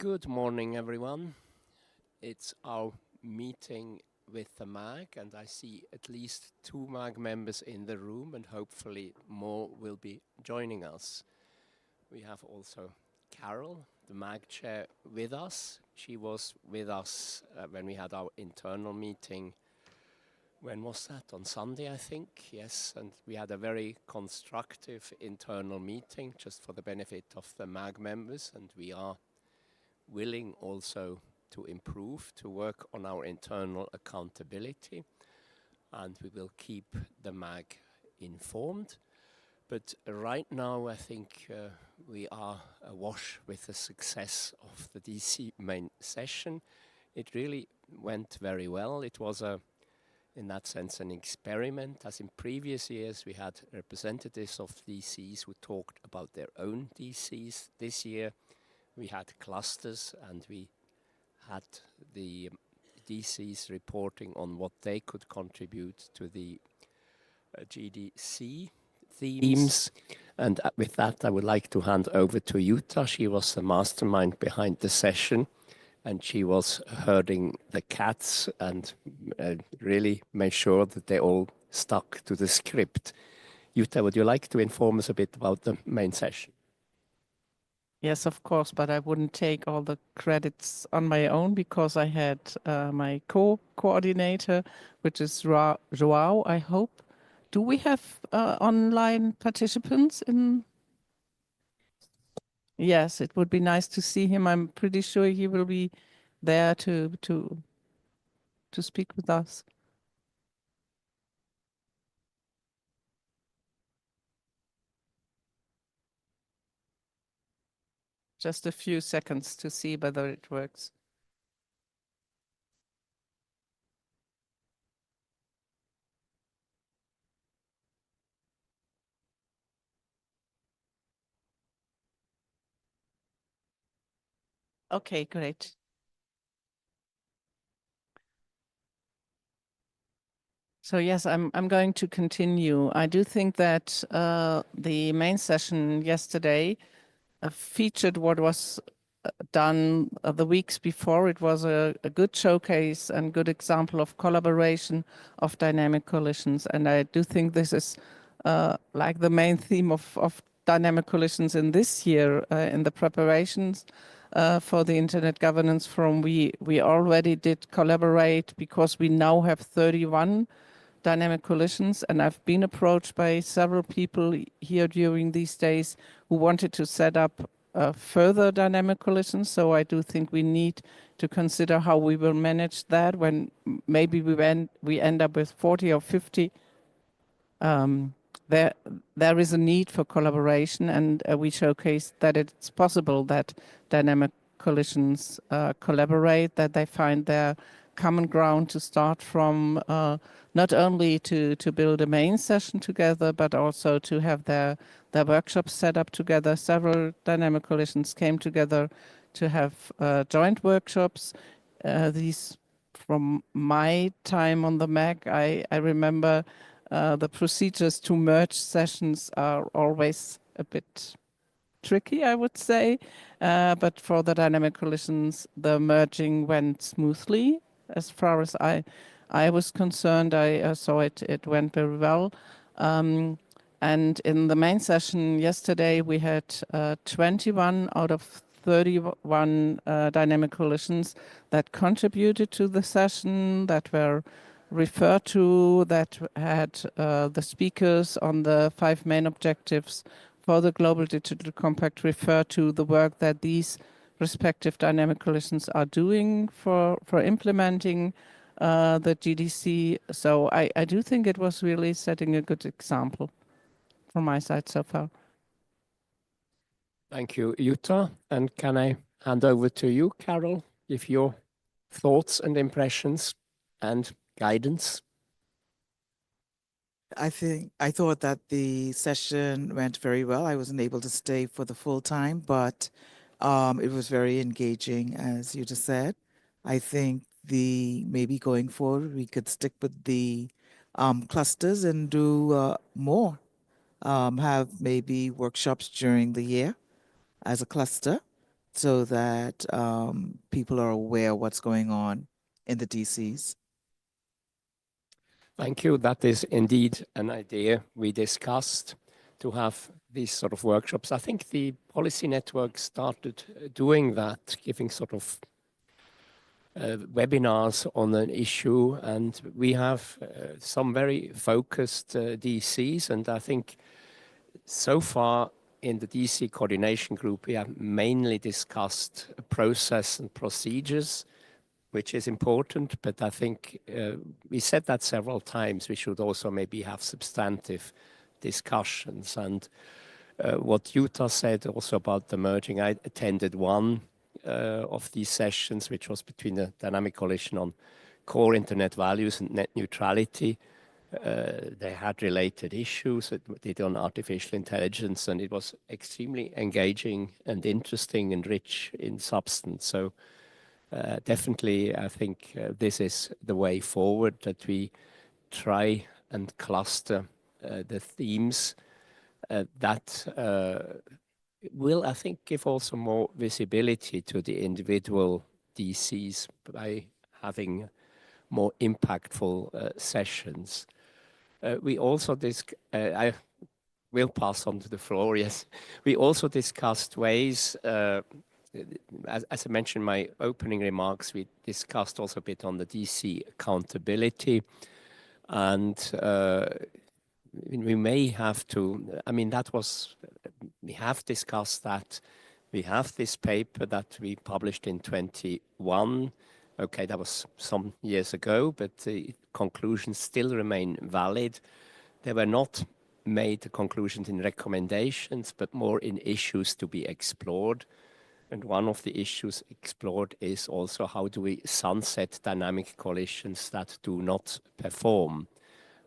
Good morning, everyone. It's our meeting with the MAG, and I see at least 2 MAG members in the room, and hopefully more will be joining us. We have also Carol, the MAG chair, with us. She was with us when we had our internal meeting. When was that? On Sunday, I think. Yes, and we had a very constructive internal meeting just for the benefit of the MAG members, and we are willing also to improve, to work on our internal accountability, and we will keep the MAG informed. But right now, I think we are awash with the success of the DC main session. It really went very well. It was in that sense, an experiment. As in previous years, we had representatives of DCs who talked about their own DCs. This year, we had clusters, and we had the DCs reporting on what they could contribute to the GDC themes. And with that, I would like to hand over to Jutta. She was the mastermind behind the session, and she was herding the cats and really made sure that they all stuck to the script. Jutta, would you like to inform us a bit about the main session? Yes, of course, but I wouldn't take all the credits on my own because I had my co-coordinator, which is Joao, I hope. Do we have online participants in? Yes, it would be nice to see him. I'm pretty sure he will be there to speak with us. Just a few seconds to see whether it works. Okay, great. So yes, I'm going to continue. I do think that the main session yesterday featured what was done the weeks before. It was a good showcase and good example of collaboration of dynamic coalitions. And I do think this is like the main theme of dynamic coalitions in this year in the preparations for the Internet Governance Forum. We already did collaborate because we now have 31 dynamic coalitions, and I've been approached by several people here during these days who wanted to set up further dynamic coalitions. So I do think we need to consider how we will manage that when maybe we end up with 40 or 50. There is a need for collaboration, and we showcased that it's possible that dynamic coalitions collaborate, that they find their common ground to start from, not only to build a main session together, but also to have their workshops set up together. Several dynamic coalitions came together to have joint workshops. These, from my time on the MAC, I remember the procedures to merge sessions are always a bit tricky, I would say. But for the dynamic coalitions, the merging went smoothly. As far as I was concerned, I saw it went very well. And in the main session yesterday, we had 21 out of 31 dynamic coalitions that contributed to the session, that were referred to, that had the speakers on the 5 main objectives for the Global Digital Compact refer to the work that these respective dynamic coalitions are doing for implementing the GDC. So I do think it was really setting a good example from my side so far. Thank you, Jutta. And can I hand over to you, Carol, give your thoughts and impressions and guidance? I thought that the session went very well. I wasn't able to stay for the full time, but it was very engaging, as you just said. I think maybe going forward, we could stick with the clusters and do more. Have maybe workshops during the year as a cluster, so that people are aware what's going on in the DCs? Thank you. That is indeed an idea we discussed, to have these sort of workshops. I think the policy network started doing that, giving sort of webinars on an issue, and we have some very focused DCs, and I think so far in the DC coordination group we have mainly discussed process and procedures, which is important, but I think we said that several times, we should also maybe have substantive discussions. And what Jutta said also about the merging, I attended one of these sessions, which was between the Dynamic Coalition on Core Internet Values and Net Neutrality. They had related issues that did on artificial intelligence, and it was extremely engaging and interesting and rich in substance. So definitely, I think this is the way forward, that we try and cluster the themes that will, I think, give also more visibility to the individual DCs by having more impactful sessions. We also I will pass on to the floor, yes. We also discussed ways, as I mentioned in my opening remarks, we discussed also a bit on the DC accountability, and we may have to, I mean, we have discussed that. We have this paper that we published in 21. Okay, that was some years ago, but the conclusions still remain valid. They were not made the conclusions in recommendations, but more in issues to be explored. And one of the issues explored is also, how do we sunset dynamic coalitions that do not perform?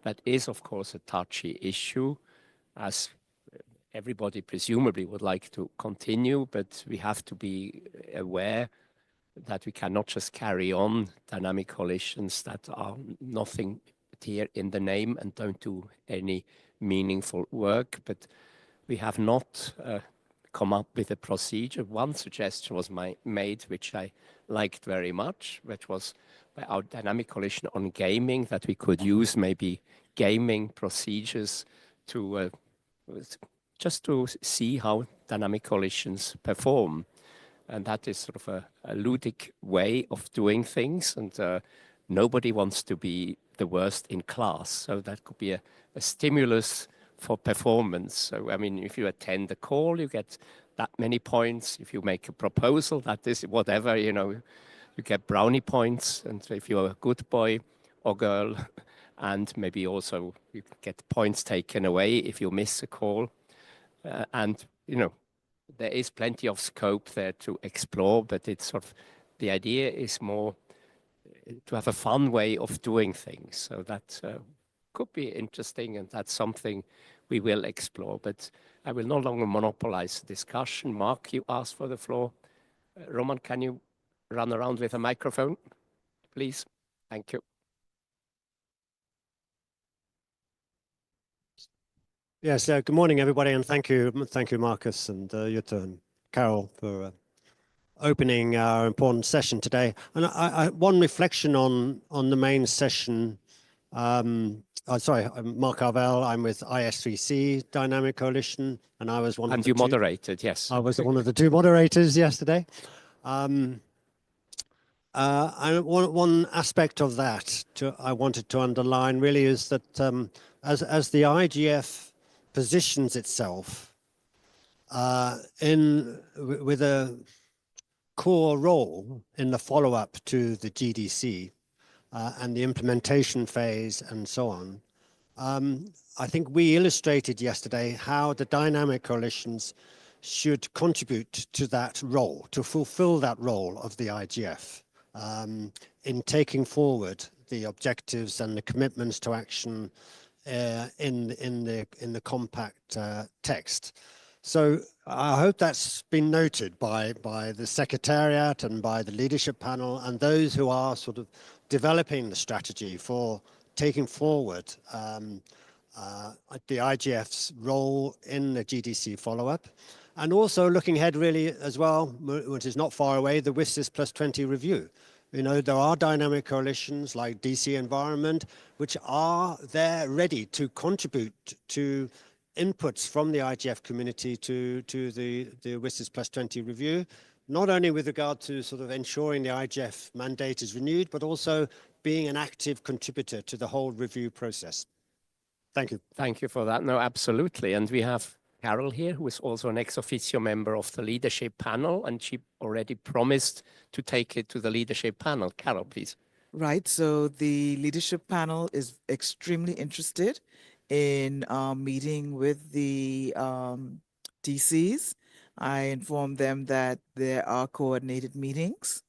That is, of course, a touchy issue, as everybody presumably would like to continue, but we have to be aware that we cannot just carry on dynamic coalitions that are nothing here in the name and don't do any meaningful work. But we have not come up with a procedure. One suggestion was made, which I liked very much, which was by our dynamic coalition on gaming, that we could use maybe gaming procedures to just to see how dynamic coalitions perform. And that is sort of a ludic way of doing things, and nobody wants to be the worst in class. So that could be a stimulus for performance. So, I mean, if you attend a call, you get that many points. If you make a proposal, that is whatever, you know, you get brownie points. And if you're a good boy or girl, and maybe also you get points taken away if you miss a call. And, you know, there is plenty of scope there to explore, but it's sort of, the idea is more to have a fun way of doing things. So that could be interesting, and that's something we will explore. But I will no longer monopolize the discussion. Mark, you asked for the floor. Roman, can you run around with a microphone, please? Thank you. Yes, good morning, everybody, and thank you, Marcus and Jutta and Carol for opening our important session today. And one reflection on the main session. Sorry, I'm Mark Arvell. I'm with IS3C Dynamic Coalition, and I was one of the two. And you moderated, yes. I was one of the two moderators yesterday. And one aspect of that I wanted to underline really is that as the IGF positions itself with a core role in the follow-up to the GDC and the implementation phase and so on, I think we illustrated yesterday how the dynamic coalitions should contribute to that role, to fulfill that role of the IGF in taking forward the objectives and the commitments to action in the compact text. So I hope that's been noted by the Secretariat and by the leadership panel and those who are sort of developing the strategy for taking forward the IGF's role in the GDC follow-up. And also looking ahead really as well, which is not far away, the WSIS plus 20 review. You know, there are dynamic coalitions like DC Environment, which are there ready to contribute to inputs from the IGF community to the WSIS plus 20 review, not only with regard to sort of ensuring the IGF mandate is renewed, but also being an active contributor to the whole review process. Thank you. Thank you for that. No, absolutely. And we have Carol here, who is also an ex officio member of the leadership panel, and she already promised to take it to the leadership panel. Carol, please. Right. So the leadership panel is extremely interested in meeting with the DCs. I informed them that there are coordinated meetings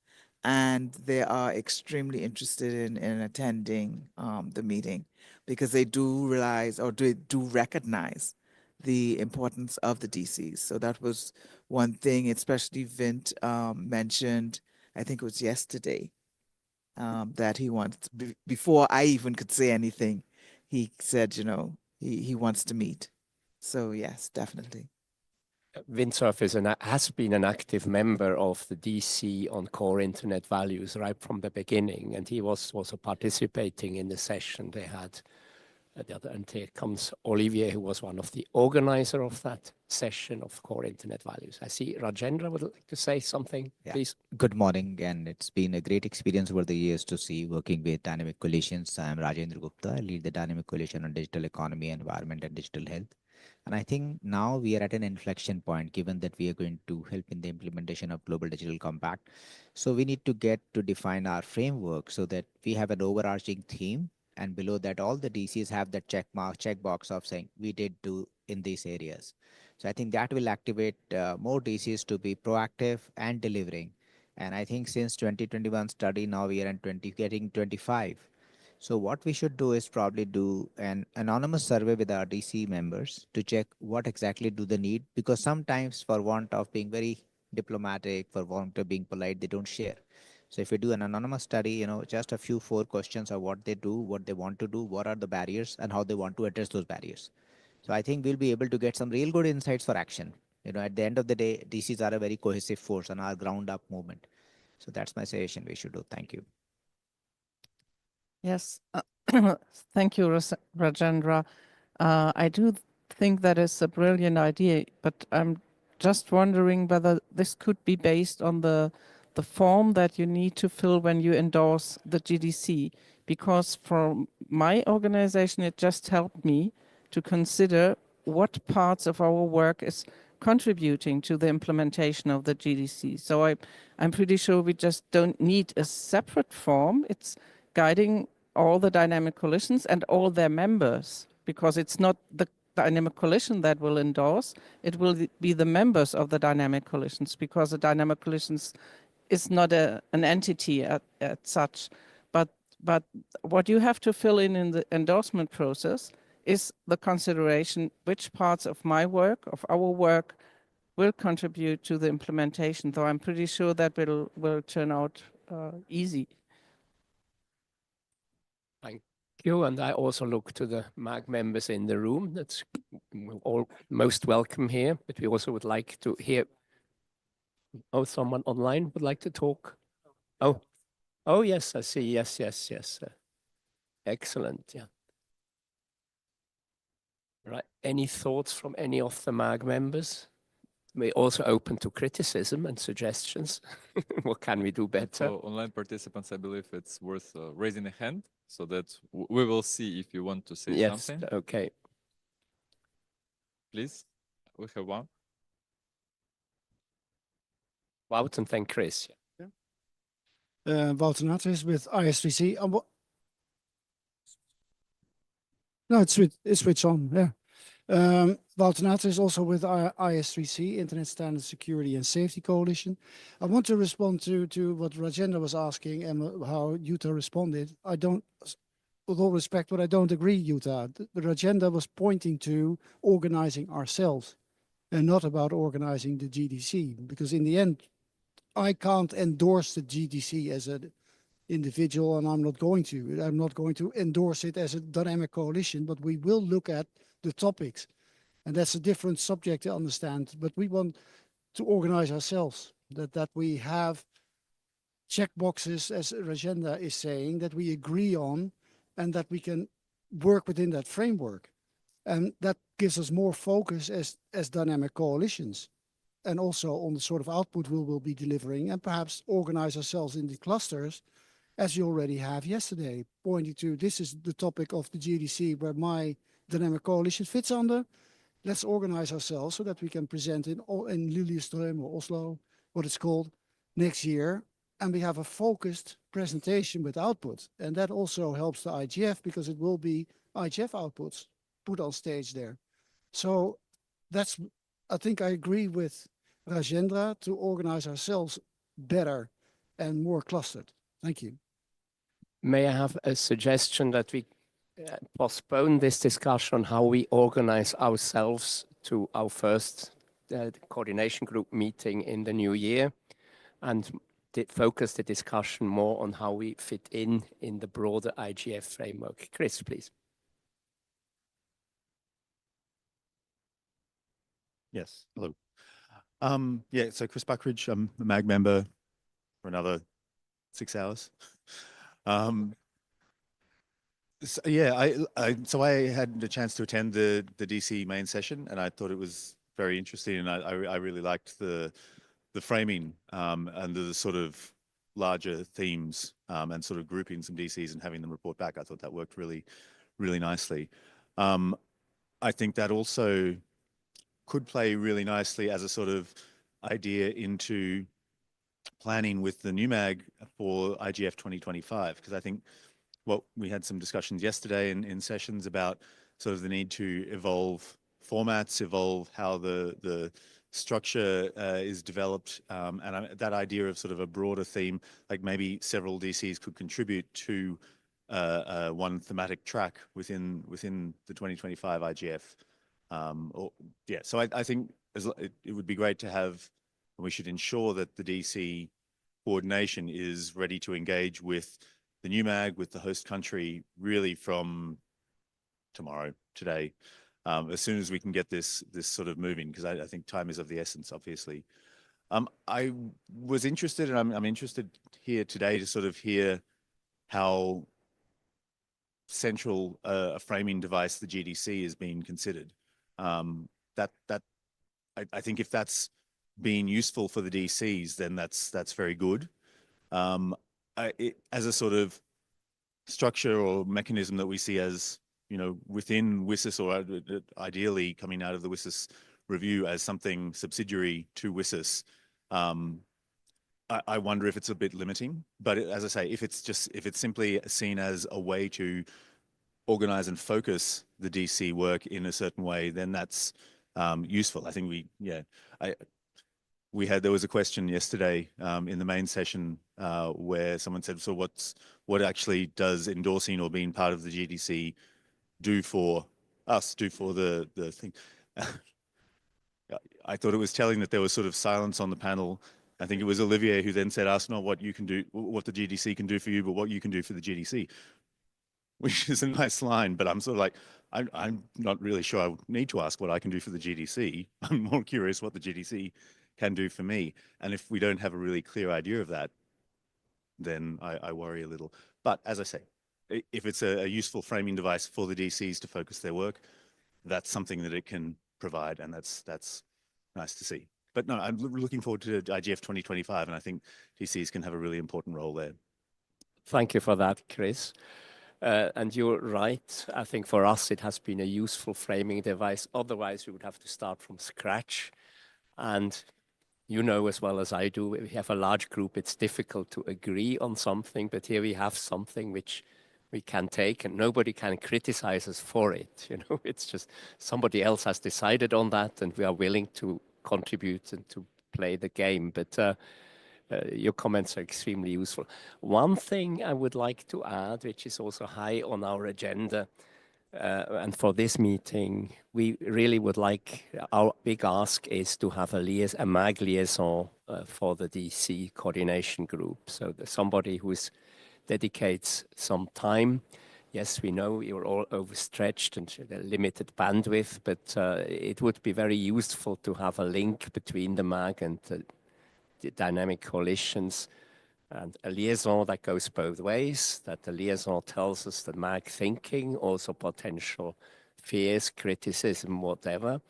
and they are extremely interested in attending the meeting because they do realize or they do recognize the importance of the DCs. So that was one thing, especially Vint mentioned, I think it was yesterday, that he wants, before I even could say anything, he said, you know, he wants to meet. So yes, definitely. Windsurf has been an active member of the DC on core internet values right from the beginning, and he was also participating in the session they had. And here comes Olivier, who was one of the organizer of that session of core internet values. I see Rajendra would like to say something, please. Good morning, and it's been a great experience over the years to see working with Dynamic Coalitions. I'm Rajendra Gupta. I lead the Dynamic Coalition on Digital Economy, Environment, and Digital Health. And I think now we are at an inflection point, given that we are going to help in the implementation of Global Digital Compact. So we need to get to define our framework so that we have an overarching theme, and below that, all the DCs have that checkbox of saying we did do in these areas. So I think that will activate more DCs to be proactive and delivering. And I think since 2021 study, now we are in getting 25. So what we should do is probably do an anonymous survey with our DC members to check what exactly do they need, because sometimes for want of being very diplomatic, for want of being polite, they don't share. So if we do an anonymous study, you know, just a few 4 questions of what they do, what they want to do, what are the barriers, and how they want to address those barriers. So I think we'll be able to get some real good insights for action. You know, at the end of the day, DCs are a very cohesive force on our ground up movement. So that's my suggestion we should do. Thank you. Yes, thank you, Rajendra. I do think that is a brilliant idea, but I'm just wondering whether this could be based on the form that you need to fill when you endorse the GDC, because for my organization, it just helped me to consider what parts of our work is contributing to the implementation of the GDC. So I'm pretty sure we just don't need a separate form. It's guiding all the dynamic coalitions and all their members, because it's not the dynamic coalition that will endorse, it will be the members of the dynamic coalitions, because the dynamic coalitions is not an entity at such. But what you have to fill in the endorsement process is the consideration which parts of my work, of our work, will contribute to the implementation. So I'm pretty sure that will turn out easy. Thank you. And I also look to the MAG members in the room. That's all most welcome here, but we also would like to hear. Oh, someone online would like to talk. Oh, yes, I see. Yes. Excellent. Yeah. Right. Any thoughts from any of the MAG members? We're also open to criticism and suggestions. What can we do better? For online participants, I believe it's worth raising a hand so that we will see if you want to say something. Yes, okay. Please, we have one. Wout and then Chris. Wouter Natters with IS3C. No, it's switch on, yeah. Wouter Natters also with IS3C, Internet Standard Security and Safety Coalition. I want to respond to what Rajendra was asking and how Jutta responded. I don't, with all respect, but I don't agree, Jutta. Rajendra was pointing to organizing ourselves and not about organizing the GDC, because in the end, I can't endorse the GDC as an individual, and I'm not going to. I'm not going to endorse it as a dynamic coalition, but we will look at the topics. And that's a different subject to understand, but we want to organize ourselves, that we have check boxes, as Rajendra is saying, that we agree on and that we can work within that framework. And that gives us more focus as dynamic coalitions, and also on the sort of output we will be delivering, and perhaps organize ourselves in the clusters, as you already have yesterday, pointing to this is the topic of the GDC where my dynamic coalition fits under. Let's organize ourselves so that we can present in Lillestrøm or Oslo, what it's called, next year. And we have a focused presentation with output. And that also helps the IGF because it will be IGF outputs put on stage there. So that's, I think I agree with Rajendra to organize ourselves better and more clustered. Thank you. May I have a suggestion that we postpone this discussion on how we organize ourselves to our first coordination group meeting in the new year, and focus the discussion more on how we fit in the broader IGF framework. Chris, please. Yes, hello. Yeah, so Chris Buckridge, I'm a MAG member for another 6 hours. So, yeah, I had the chance to attend the DC main session, and I thought it was very interesting, and I really liked the framing and the sort of larger themes and sort of grouping some DCs and having them report back. I thought that worked really, really nicely. I think that also could play really nicely as a sort of idea into planning with the new MAG for IGF 2025, because I think we had some discussions yesterday in sessions about sort of the need to evolve formats, evolve how the structure is developed, and that idea of sort of a broader theme, like maybe several DCs could contribute to one thematic track within the 2025 IGF. So I think it would be great to have, and we should ensure that the DC coordination is ready to engage with the new MAG, with the host country, really from tomorrow, today, as soon as we can get this sort of moving, because I think time is of the essence, obviously. I was interested, and I'm interested here today to sort of hear how central a framing device the GDC is being considered. I think if that's being useful for the DCs, then that's very good. As a sort of structure or mechanism that we see as, within WSIS, or ideally coming out of the WSIS review as something subsidiary to WSIS, I wonder if it's a bit limiting. But as I say, if it's simply seen as a way to organize and focus the DC work in a certain way, then that's useful. I think there was a question yesterday in the main session where someone said, so what actually does endorsing or being part of the GDC do for us, do for the thing? I thought it was telling that there was sort of silence on the panel. I think it was Olivier who then said, ask not what you can do, what the GDC can do for you, but what you can do for the GDC, which is a nice line, but I'm sort of like, I'm not really sure I need to ask what I can do for the GDC. I'm more curious what the GDC can do for me. And if we don't have a really clear idea of that, then I worry a little. But as I say, if it's a useful framing device for the DCs to focus their work, that's something that it can provide, and that's nice to see. But no, I'm looking forward to IGF 2025, and I think DCs can have a really important role there. Thank you for that, Chris. And you're right. I think for us, it has been a useful framing device. Otherwise, we would have to start from scratch. And you know as well as I do, if we have a large group, it's difficult to agree on something. But here we have something which we can take, and nobody can criticize us for it. It's just somebody else has decided on that, and we are willing to contribute and to play the game. But your comments are extremely useful. One thing I would like to add, which is also high on our agenda, and for this meeting, we really would like, our big ask is to have a MAG liaison for the DC coordination group. So somebody who dedicates some time. yes, we know you're all overstretched and a limited bandwidth, but it would be very useful to have a link between the MAG and the dynamic coalitions, and a liaison that goes both ways, that the liaison tells us the MAG thinking, also potential fears, criticism, whatever.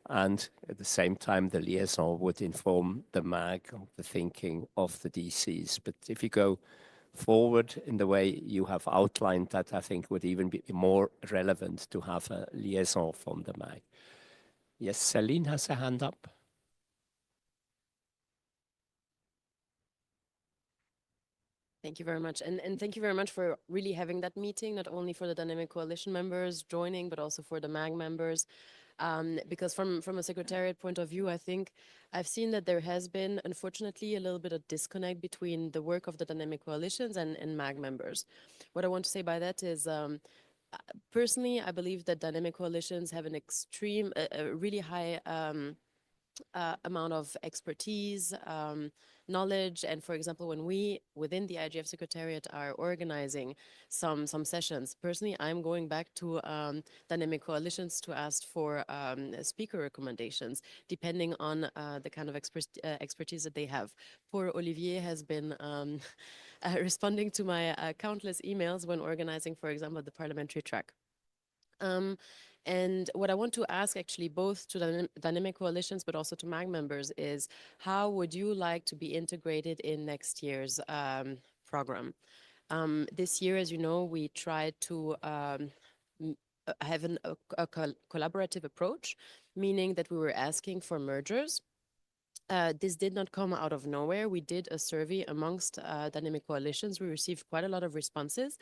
And at the same time, the liaison would inform the MAG of the thinking of the DCs. But if you go forward in the way you have outlined, that I think would even be more relevant to have a liaison from the MAG. Yes, Celine has a hand up. Thank you very much. And thank you very much for really having that meeting, not only for the Dynamic Coalition members joining, but also for the MAG members. Because from a secretariat point of view, I think I've seen that there has been, unfortunately, a little bit of disconnect between the work of the Dynamic Coalitions and MAG members. What I want to say by that is, personally, I believe that Dynamic Coalitions have an extreme, a really high amount of expertise, knowledge. And for example, when we within the IGF Secretariat are organizing some sessions, personally, I'm going back to Dynamic Coalitions to ask for speaker recommendations, depending on the kind of expertise that they have. Poor Olivier has been responding to my countless emails when organizing, for example, the parliamentary track. And what I want to ask actually both to the Dynamic Coalitions but also to MAG members is, how would you like to be integrated in next year's program? This year, as you know, we tried to have a collaborative approach, meaning that we were asking for mergers. This did not come out of nowhere. We did a survey amongst Dynamic Coalitions. We received quite a lot of responses,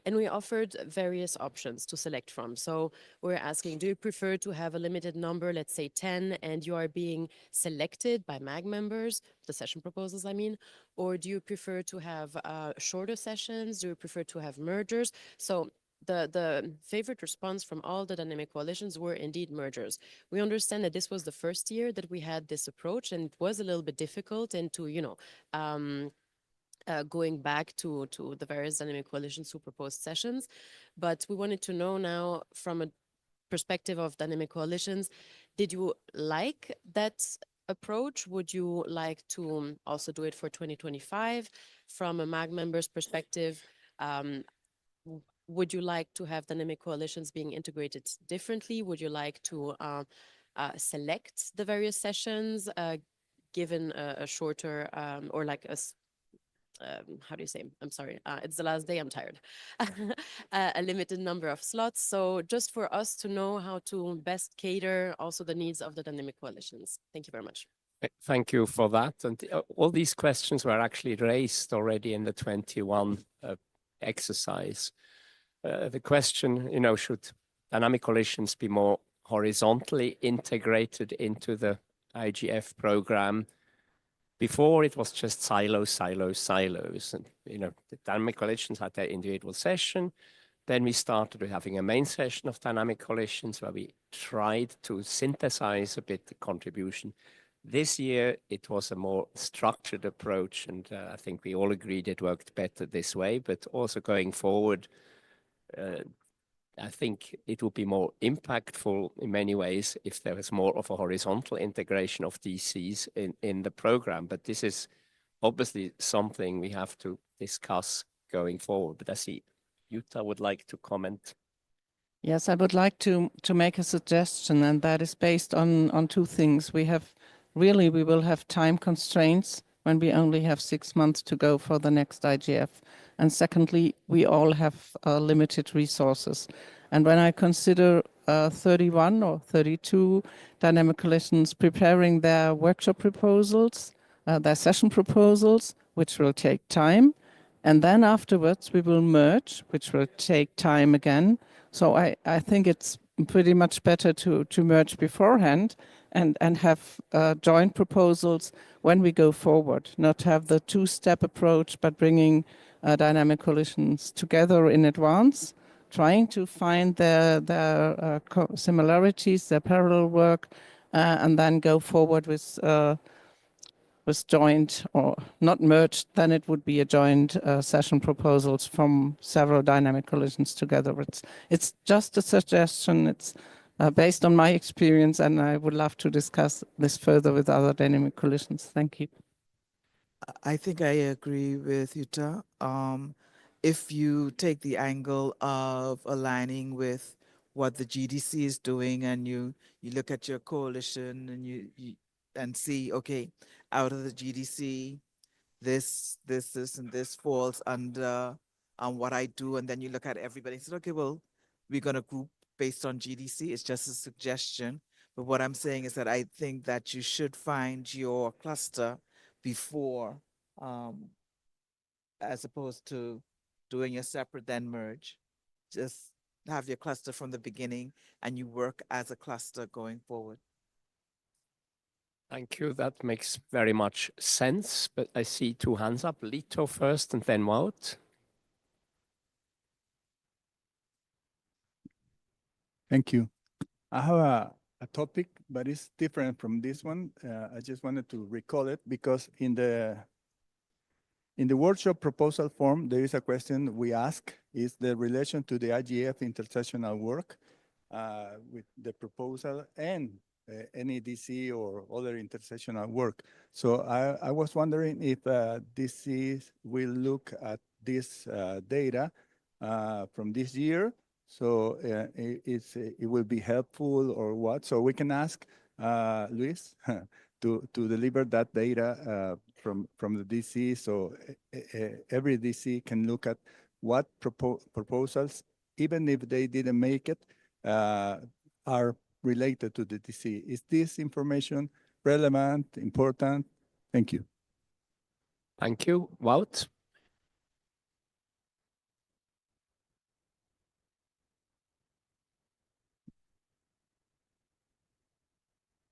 and we offered various options to select from. So we're asking, do you prefer to have a limited number, let's say 10, and you are being selected by MAG members, the session proposals, I mean, or do you prefer to have shorter sessions? Do you prefer to have mergers? So the favorite response from all the Dynamic Coalitions were indeed mergers. We understand that this was the first year that we had this approach, and it was a little bit difficult into, going back to the various Dynamic Coalitions who proposed sessions. But we wanted to know now, from a perspective of Dynamic Coalitions, did you like that approach? Would you like to also do it for 2025? From a MAG member's perspective, would you like to have Dynamic Coalitions being integrated differently? Would you like to select the various sessions given a shorter or like a how do you say? I'm sorry. It's the last day. I'm tired. A limited number of slots. So just for us to know how to best cater also the needs of the Dynamic Coalitions. Thank you very much. Thank you for that. And all these questions were actually raised already in the 21 exercise. The question, should Dynamic Coalitions be more horizontally integrated into the IGF program? Before, it was just silos. And, the Dynamic Coalitions had their individual session. Then we started with having a main session of Dynamic Coalitions where we tried to synthesize a bit the contribution. This year, it was a more structured approach, and I think we all agreed it worked better this way. But also going forward, I think it would be more impactful in many ways if there was more of a horizontal integration of DCs in the program. But this is obviously something we have to discuss going forward. But I see Jutta would like to comment. Yes, I would like to make a suggestion, and that is based on two things. We will have time constraints when we only have 6 months to go for the next IGF. And secondly, we all have limited resources. And when I consider 31 or 32 Dynamic Coalitions preparing their workshop proposals, their session proposals, which will take time, and then afterwards we will merge, which will take time again. So I think it's pretty much better to merge beforehand and have joint proposals when we go forward, not have the two-step approach, but bringing Dynamic Coalitions together in advance, trying to find their similarities, their parallel work, and then go forward with with joint or not merged, then it would be a joint session proposals from several dynamic coalitions together. It's just a suggestion. It's based on my experience, and I would love to discuss this further with other dynamic coalitions. Thank you. I think I agree with Jutta. If you take the angle of aligning with what the GDC is doing, and you look at your coalition and you and see, okay, out of the GDC, this, and this falls under what I do, and then you look at everybody and say, okay, well, we're gonna group based on GDC. It's just a suggestion, but what I'm saying is that I think that you should find your cluster before, as opposed to doing a separate then merge. Just have your cluster from the beginning and you work as a cluster going forward. Thank you. That makes very much sense. But I see two hands up. Lito first and then Wout. Thank you. I have a topic, but it's different from this one. I just wanted to recall it because in the workshop proposal form, there is a question we ask, is the relation to the IGF intersectional work with the proposal and NEDC or other intersectional work. So I was wondering if DC will look at this data from this year. So it will be helpful or what? So we can ask Luis to deliver that data from the DC, so every DC can look at what proposals, even if they didn't make it, are related to the DC. Is this information relevant, important? Thank you. Thank you. Wout?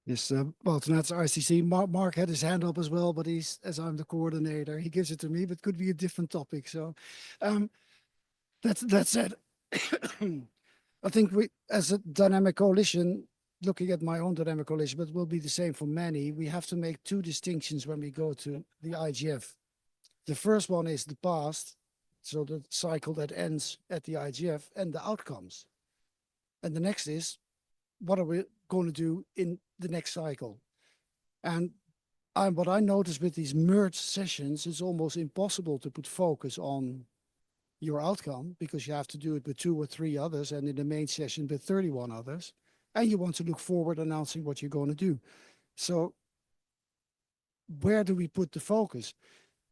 Yes, well, tonight's ICC. Mark had his hand up as well, but as I'm the coordinator, he gives it to me, but could be a different topic. So that said, I think we, as a dynamic coalition, looking at my own dynamic coalition, but it will be the same for many, we have to make two distinctions when we go to the IGF. The first one is the past, so the cycle that ends at the IGF, and the outcomes. And the next is, what are we going to do in the next cycle? And what I noticed with these merged sessions, it's almost impossible to put focus on your outcome because you have to do it with 2 or 3 others, and in the main session with 31 others. And you want to look forward announcing what you're going to do. So where do we put the focus?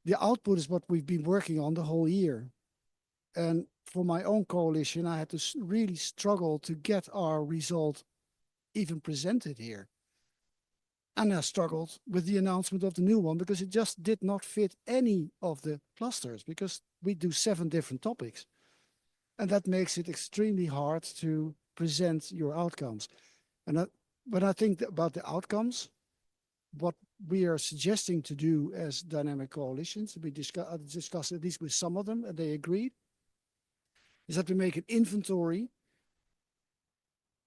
The output is what we've been working on the whole year. And for my own coalition, I had to really struggle to get our result even presented here. And I struggled with the announcement of the new one because it just did not fit any of the clusters because we do 7 different topics. And that makes it extremely hard to present your outcomes. And when I think about the outcomes, what we are suggesting to do as dynamic coalitions, we discussed at least with some of them, and they agreed, is that we make an inventory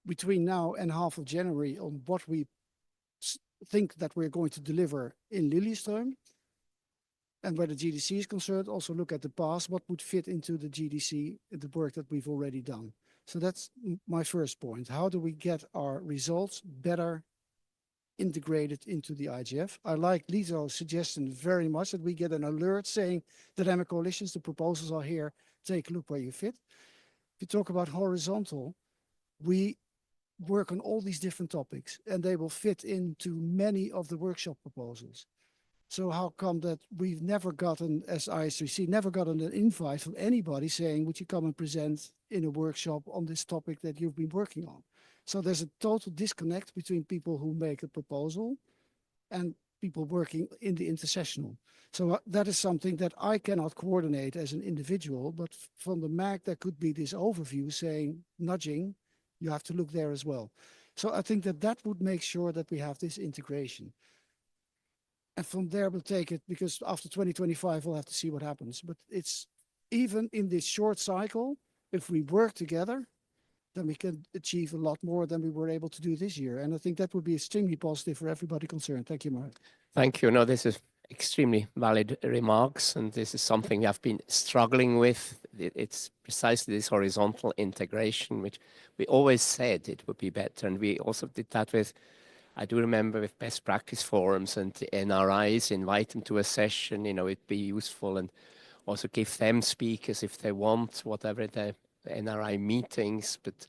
between now and half of January on what we think that we're going to deliver in Lillestrøm. And where the GDC is concerned, also look at the past, what would fit into the GDC, the work that we've already done. So that's my first point. How do we get our results better integrated into the IGF? I like Lito's suggestion very much that we get an alert saying dynamic coalitions, the proposals are here, take a look where you fit. If you talk about horizontal, we work on all these different topics and they will fit into many of the workshop proposals. So how come that we've never gotten, as ISRC, never gotten an invite from anybody saying, would you come and present in a workshop on this topic that you've been working on? So there's a total disconnect between people who make a proposal and people working in the intersessional. So that is something that I cannot coordinate as an individual, but from the MAG, there could be this overview saying, nudging, you have to look there as well. So I think that that would make sure that we have this integration. And from there, we'll take it because after 2025, we'll have to see what happens. But it's even in this short cycle, if we work together, then we can achieve a lot more than we were able to do this year. And I think that would be extremely positive for everybody concerned. Thank you, Mark. Thank you. No, this is extremely valid remarks, and this is something we have been struggling with. It's precisely this horizontal integration, which we always said it would be better. And we also did that with, I do remember, with best practice forums and the NRIs, invite them to a session, it'd be useful, and also give them speakers if they want, whatever the NRI meetings. But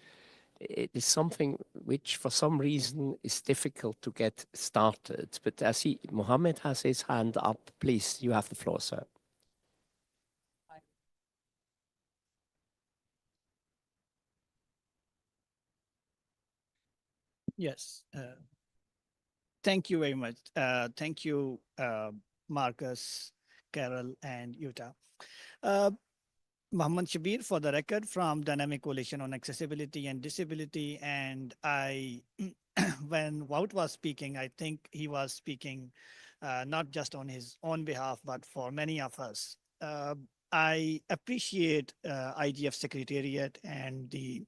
it is something which for some reason is difficult to get started. But I see Mohammed has his hand up. Please, you have the floor, sir. Yes. Thank you very much. Thank you, Marcus, Carol, and Utah. Mohammed Shabir, for the record, from Dynamic Coalition on Accessibility and Disability. And when Wout was speaking, I think he was speaking not just on his own behalf, but for many of us. I appreciate IGF Secretariat and the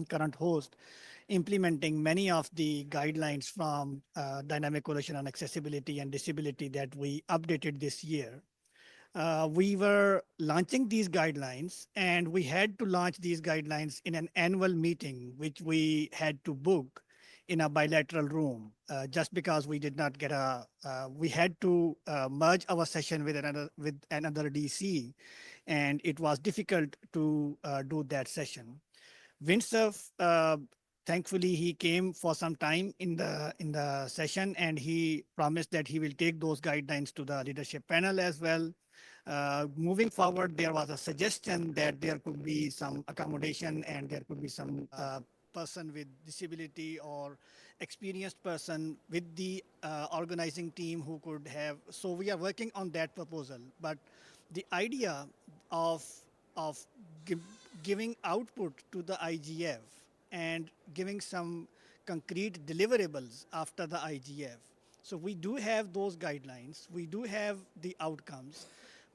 current host implementing many of the guidelines from Dynamic Coalition on Accessibility and Disability that we updated this year. We were launching these guidelines, and we had to launch these guidelines in an annual meeting, which we had to book in a bilateral room, just because we did not get we had to merge our session with another DC, and it was difficult to do that session. Windsurf, thankfully, he came for some time in the session, and he promised that he will take those guidelines to the leadership panel as well. Moving forward, there was a suggestion that there could be some accommodation and there could be some person with disability or experienced person with the organizing team who could have. So we are working on that proposal. But the idea of giving output to the IGF and giving some concrete deliverables after the IGF. So we do have those guidelines, we do have the outcomes,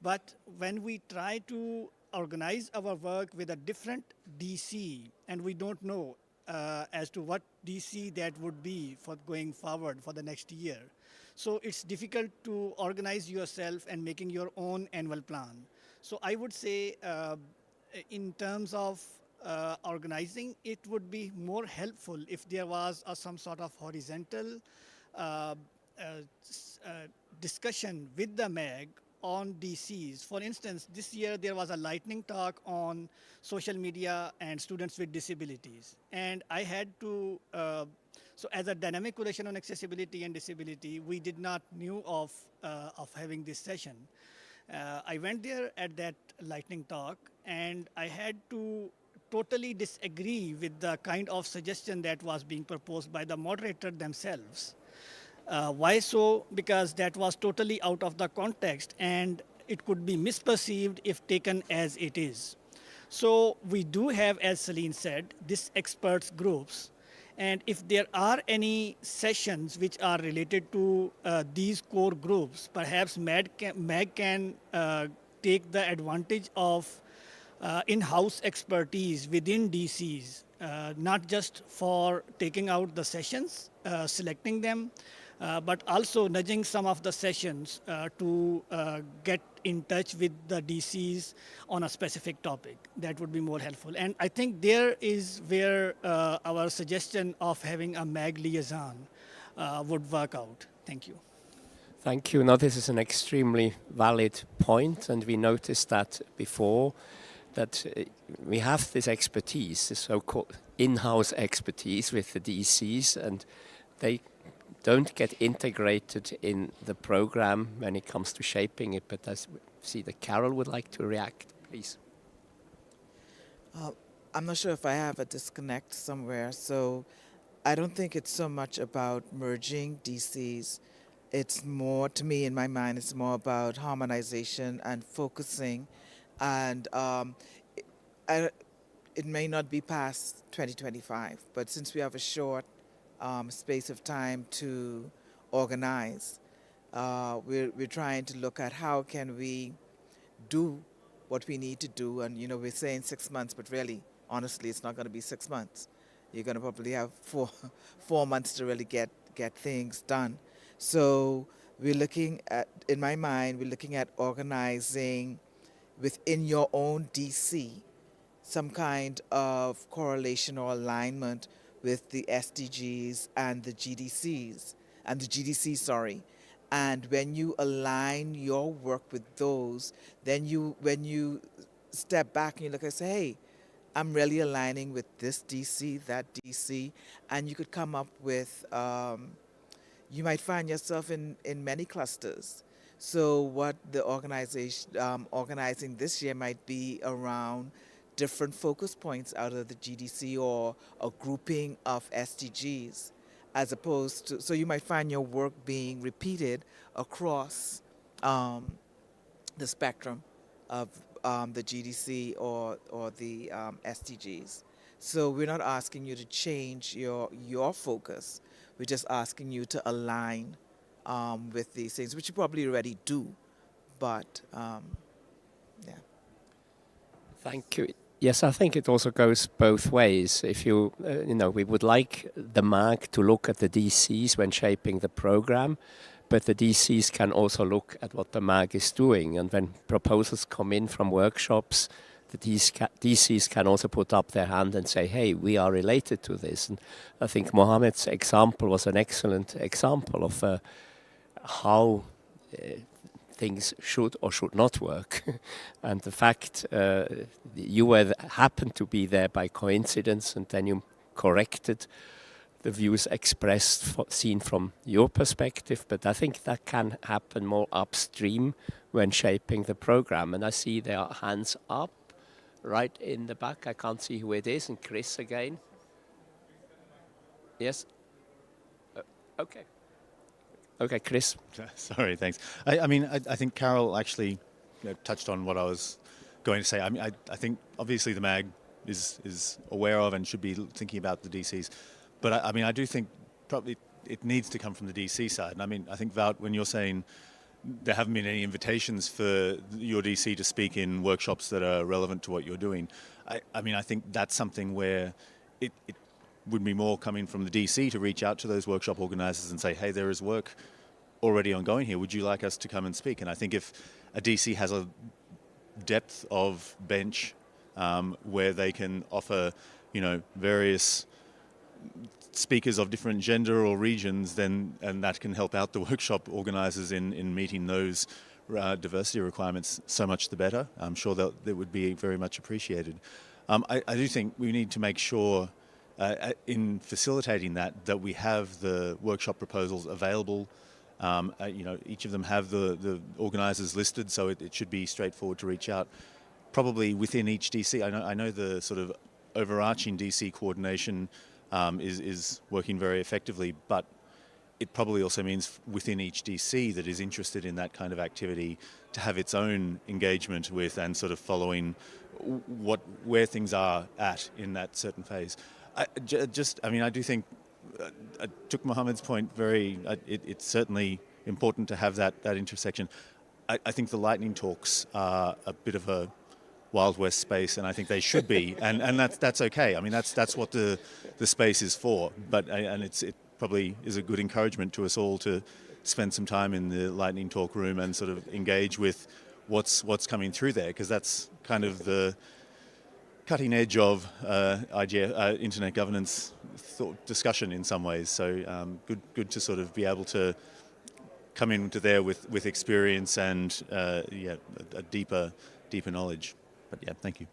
but when we try to organize our work with a different DC, and we don't know as to what DC that would be for going forward for the next year. So it's difficult to organize yourself and making your own annual plan. So I would say in terms of organizing, it would be more helpful if there was some sort of horizontal discussion with the MAG on DCs. For instance, this year there was a lightning talk on social media and students with disabilities. And I had to, so as a Dynamic Coalition on Accessibility and Disability, we did not knew of having this session. I went there at that lightning talk, and I had to totally disagree with the kind of suggestion that was being proposed by the moderator themselves. Why so? Because that was totally out of the context, and it could be misperceived if taken as it is. So we do have, as Celine said, this experts groups. And if there are any sessions which are related to these core groups, perhaps MAG can take the advantage of in-house expertise within DCs, not just for taking out the sessions, selecting them, but also nudging some of the sessions to get in touch with the DCs on a specific topic. That would be more helpful. And I think there is where our suggestion of having a MAG liaison would work out. Thank you. Thank you. Now, this is an extremely valid point, and we noticed that before, that we have this expertise, this so-called in-house expertise with the DCs, and they don't get integrated in the program when it comes to shaping it. But I see that Carol would like to react, please. I'm not sure if I have a disconnect somewhere, so I don't think it's so much about merging DCs. It's more, to me, in my mind, it's more about harmonization and focusing, and it may not be past 2025, but since we have a short space of time to organize, we're trying to look at how can we do what we need to do. And, we're saying 6 months, but really, honestly, it's not going to be 6 months. You're going to probably have 4 months to really get things done. So we're looking at, in my mind, we're looking at organizing within your own DC some kind of correlation or alignment with the SDGs and the GDCs and the GDC, sorry. And when you align your work with those, then when you step back and you look and say, hey, I'm really aligning with this DC, that DC, and you could come up with, you might find yourself in many clusters. So what the organization organizing this year might be around different focus points out of the GDC or a grouping of SDGs, as opposed to, so you might find your work being repeated across the spectrum of the GDC or the SDGs. So we're not asking you to change your focus. We're just asking you to align with these things, which you probably already do, but yeah. Thank you. Yes, I think it also goes both ways. If you, we would like the MAG to look at the DCs when shaping the program, but the DCs can also look at what the MAG is doing. And when proposals come in from workshops, the DCs can also put up their hand and say, hey, we are related to this. And I think Mohammed's example was an excellent example of how things should or should not work. And the fact you happened to be there by coincidence, and then you corrected the views expressed, seen from your perspective. But I think that can happen more upstream when shaping the program. And I see there are hands up right in the back. I can't see who it is. And Chris again. Yes? Okay. Okay, Chris. Sorry, thanks. I think Carol actually touched on what I was going to say. I think obviously the MAG is aware of and should be thinking about the DCs. But I do think probably it needs to come from the DC side. And I think Wout, when you're saying there haven't been any invitations for your DC to speak in workshops that are relevant to what you're doing, I think that's something where it would be more coming from the DC to reach out to those workshop organizers and say, hey, there is work already ongoing here. Would you like us to come and speak? And I think if a DC has a depth of bench where they can offer, various speakers of different gender or regions, and that can help out the workshop organizers in meeting those diversity requirements, so much the better. I'm sure that would be very much appreciated. I do think we need to make sure in facilitating that we have the workshop proposals available. Each of them have the organizers listed, so it should be straightforward to reach out. Probably within each DC, I know the sort of overarching DC coordination is working very effectively, but it probably also means within each DC that is interested in that kind of activity to have its own engagement with and sort of following where things are at in that certain phase. I do think I took Mohammed's point it's certainly important to have that intersection. I think the lightning talks are a bit of a Wild West space, and I think they should be, and that's okay. That's what the space is for. But it probably is a good encouragement to us all to spend some time in the lightning talk room and sort of engage with what's coming through there, because that's kind of the cutting edge of IGF, internet governance discussion in some ways. So good to sort of be able to come into there with experience and a deeper knowledge. But yeah, thank you.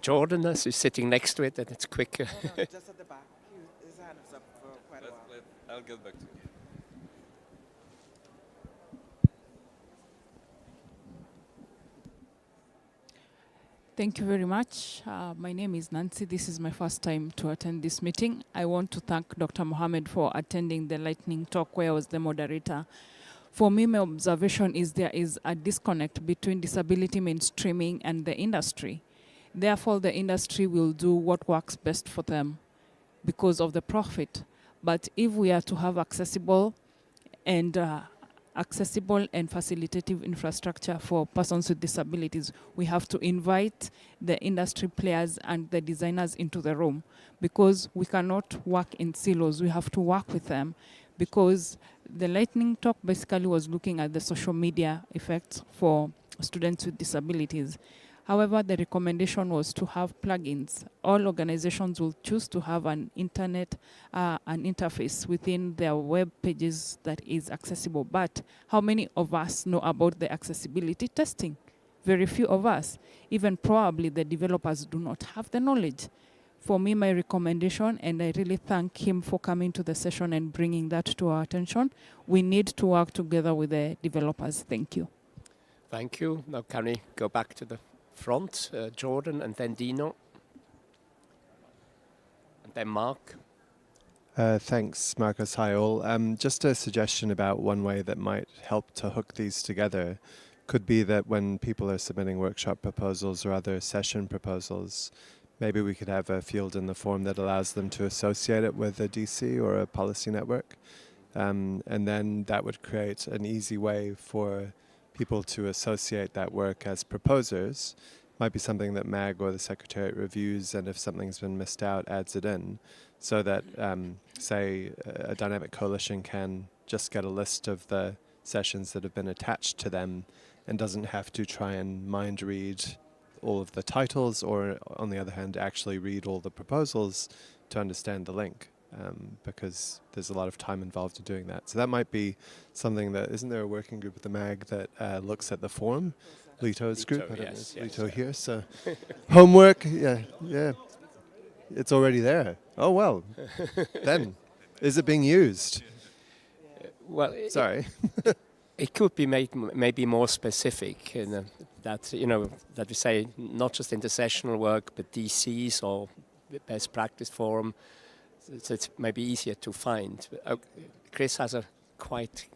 Jordan is sitting next to it, and it's quicker. No, just at the back. His hand is up for quite a while. I'll get back to you. Thank you very much. My name is Nancy. This is my first time to attend this meeting. I want to thank Dr. Mohammed for attending the lightning talk where I was the moderator. For me, my observation is there is a disconnect between disability mainstreaming and the industry. Therefore, the industry will do what works best for them because of the profit. But if we are to have accessible and accessible and facilitative infrastructure for persons with disabilities. We have to invite the industry players and the designers into the room, because we cannot work in silos. We have to work with them, because the lightning talk basically was looking at the social media effects for students with disabilities. However, the recommendation was to have plugins. All organizations will choose to have an internet, an interface within their web pages that is accessible. But how many of us know about the accessibility testing? Very few of us. Even probably the developers do not have the knowledge. For me, my recommendation, and I really thank him for coming to the session and bringing that to our attention, we need to work together with the developers. Thank you. Thank you. Now can we go back to the front, Jordan, and then Dino, and then Mark. Thanks, Marcus. Hi all. Just a suggestion about one way that might help to hook these together could be that when people are submitting workshop proposals or other session proposals, maybe we could have a field in the form that allows them to associate it with a DC or a policy network. And then that would create an easy way for people to associate that work as proposers. Might be something that MAG or the Secretariat reviews, and if something's been missed out, adds it in, so that, say, a dynamic coalition can just get a list of the sessions that have been attached to them and doesn't have to try and mind read all of the titles, or on the other hand, actually read all the proposals to understand the link. Because there's a lot of time involved in doing that. So that might be something that, isn't there a working group at the MAG that looks at the form? Lito's group, I don't yes, know, yes, Lito here, so homework, yeah, it's already there. Oh well, then, is it being used? Well, sorry. It could be made maybe more specific, that that we say not just intersessional work, but DCs or best practice forum. So it's maybe easier to find. Chris has a quite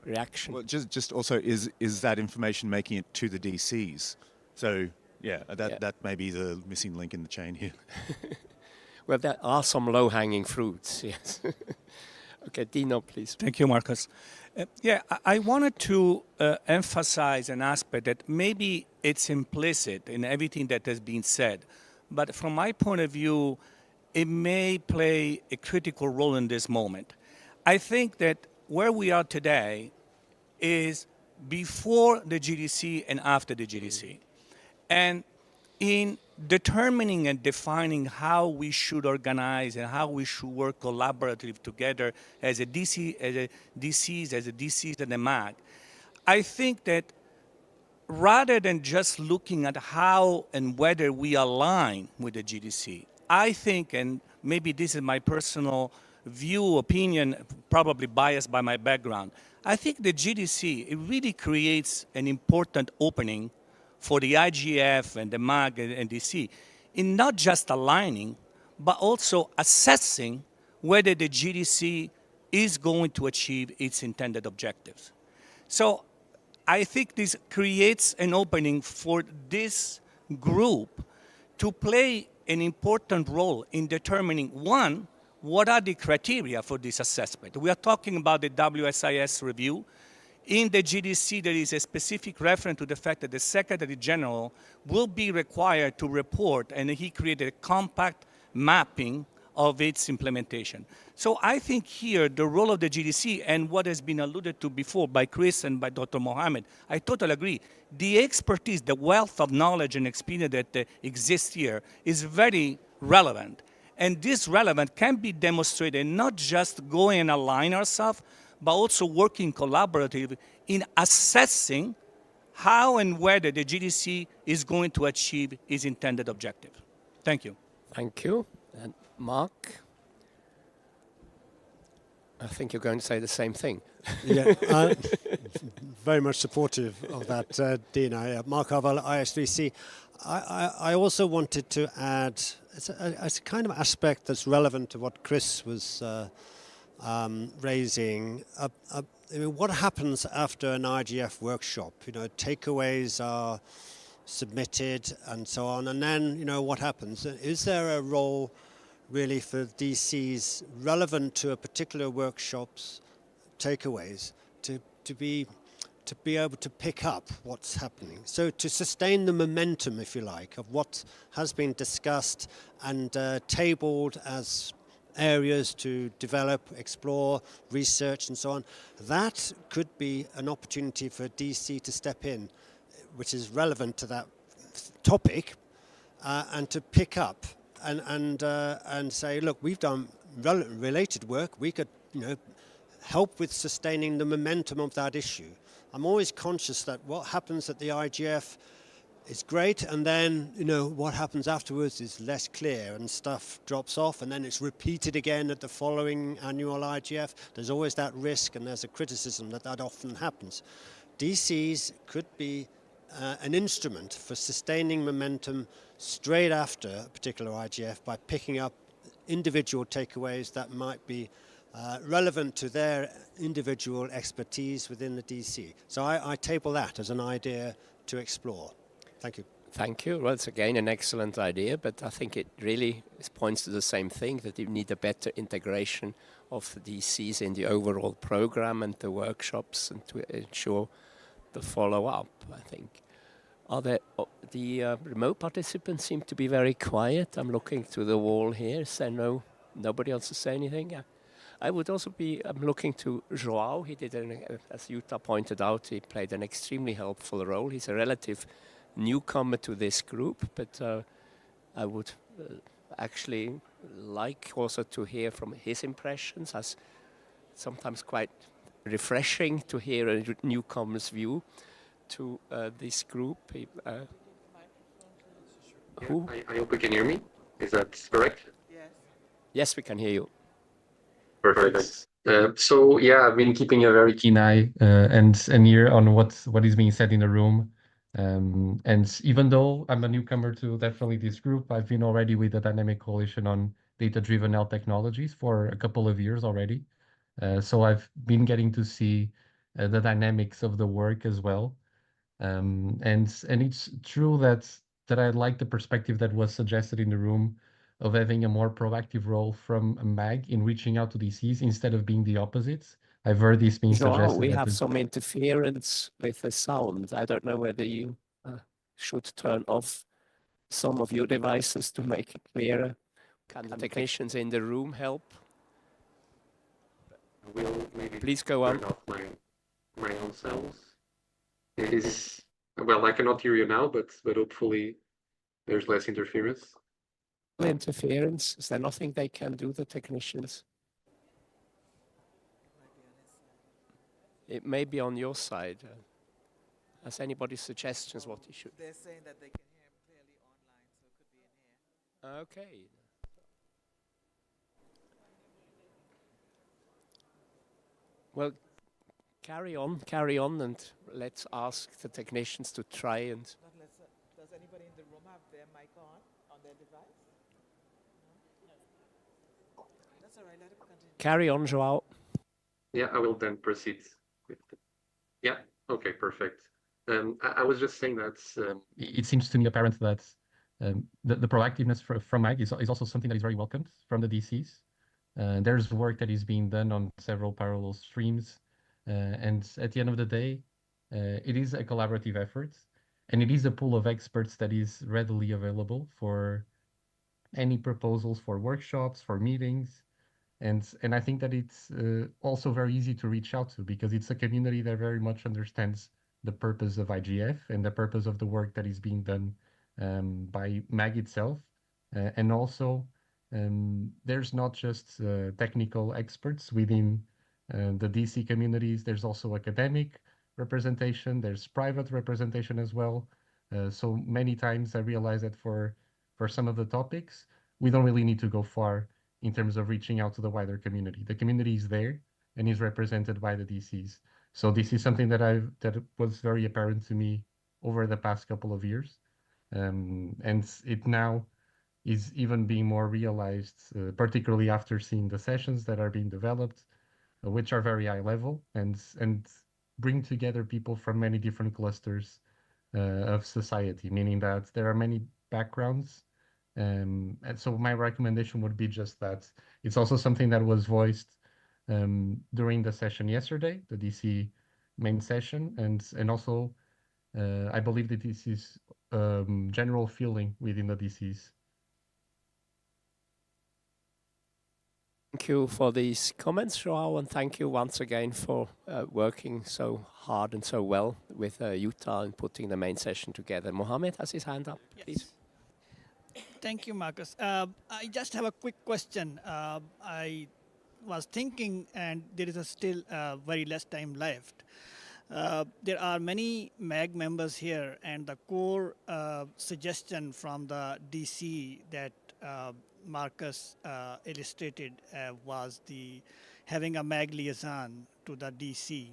reaction. Well, just also, is that information making it to the DCs? So yeah, that may be the missing link in the chain here. Well, there are some low-hanging fruits, yes. Okay, Dino, please. Thank you, Marcus. I wanted to emphasize an aspect that maybe it's implicit in everything that has been said, but from my point of view, it may play a critical role in this moment. I think that where we are today is before the GDC and after the GDC. And in determining and defining how we should organize and how we should work collaboratively together as a DC, as a DCs and a MAG, I think that rather than just looking at how and whether we align with the GDC, I think, and maybe this is my personal view, opinion, probably biased by my background, I think the GDC, it really creates an important opening for the IGF and the MAG and DC in not just aligning, but also assessing whether the GDC is going to achieve its intended objectives. So I think this creates an opening for this group to play an important role in determining, one, what are the criteria for this assessment? We are talking about the WSIS review. In the GDC, there is a specific reference to the fact that the Secretary General will be required to report, and he created a compact mapping of its implementation. So I think here the role of the GDC and what has been alluded to before by Chris and by Dr. Mohammed, I totally agree. The expertise, the wealth of knowledge and experience that exists here is very relevant. And this relevance can be demonstrated not just going and align ourselves, but also working collaboratively in assessing how and whether the GDC is going to achieve its intended objective. Thank you. Thank you. And Mark? I think you're going to say the same thing. Yeah, very much supportive of that, Dina. Mark Arval, IS3C. I also wanted to add, it's a kind of aspect that's relevant to what Chris was raising. I mean, what happens after an IGF workshop? You know, takeaways are submitted and so on, and then, you know, what happens? Is there a role really for DCs relevant to a particular workshop's takeaways to to be able to pick up what's happening. So to sustain the momentum, if you like, of what has been discussed and tabled as areas to develop, explore, research and so on, that could be an opportunity for DC to step in, which is relevant to that topic, and to pick up and say, look, we've done related work, we could, help with sustaining the momentum of that issue. I'm always conscious that what happens at the IGF is great, and then what happens afterwards is less clear, and stuff drops off, and then it's repeated again at the following annual IGF. There's always that risk, and there's a criticism that often happens. DCs could be an instrument for sustaining momentum straight after a particular IGF by picking up individual takeaways that might be relevant to their individual expertise within the DC. So I table that as an idea to explore. Thank you. Thank you. Well, it's again an excellent idea, but I think it really points to the same thing, that you need a better integration of the DCs in the overall program and the workshops, and to ensure the follow-up, I think. Are there, the remote participants seem to be very quiet. I'm looking to the wall here. Is there nobody else to say anything? I would also I'm looking to Joao. He did, as Jutta pointed out, he played an extremely helpful role. He's a relative newcomer to this group, but I would actually like also to hear from his impressions, as sometimes quite refreshing to hear a newcomer's view to this group. Who? I hope you can hear me. Is that correct? Yes. Yes, we can hear you. Perfect. So yeah, I've been keeping a very keen eye and an ear on what is being said in the room. And even though I'm a newcomer to definitely this group, I've been already with the Dynamic Coalition on data-driven health technologies for a couple of years already. So I've been getting to see the dynamics of the work as well. And it's true that I like the perspective that was suggested in the room of having a more proactive role from a MAG in reaching out to DCs instead of being the opposite. I've heard this being suggested. We have some interference with the sound. I don't know whether you should turn off some of your devices to make it clearer. Can the technicians in the room help? Will maybe please go on. turn off my own cells. It is, well, I cannot hear you now, but hopefully there's less interference. Interference? Is there nothing they can do, the technicians? It may be on your side. Has anybody suggestions what you should? They're saying that they can hear him clearly online, so it could be in here. Okay. Well, carry on, and let's ask the technicians to try and. Does anybody in the room have their mic on their device? No? That's all right. Let it continue. Carry on, Joao. Yeah, I will then proceed with. Yeah. Okay. Perfect. I was just saying that it seems to me apparent that the proactiveness from MAG is also something that is very welcomed from the DCs. There's work that is being done on several parallel streams, and at the end of the day, it is a collaborative effort, and it is a pool of experts that is readily available for any proposals for workshops, for meetings, and I think that it's also very easy to reach out to, because it's a community that very much understands the purpose of IGF and the purpose of the work that is being done by MAG itself, and also there's not just technical experts within the DC communities. There's also academic representation. There's private representation as well. So many times I realize that for some of the topics, we don't really need to go far in terms of reaching out to the wider community. The community is there and is represented by the DCs. So this is something that was very apparent to me over the past couple of years, and it now is even being more realized, particularly after seeing the sessions that are being developed, which are very high level and bring together people from many different clusters of society, meaning that there are many backgrounds. And so my recommendation would be just that. It's also something that was voiced during the session yesterday. The DC main session, and also I believe that this is general feeling within the DCs. Thank you for these comments, Joao, and thank you once again for working so hard and so well with Utah and putting the main session together. Mohammed has his hand up, please. Thank you, Marcus. I just have a quick question. I was thinking, and there is still very less time left. There are many MAG members here, and the core suggestion from the DC that Marcus illustrated was the having a MAG liaison to the DC.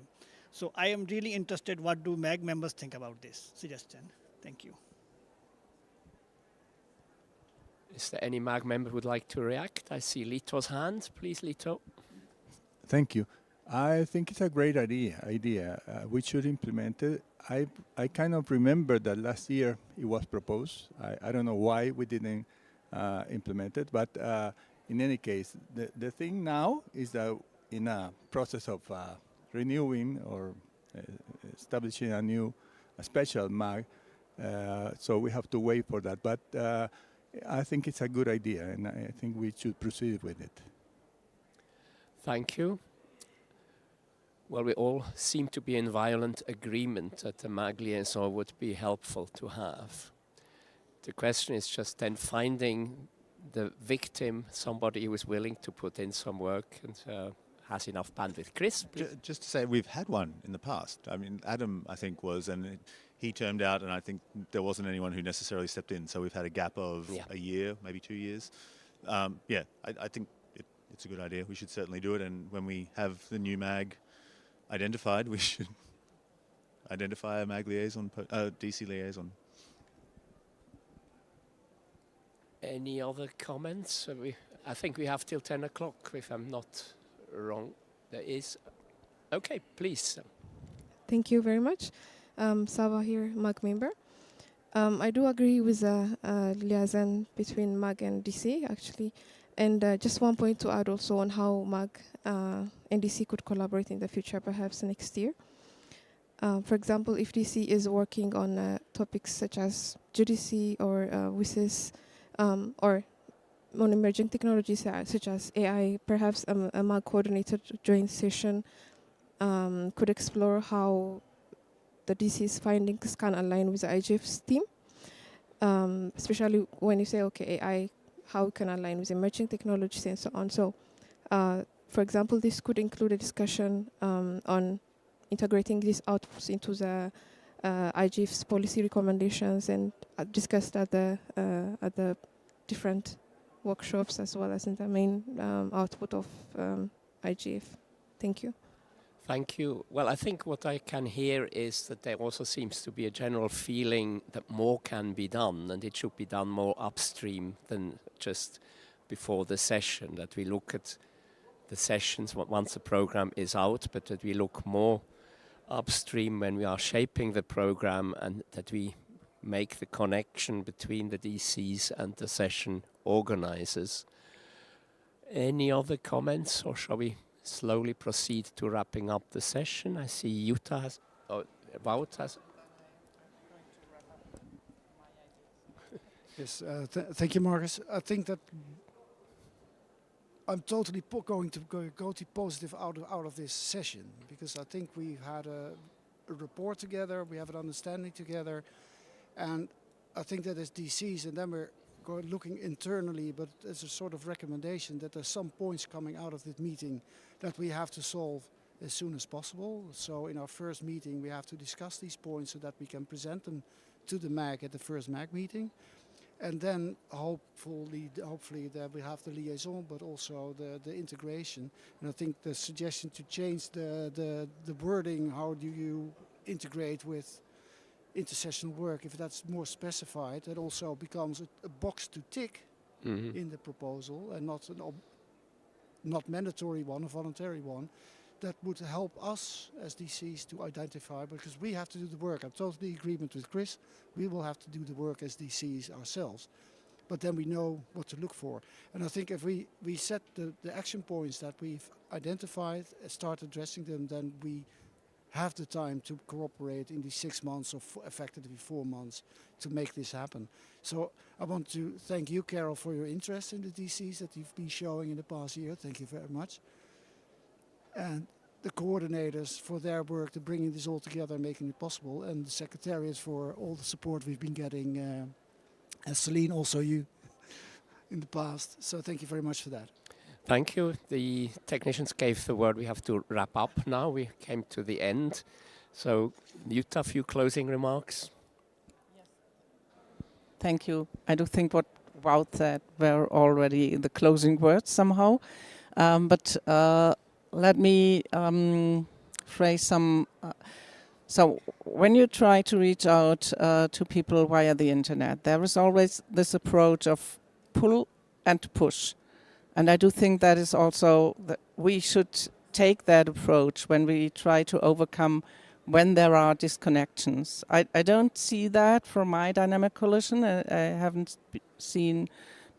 So I am really interested, what do MAG members think about this suggestion? Thank you. Is there any MAG member who would like to react? I see Lito's hand. Please, Lito. Thank you. I think it's a great idea. We should implement it. I kind of remember that last year it was proposed. I don't know why we didn't implement it, but in any case, the thing now is that in a process of renewing or establishing a special MAG, so we have to wait for that. But I think it's a good idea, and I think we should proceed with it. Thank you. Well, we all seem to be in violent agreement that the MAG liaison would be helpful to have. The question is just then finding the victim, somebody who is willing to put in some work and has enough bandwidth. Chris? Just to say, we've had one in the past. I mean, Adam, I think, was, and he termed out, and I think there wasn't anyone who necessarily stepped in. So we've had a gap of a year, maybe 2 years. I think it's a good idea. We should certainly do it. And when we have the new MAG identified, we should identify a MAG liaison, DC liaison. Any other comments? I think we have till 10 o'clock, if I'm not wrong. There is. Okay, please. Thank you very much. Sava here, MAG member. I do agree with the liaison between MAG and DC, actually. And just one point to add also on how MAG and DC could collaborate in the future, perhaps next year. For example, if DC is working on topics such as GDC or WSIS, or on emerging technologies such as AI, perhaps a MAG coordinated joint session could explore how the DC's findings can align with the IGF's team, especially when you say, okay, AI, how it can align with emerging technologies and so on. So, for example, this could include a discussion on integrating these outputs into the IGF's policy recommendations and discussed at the different workshops as well as in the main output of IGF. Thank you. Thank you. Well, I think what I can hear is that there also seems to be a general feeling that more can be done, and it should be done more upstream than just before the session, that we look at the sessions once the program is out, but that we look more upstream when we are shaping the program, and that we make the connection between the DCs and the session organizers. Any other comments, or shall we slowly proceed to wrapping up the session? I see Jutta has, Wout has. Yes, thank you, Marcus. I think that I'm totally going to positive out of this session, because I think we've had a report together, we have an understanding together, and I think that as DCs, and then we're looking internally, but as a sort of recommendation that there's some points coming out of this meeting that we have to solve as soon as possible. So in our first meeting, we have to discuss these points so that we can present them to the MAG at the first MAG meeting. And then hopefully that we have the liaison, but also the integration. And I think the suggestion to change the wording, how do you integrate with intersessional work, if that's more specified, that also becomes a box to tick in the proposal, and not mandatory one, a voluntary one, that would help us as DCs to identify, because we have to do the work. I'm totally in agreement with Chris. We will have to do the work as DCs ourselves, but then we know what to look for. And I think if we set the action points that we've identified, start addressing them, then we have the time to cooperate in these 6 months or effectively 4 months to make this happen. So I want to thank you, Carol, for your interest in the DCs that you've been showing in the past year. Thank you very much. And the coordinators for their work to bringing this all together and making it possible, and the secretariats for all the support we've been getting, and Celine, also you, in the past. So thank you very much for that. Thank you. The technicians gave the word. We have to wrap up now. We came to the end. So, Jutta, a few closing remarks? Thank you. I do think what Wout said were already the closing words somehow. But let me phrase some. So when you try to reach out to people via the internet, there is always this approach of pull and push. And I do think that is also that we should take that approach when we try to overcome when there are disconnections. I don't see that from my dynamic coalition. I haven't seen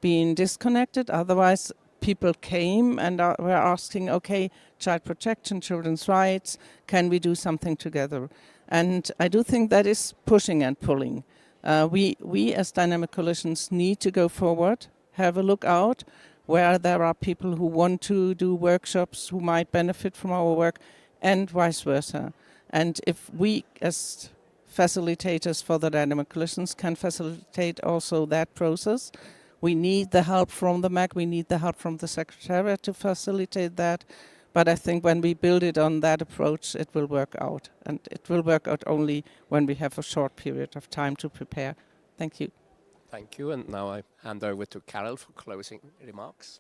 being disconnected. Otherwise, people came and were asking, okay, child protection, children's rights, can we do something together? And I do think that is pushing and pulling. We as dynamic coalitions need to go forward, have a look out where there are people who want to do workshops, who might benefit from our work, and vice versa. And if we as facilitators for the dynamic coalitions can facilitate also that process, we need the help from the MAC, we need the help from the Secretariat to facilitate that. But I think when we build it on that approach, it will work out. And it will work out only when we have a short period of time to prepare. Thank you. Thank you. And now I hand over to Carol for closing remarks.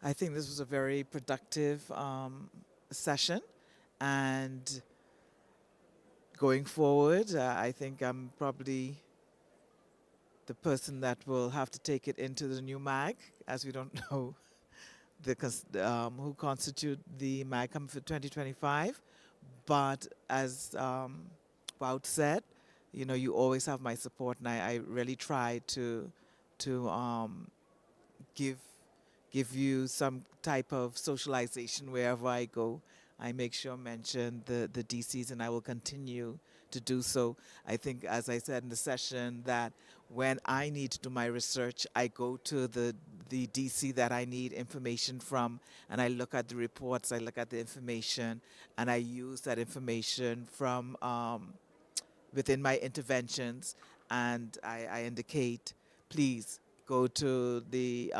I think this was a very productive session. And going forward, I think I'm probably the person that will have to take it into the new MAG, as we don't know who constitute the MAG for 2025. But as Wout said, you know, you always have my support, and I really try to give you some type of socialization wherever I go. I make sure mention the DCs, and I will continue to do so. I think, as I said in the session, that when I need to do my research, I go to the DC that I need information from, and I look at the reports, I look at the information, and I use that information from within my interventions, and I indicate, please go to the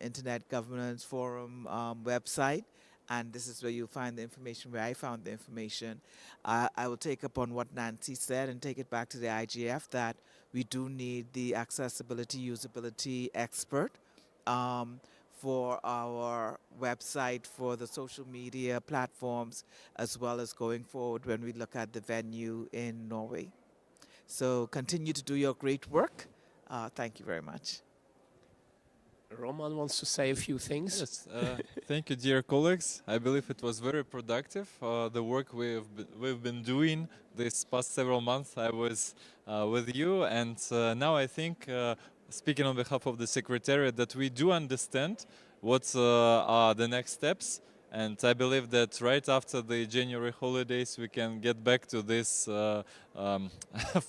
Internet Governance Forum website, and this is where you'll find the information, where I found the information. I will take up on what Nancy said and take it back to the IGF that we do need the accessibility, usability expert for our website, for the social media platforms, as well as going forward when we look at the venue in Norway. So continue to do your great work. Thank you very much. Roman wants to say a few things. Yes, thank you, dear colleagues. I believe it was very productive. The work we've been doing this past several months, I was with you, and now I think, speaking on behalf of the Secretariat, that we do understand what are the next steps. And I believe that right after the January holidays, we can get back to this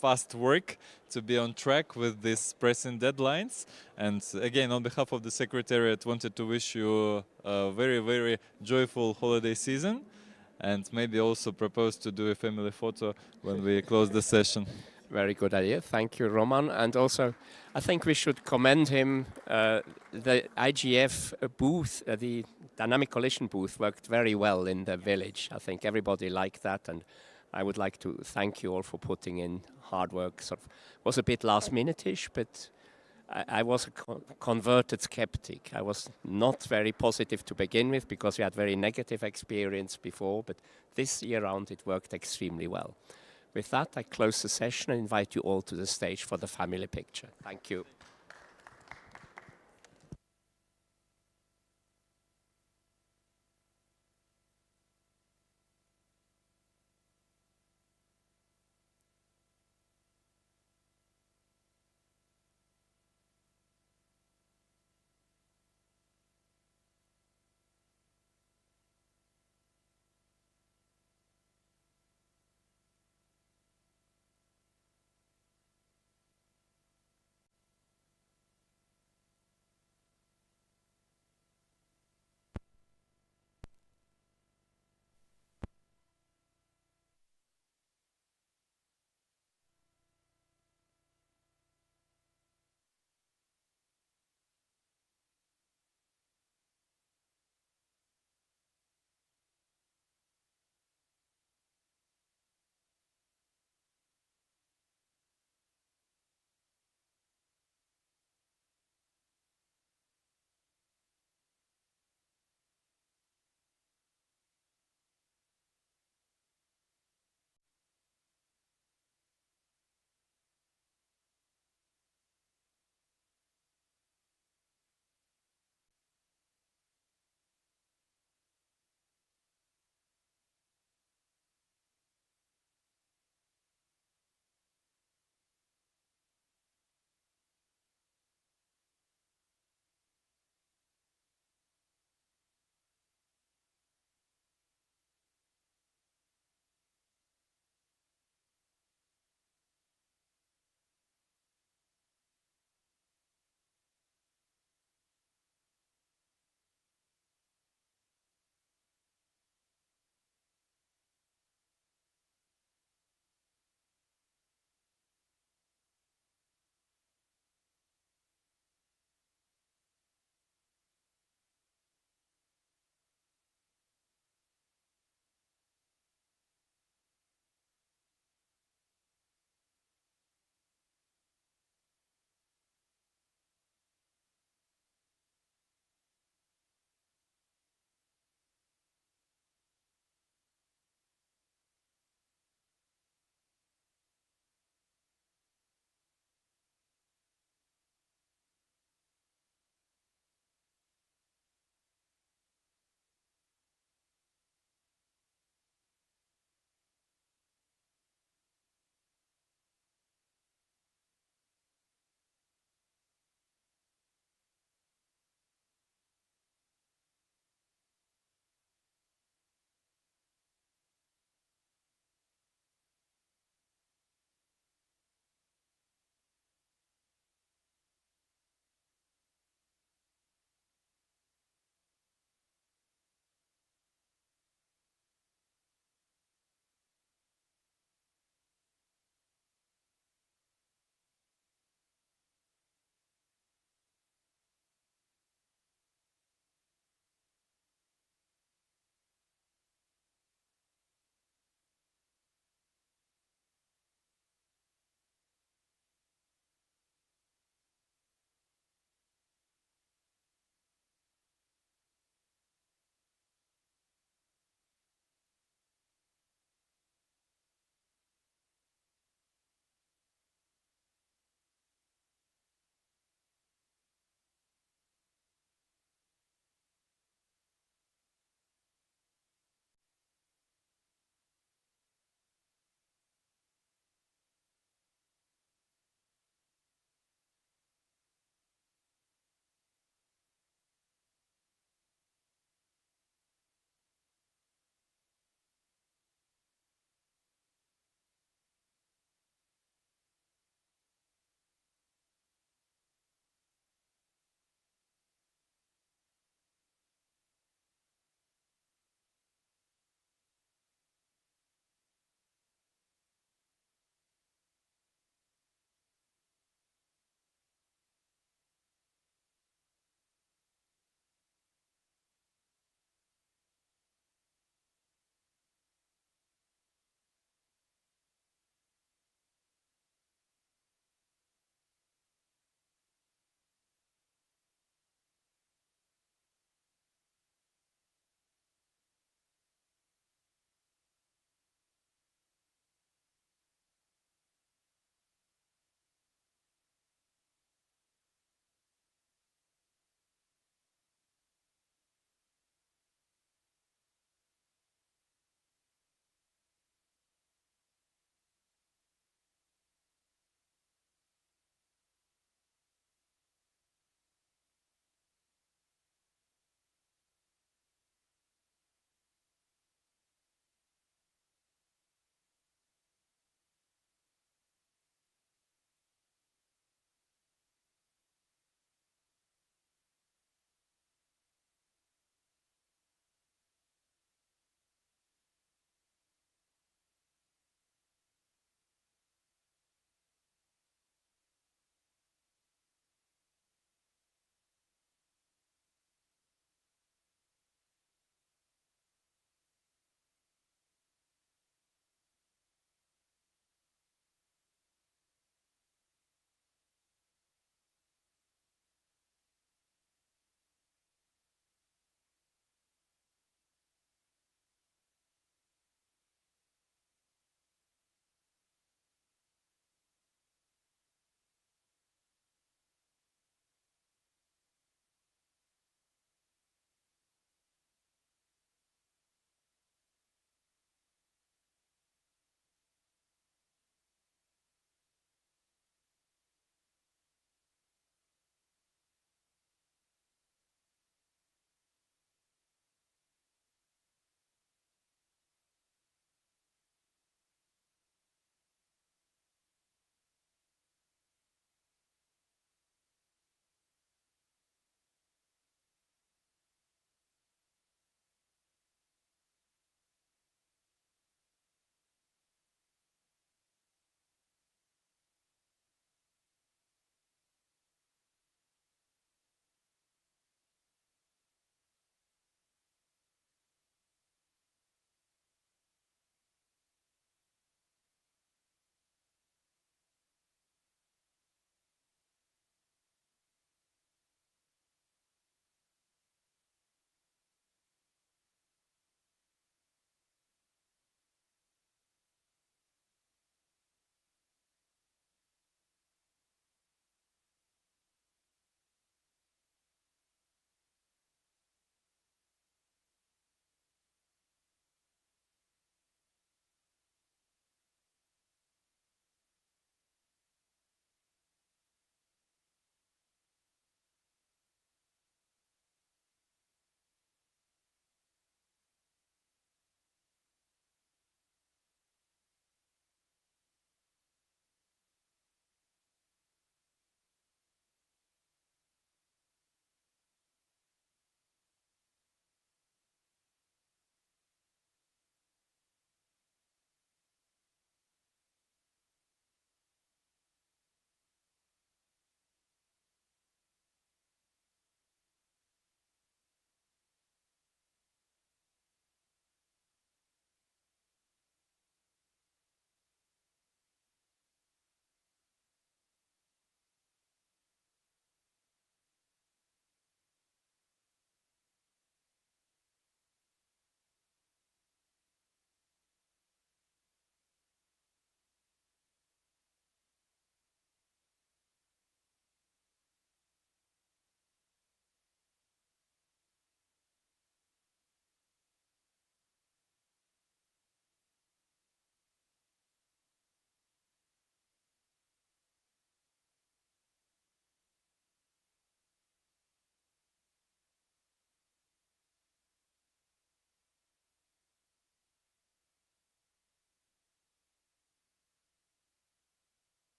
fast work to be on track with these pressing deadlines. And again, on behalf of the Secretariat, wanted to wish you a very, very joyful holiday season, and maybe also propose to do a family photo when we close the session. Very good idea. Thank you, Roman. And also, I think we should commend him. The IGF booth, the Dynamic Coalition booth, worked very well in the village. I think everybody liked that, and I would like to thank you all for putting in hard work. Sort of was a bit last-minute-ish, but I was a converted skeptic. I was not very positive to begin with because we had very negative experience before, but this year round it worked extremely well. With that, I close the session and invite you all to the stage for the family picture. Thank you.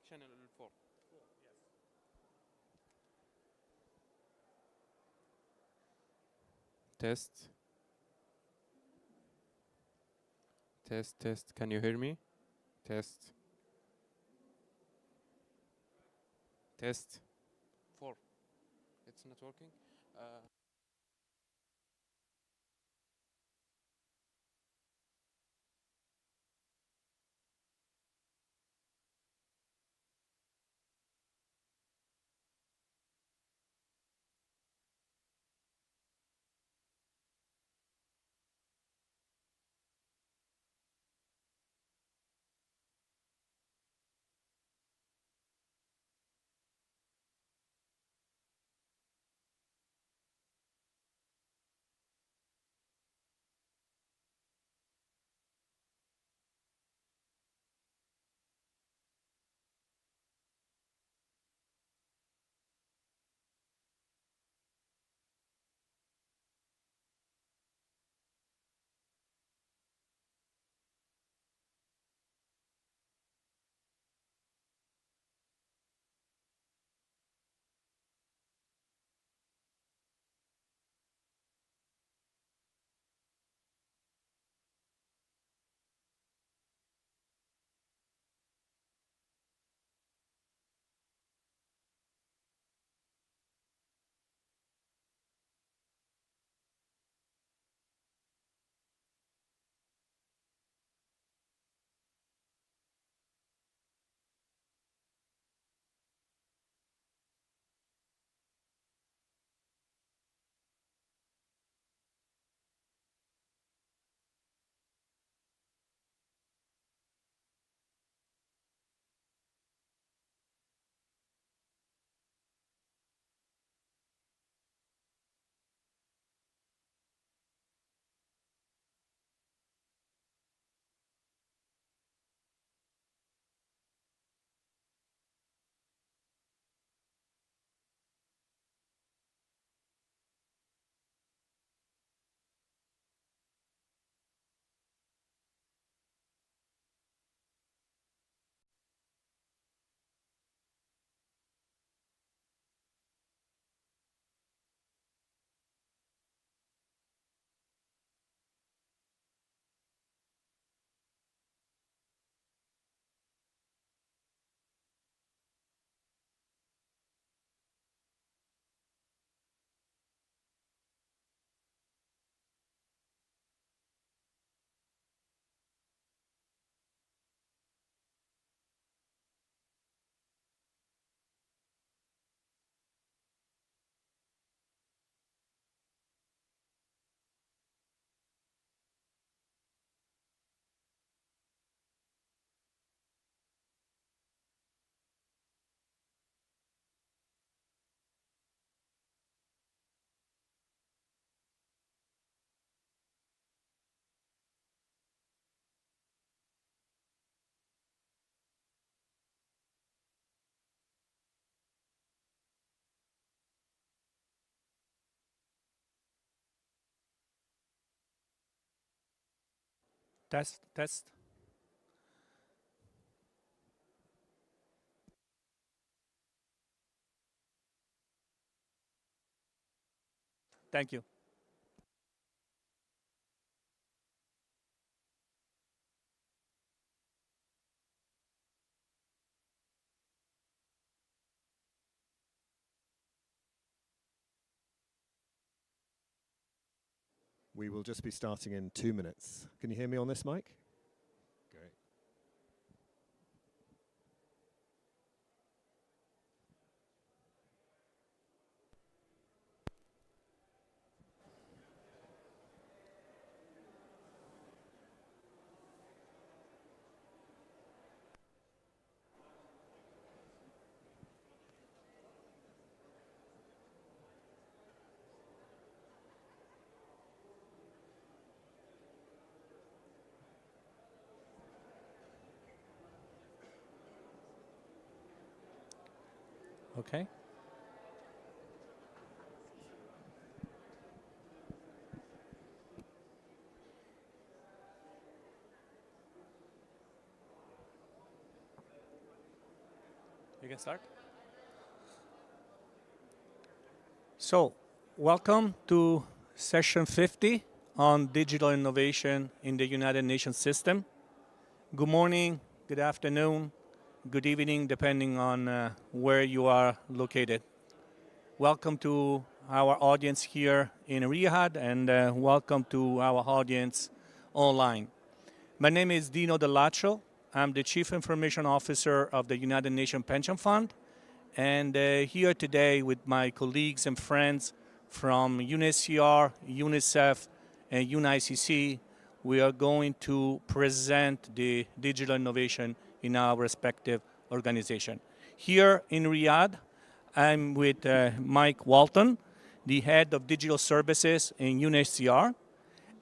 channel 4. Test. Test, test. Can you hear me? Test. Test. 4. It's not working. Test, test. Thank you. We will just be starting in 2 minutes. Can you hear me on this mic? Great. Okay. You can start. So, welcome to session 50 on digital innovation in the United Nations system. Good morning, good afternoon, good evening, depending on where you are located. Welcome to our audience here in Riyadh, and welcome to our audience online. My name is Dino Dell'Accio. I'm the Chief Information Officer of the United Nations Pension Fund, and here today with my colleagues and friends from UNHCR, UNICEF, and UNICC, we are going to present the digital innovation in our respective organization. Here in Riyadh, I'm with Mike Walton, the Head of Digital Services in UNHCR,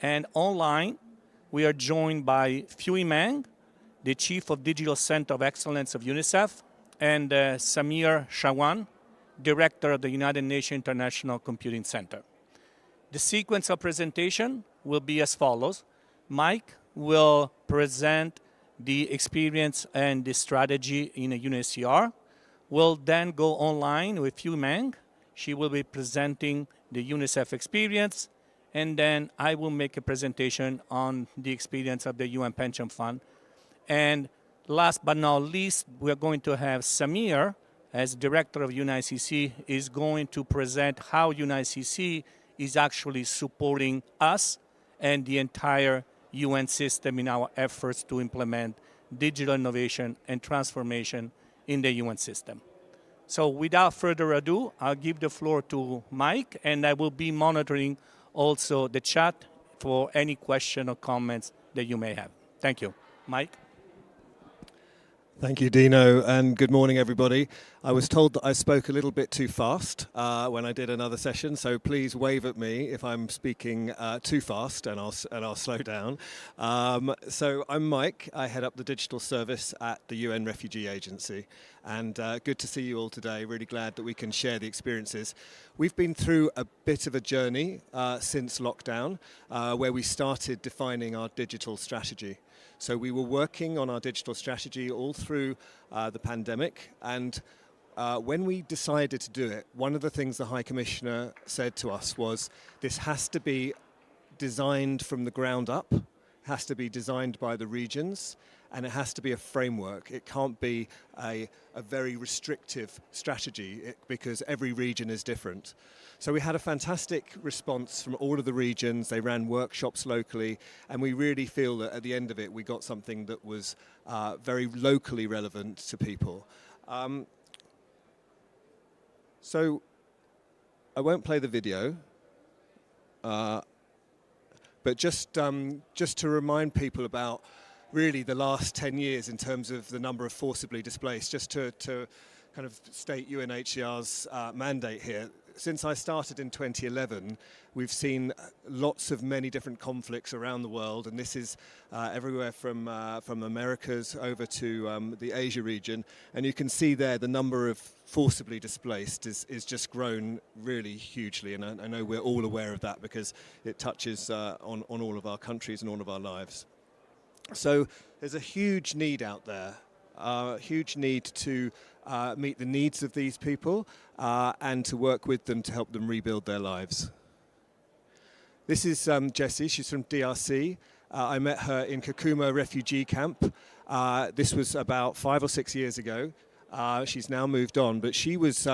and online we are joined by Phui Meng, the Chief of Digital Center of Excellence of UNICEF, and Samir Shawan, Director of the United Nations International Computing Center. The sequence of presentation will be as follows. Mike will present the experience and the strategy in a UNHCR. We'll then go online with Phui Meng. She will be presenting the UNICEF experience, and then I will make a presentation on the experience of the UN Pension Fund. And last but not least, we're going to have Samir, as Director of UNICC, is going to present how UNICC is actually supporting us and the entire UN system in our efforts to implement digital innovation and transformation in the UN system. So without further ado, I'll give the floor to Mike, and I will be monitoring also the chat for any question or comments that you may have. Thank you. Mike? Thank you, Dino, and good morning, everybody. I was told that I spoke a little bit too fast when I did another session, so please wave at me if I'm speaking too fast, and I'll slow down. So I'm Mike. I head up the digital service at the UN Refugee Agency, and good to see you all today. Really glad that we can share the experiences. We've been through a bit of a journey since lockdown, where we started defining our digital strategy. So we were working on our digital strategy all through the pandemic, and when we decided to do it, one of the things the High Commissioner said to us was, this has to be designed from the ground up, has to be designed by the regions, and it has to be a framework. It can't be a very restrictive strategy because every region is different. So we had a fantastic response from all of the regions. They ran workshops locally, and we really feel that at the end of it, we got something that was very locally relevant to people. So I won't play the video, but just to remind people about really the last 10 years in terms of the number of forcibly displaced, just to kind of state UNHCR's mandate here. Since I started in 2011, we've seen lots of many different conflicts around the world, and this is everywhere from Americas over to the Asia region. And you can see there the number of forcibly displaced is just grown really hugely, and I know we're all aware of that because it touches on all of our countries and all of our lives. So there's a huge need out there, huge need to meet the needs of these people and to work with them to help them rebuild their lives. This is Jessie. She's from DRC. I met her in Kakuma refugee camp. This was about 5 or 6 years ago. She's now moved on, but she was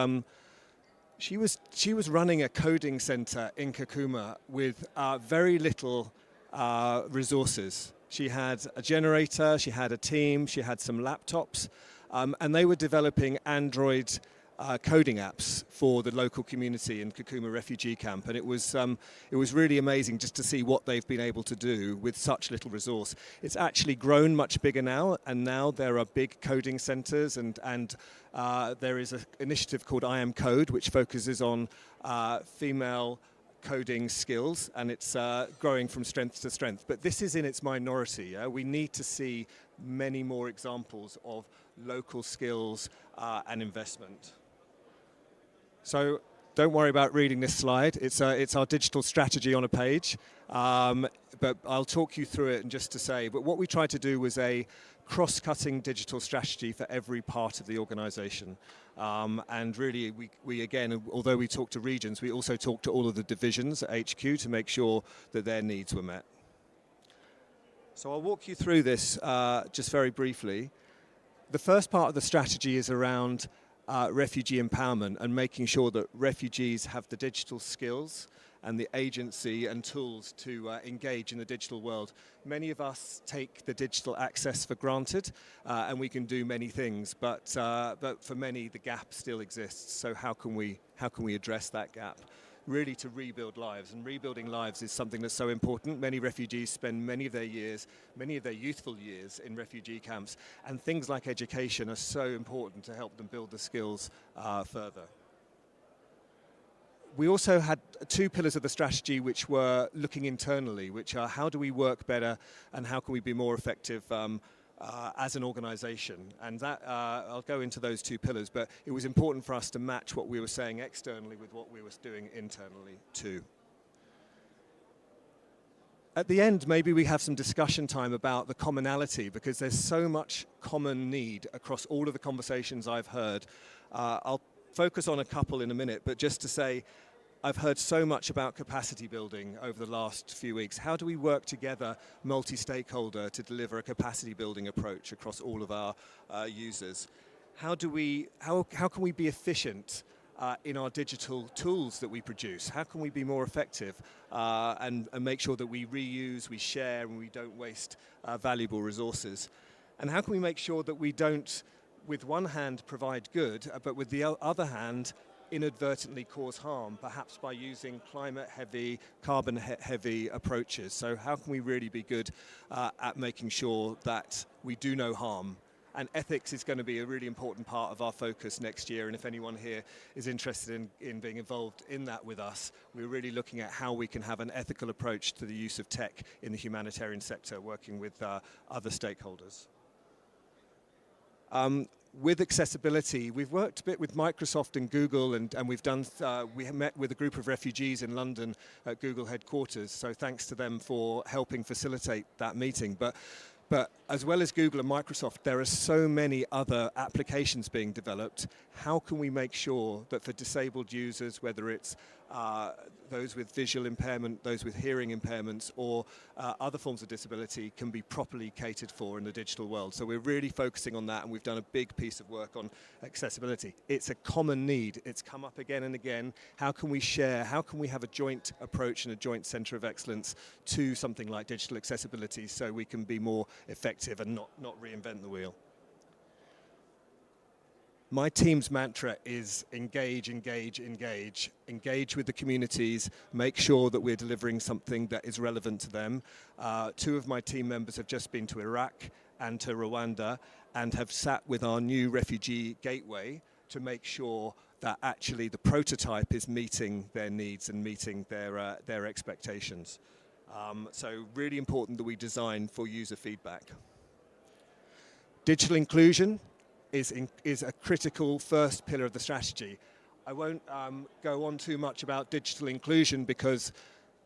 running a coding center in Kakuma with very little resources. She had a generator, she had a team, she had some laptops, and they were developing Android coding apps for the local community in Kakuma refugee camp. And it was really amazing just to see what they've been able to do with such little resource. It's actually grown much bigger now, and now there are big coding centers, and there is an initiative called I Am Code, which focuses on female coding skills, and it's growing from strength to strength. But this is in its minority. We need to see many more examples of local skills and investment. So don't worry about reading this slide. It's our digital strategy on a page, but I'll talk you through it and just to say, but what we tried to do was a cross-cutting digital strategy for every part of the organization. And really, we again, although we talk to regions, we also talk to all of the divisions at HQ to make sure that their needs were met. So I'll walk you through this just very briefly. The first part of the strategy is around refugee empowerment and making sure that refugees have the digital skills and the agency and tools to engage in the digital world. Many of us take the digital access for granted, and we can do many things, but for many the gap still exists. So how can we address that gap? Really to rebuild lives, and rebuilding lives is something that's so important. Many refugees spend many of their youthful years in refugee camps, and things like education are so important to help them build the skills further. We also had two pillars of the strategy which were looking internally, which are how do we work better and how can we be more effective as an organization. And that I'll go into those two pillars, but it was important for us to match what we were saying externally with what we were doing internally too. At the end, maybe we have some discussion time about the commonality, because there's so much common need across all of the conversations I've heard. I'll focus on a couple in a minute, but just to say, I've heard so much about capacity building over the last few weeks. How do we work together, multi-stakeholder, to deliver a capacity building approach across all of our users? How can we be efficient in our digital tools that we produce? How can we be more effective and make sure that we reuse, we share, and we don't waste valuable resources? And how can we make sure that we don't, with one hand, provide good, but with the other hand, inadvertently cause harm, perhaps by using climate-heavy, carbon-heavy approaches? So how can we really be good at making sure that we do no harm? And ethics is going to be a really important part of our focus next year, and if anyone here is interested in being involved in that with us, we're really looking at how we can have an ethical approach to the use of tech in the humanitarian sector, working with other stakeholders. With accessibility, we've worked a bit with Microsoft and Google, and we've done. We met with a group of refugees in London at Google headquarters. So thanks to them for helping facilitate that meeting. But as well as Google and Microsoft, there are so many other applications being developed. How can we make sure that for disabled users, whether it's those with visual impairment, those with hearing impairments, or other forms of disability, can be properly catered for in the digital world? So we're really focusing on that, and we've done a big piece of work on accessibility. It's a common need. It's come up again and again. How can we share? How can we have a joint approach and a joint center of excellence to something like digital accessibility so we can be more effective and not reinvent the wheel? My team's mantra is engage, engage, engage. Engage with the communities, make sure that we're delivering something that is relevant to them. Two of my team members have just been to Iraq and to Rwanda and have sat with our new refugee gateway to make sure that actually the prototype is meeting their needs and meeting their expectations. So really important that we design for user feedback. Digital inclusion is a critical first pillar of the strategy. I won't go on too much about digital inclusion because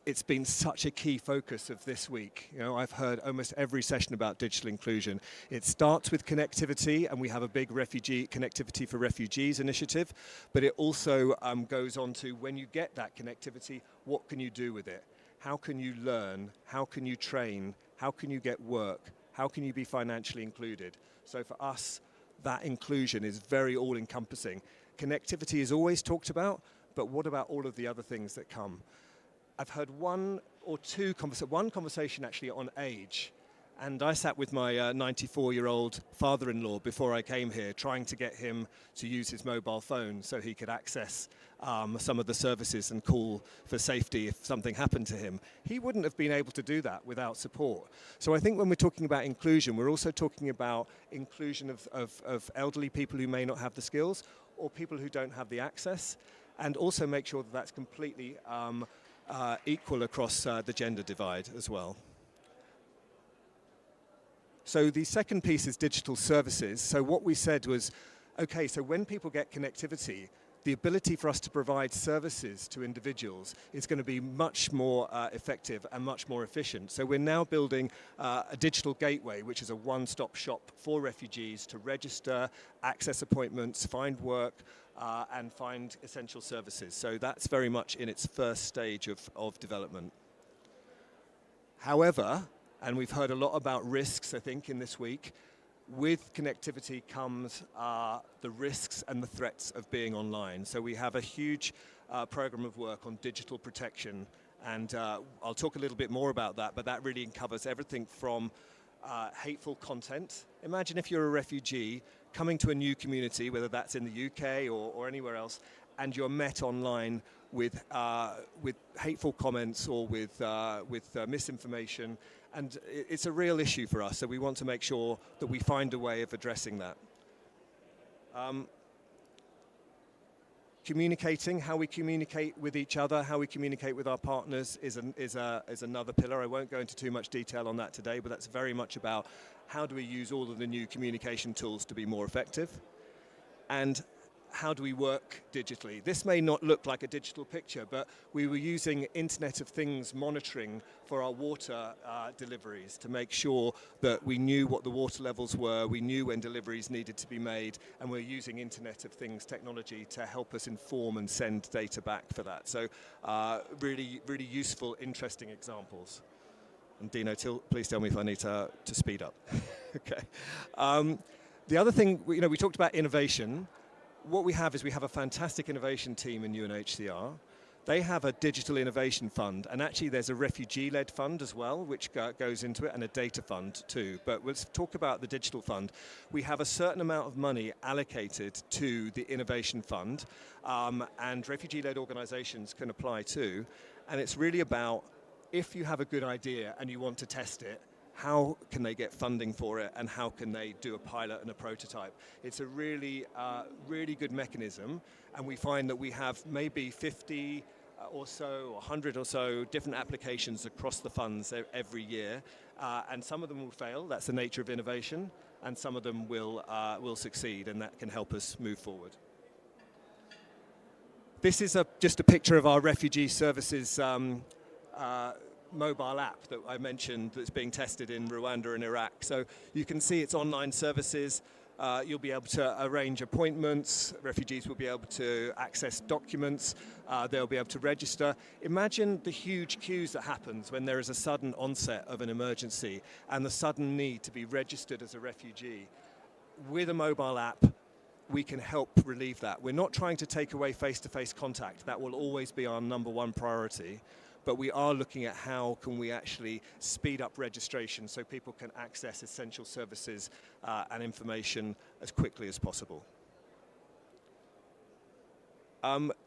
it's been such a key focus of this week. You know, I've heard almost every session about digital inclusion. It starts with connectivity, and we have a big Connectivity for Refugees initiative, but it also goes on to, when you get that connectivity, what can you do with it? How can you learn? How can you train? How can you get work? How can you be financially included? So for us, that inclusion is very all-encompassing. Connectivity is always talked about, but what about all of the other things that come? I've heard one conversation actually on age, and I sat with my 94-year-old father-in-law before I came here, trying to get him to use his mobile phone so he could access some of the services and call for safety if something happened to him. He wouldn't have been able to do that without support. So I think when we're talking about inclusion, we're also talking about inclusion of elderly people who may not have the skills, or people who don't have the access, and also make sure that that's completely equal across the gender divide as well. So the second piece is digital services. So what we said was, okay, so when people get connectivity, the ability for us to provide services to individuals is going to be much more effective and much more efficient. So we're now building a digital gateway, which is a one-stop shop for refugees to register, access appointments, find work, and find essential services. So that's very much in its first stage of development. However, and we've heard a lot about risks, I think, in this week, with connectivity comes the risks and the threats of being online. So we have a huge program of work on digital protection, and I'll talk a little bit more about that, but that really covers everything from hateful content. Imagine if you're a refugee coming to a new community, whether that's in the UK or anywhere else, and you're met online with hateful comments or with misinformation, and it's a real issue for us. So we want to make sure that we find a way of addressing that. Communicating, how we communicate with each other, how we communicate with our partners is another pillar. I won't go into too much detail on that today, but that's very much about how do we use all of the new communication tools to be more effective, and how do we work digitally. This may not look like a digital picture, but we were using Internet of Things monitoring for our water deliveries to make sure that we knew what the water levels were, we knew when deliveries needed to be made, and we're using Internet of Things technology to help us inform and send data back for that. So really, really useful, interesting examples. And Dino, please tell me if I need to speed up. Okay. The other thing, we talked about innovation. What we have is we have a fantastic innovation team in UNHCR. They have a digital innovation fund, and actually there's a refugee-led fund as well, which goes into it, and a data fund too. But let's talk about the digital fund. We have a certain amount of money allocated to the innovation fund, and refugee-led organizations can apply too. And it's really about, if you have a good idea and you want to test it, how can they get funding for it, and how can they do a pilot and a prototype? It's a really, really good mechanism, and we find that we have maybe 50 or so, 100 or so different applications across the funds every year, and some of them will fail. That's the nature of innovation, and some of them will succeed, and that can help us move forward. This is just a picture of our refugee services mobile app that I mentioned that's being tested in Rwanda and Iraq. So you can see it's online services. You'll be able to arrange appointments. Refugees will be able to access documents. They'll be able to register. Imagine the huge queues that happens when there is a sudden onset of an emergency and the sudden need to be registered as a refugee. With a mobile app, we can help relieve that. We're not trying to take away face-to-face contact. That will always be our #1 priority. But we are looking at how can we actually speed up registration so people can access essential services and information as quickly as possible.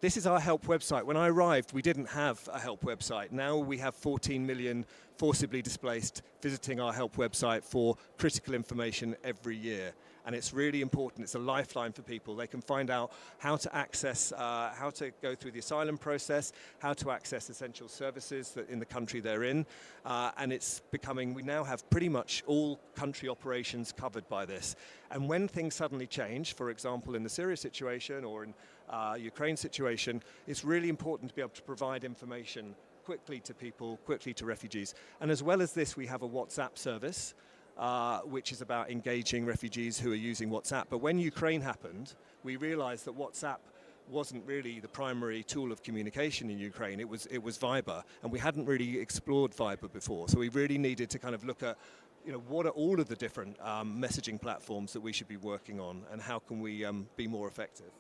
This is our help website. When I arrived, we didn't have a help website. Now we have 14 million forcibly displaced visiting our help website for critical information every year. And it's really important. It's a lifeline for people. They can find out how to access, how to go through the asylum process, how to access essential services that in the country they're in. And it's becoming, we now have pretty much all country operations covered by this. And when things suddenly change, for example, in the Syria situation or in Ukraine situation, it's really important to be able to provide information quickly to people, quickly to refugees. And as well as this, we have a WhatsApp service, which is about engaging refugees who are using WhatsApp. But when Ukraine happened, we realized that WhatsApp wasn't really the primary tool of communication in Ukraine. It was Viber, and we hadn't really explored Viber before. So we really needed to kind of look at, what are all of the different messaging platforms that we should be working on, and how can we be more effective?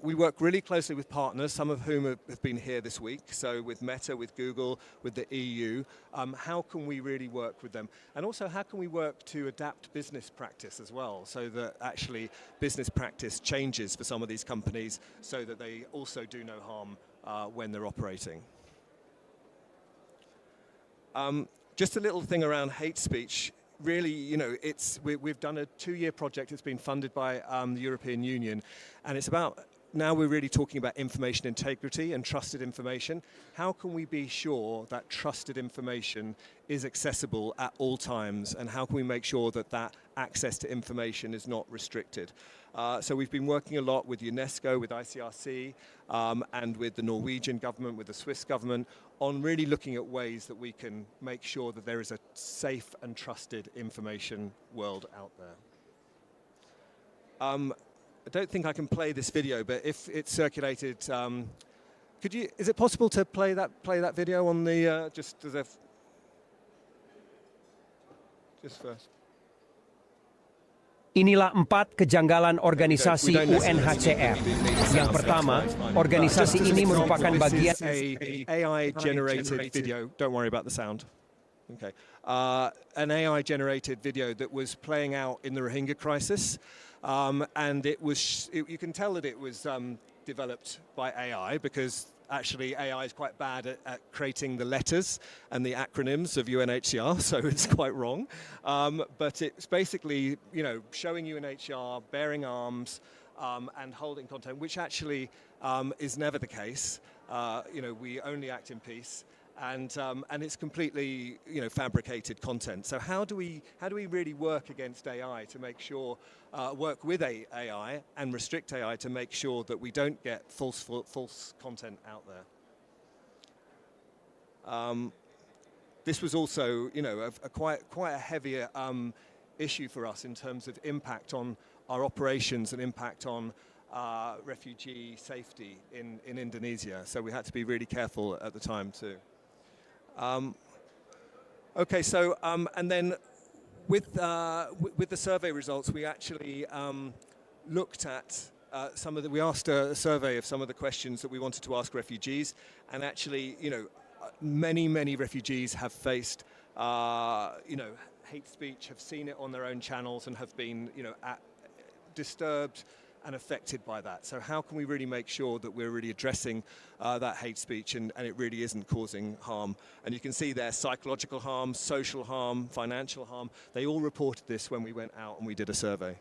We work really closely with partners, some of whom have been here this week. So with Meta, with Google, with the EU, how can we really work with them? And also, how can we work to adapt business practice as well, so that actually business practice changes for some of these companies so that they also do no harm when they're operating. Just a little thing around hate speech. Really, we've done a 2-year project. It's been funded by the European Union, and it's about, now we're really talking about information integrity and trusted information. How can we be sure that trusted information is accessible at all times, and how can we make sure that that access to information is not restricted. So we've been working a lot with UNESCO, with ICRC, and with the Norwegian government, with the Swiss government, on really looking at ways that we can make sure that there is a safe and trusted information world out there. I don't think I can play this video, but if it's circulated, is it possible to play that video on the, just first? Inilah 4 kejanggalan organisasi UNHCR. Yang pertama, organisasi ini merupakan bagian AI-generated video. Don't worry about the sound. Okay. An AI-generated video that was playing out in the Rohingya crisis, and you can tell that it was developed by AI because actually AI is quite bad at creating the letters and the acronyms of UNHCR, so it's quite wrong. But it's basically, showing UNHCR bearing arms and holding content, which actually is never the case. We only act in peace. And it's completely, fabricated content. So how do we really work against AI to make sure, work with AI and restrict AI to make sure that we don't get false content out there? This was also, quite a heavier issue for us in terms of impact on our operations and impact on refugee safety in Indonesia. So we had to be really careful at the time too. Okay, so and then with the survey results, we actually looked at we asked a survey of some of the questions that we wanted to ask refugees, and actually, many refugees have faced, hate speech, have seen it on their own channels, and have been, disturbed and affected by that. So how can we really make sure that we're really addressing that hate speech and it really isn't causing harm? And you can see there psychological harm, social harm, financial harm. They all reported this when we went out and we did a survey.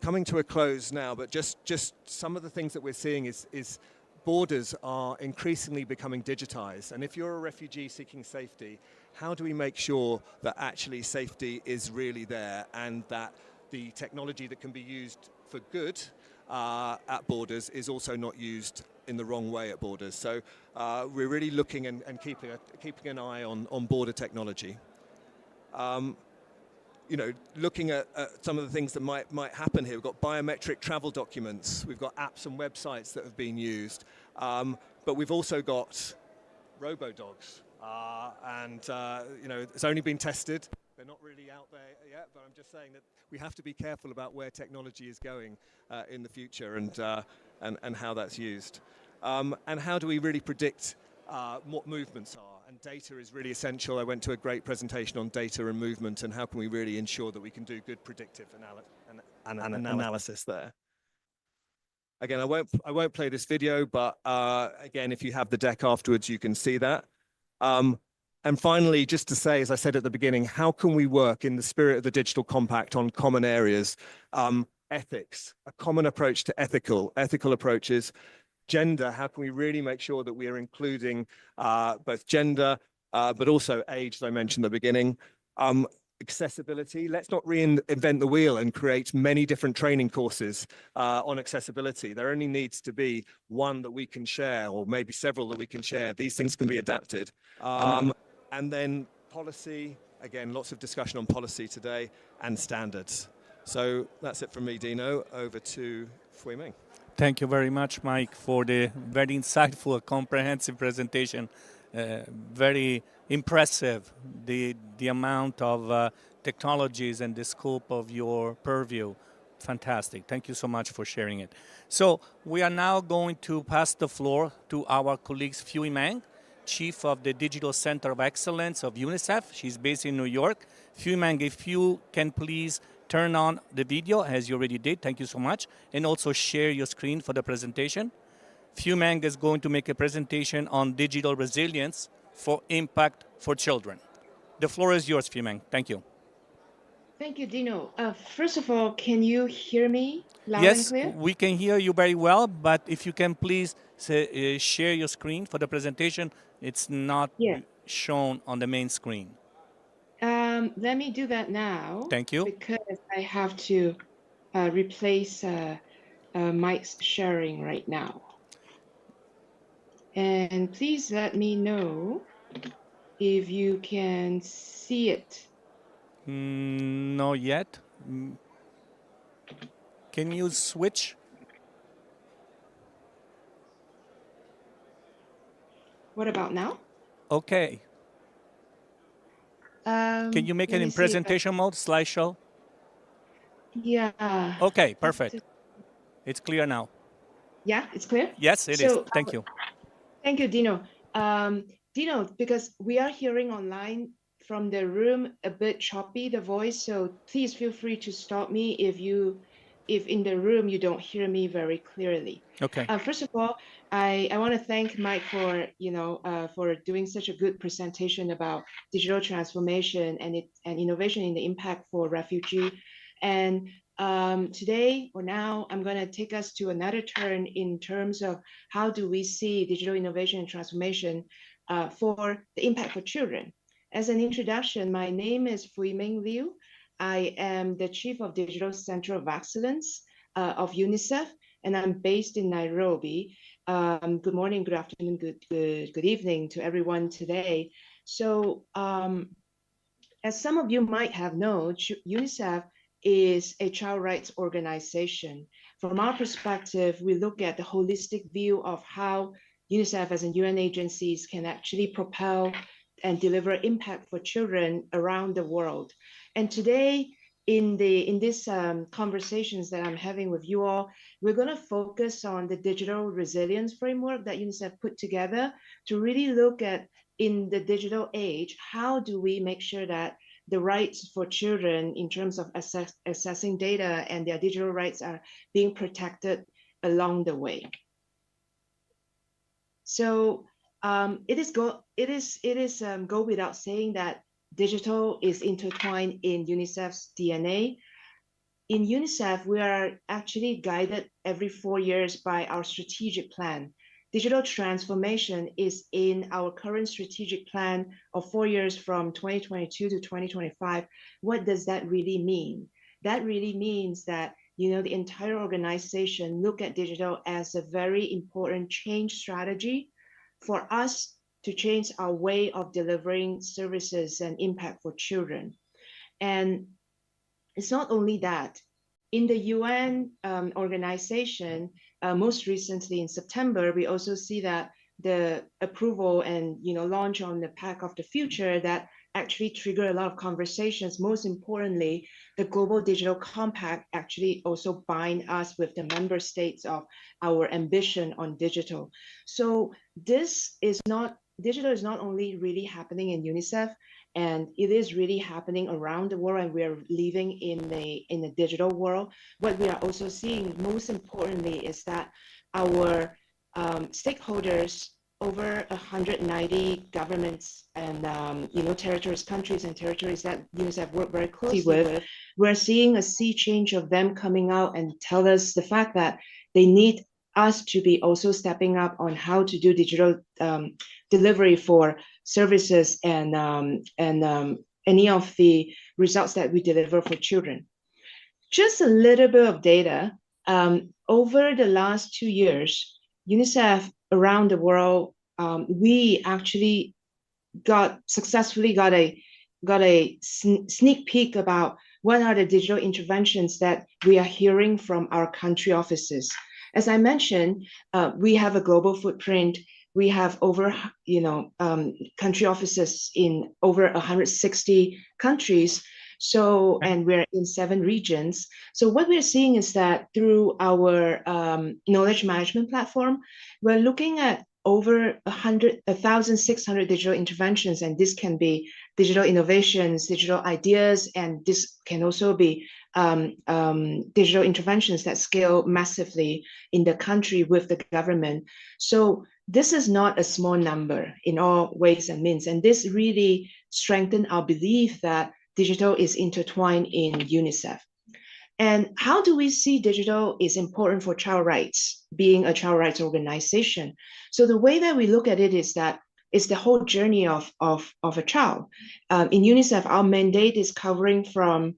Coming to a close now, but just some of the things that we're seeing is borders are increasingly becoming digitized. And if you're a refugee seeking safety, how do we make sure that actually safety is really there and that the technology that can be used for good at borders is also not used in the wrong way at borders? So we're really looking and keeping an eye on border technology. Looking at some of the things that might happen here. We've got biometric travel documents. We've got apps and websites that have been used. But we've also got robo-dogs. It's only been tested. They're not really out there yet, but I'm just saying that we have to be careful about where technology is going in the future and how that's used. And how do we really predict what movements are? And data is really essential. I went to a great presentation on data and movement and how can we really ensure that we can do good predictive analysis there. Again, I won't play this video, but again, if you have the deck afterwards, you can see that. And finally, just to say, as I said at the beginning, how can we work in the spirit of the Digital Compact on common areas? Ethics, a common approach to ethical approaches. Gender, how can we really make sure that we are including both gender, but also age, as I mentioned at the beginning. Accessibility, let's not reinvent the wheel and create many different training courses on accessibility. There only needs to be one that we can share, or maybe several that we can share. These things can be adapted. And then policy, again, lots of discussion on policy today, and standards. So that's it from me, Dino. Over to Fui Ming. Thank you very much, Mike, for the very insightful, comprehensive presentation. Very impressive, the amount of technologies and the scope of your purview. Fantastic. Thank you so much for sharing it. So we are now going to pass the floor to our colleague Fui Ming, Chief of the Digital Center of Excellence of UNICEF. She's based in New York. Fui Ming, if you can please turn on the video, as you already did. Thank you so much. And also share your screen for the presentation. Fui Ming is going to make a presentation on digital resilience for impact for children. The floor is yours, Fui Ming. Thank you. Thank you, Dino. First of all, can you hear me loud yes, and clear? We can hear you very well, but if you can please share your screen for the presentation, it's not shown on the main screen. let me do that now. Thank you. Because I have to replace Mike's sharing right now. And please let me know if you can see it. Not yet. Can you switch? What about now? Okay. Can you make it in presentation mode, slideshow? Yeah. Okay, perfect. It's clear now. Yeah, it's clear? Yes, it is. Thank you. Thank you, Dino. Dino, because we are hearing online from the room a bit choppy, the voice, so please feel free to stop me if in the room you don't hear me very clearly. Okay. First of all, I want to thank Mike for for doing such a good presentation about digital transformation and innovation in the impact for refugee. And today or now, I'm going to take us to another turn in terms of how do we see digital innovation and transformation for the impact for children. As an introduction, my name is Fuiming Liu. I am the Chief of Digital Center of Excellence of UNICEF, and I'm based in Nairobi. Good morning, good afternoon, good evening to everyone today. So as some of you might have known, UNICEF is a child rights organization. From our perspective, we look at the holistic view of how UNICEF as a UN agencies can actually propel and deliver impact for children around the world. And today, in these conversations that I'm having with you all, we're going to focus on the digital resilience framework that UNICEF put together to really look at, in the digital age, how do we make sure that the rights for children in terms of accessing data and their digital rights are being protected along the way. So it is go without saying that digital is intertwined in UNICEF's DNA. In UNICEF, we are actually guided every 4 years by our strategic plan. Digital transformation is in our current strategic plan of 4 years from 2022 to 2025. What does that really mean? That really means that the entire organization look at digital as a very important change strategy for us to change our way of delivering services and impact for children. And it's not only that. In the UN organization, most recently in September, we also see that the approval and launch on the Pact of the Future that actually trigger a lot of conversations. Most importantly, the Global Digital Compact actually also bind us with the member states of our ambition on digital. So digital is not only really happening in UNICEF, and it is really happening around the world, and we are living in a digital world. What we are also seeing, most importantly, is that our stakeholders, over 190 governments and territories, countries and territories that UNICEF work very closely with, we're seeing a sea change of them coming out and tell us the fact that they need us to be also stepping up on how to do digital delivery for services and any of the results that we deliver for children. Just a little bit of data. Over the last 2 years, UNICEF around the world, we actually successfully got a sneak peek about what are the digital interventions that we are hearing from our country offices. As I mentioned, we have a global footprint. We have over, country offices in over 160 countries. So, and we're in 7 regions. So what we're seeing is that through our knowledge management platform, we're looking at over 1,600 digital interventions, and this can be digital innovations, digital ideas, and this can also be digital interventions that scale massively in the country with the government. So this is not a small number in all ways and means, and this really strengthened our belief that digital is intertwined in UNICEF. And how do we see digital is important for child rights, being a child rights organization? So the way that we look at it is that is the whole journey of a child. In UNICEF, our mandate is covering from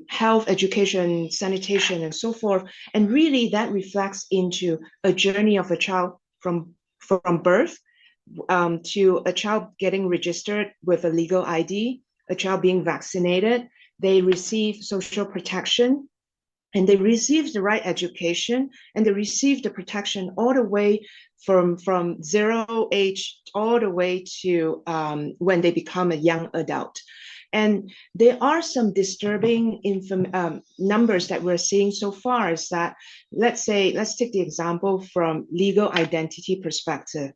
health, education, sanitation, and so forth. And really that reflects into a journey of a child from birth to a child getting registered with a legal ID, a child being vaccinated, they receive social protection, and they receive the right education, and they receive the protection all the way from 0 age all the way to when they become a young adult. And there are some disturbing numbers that we're seeing so far is that, let's take the example from legal identity perspective.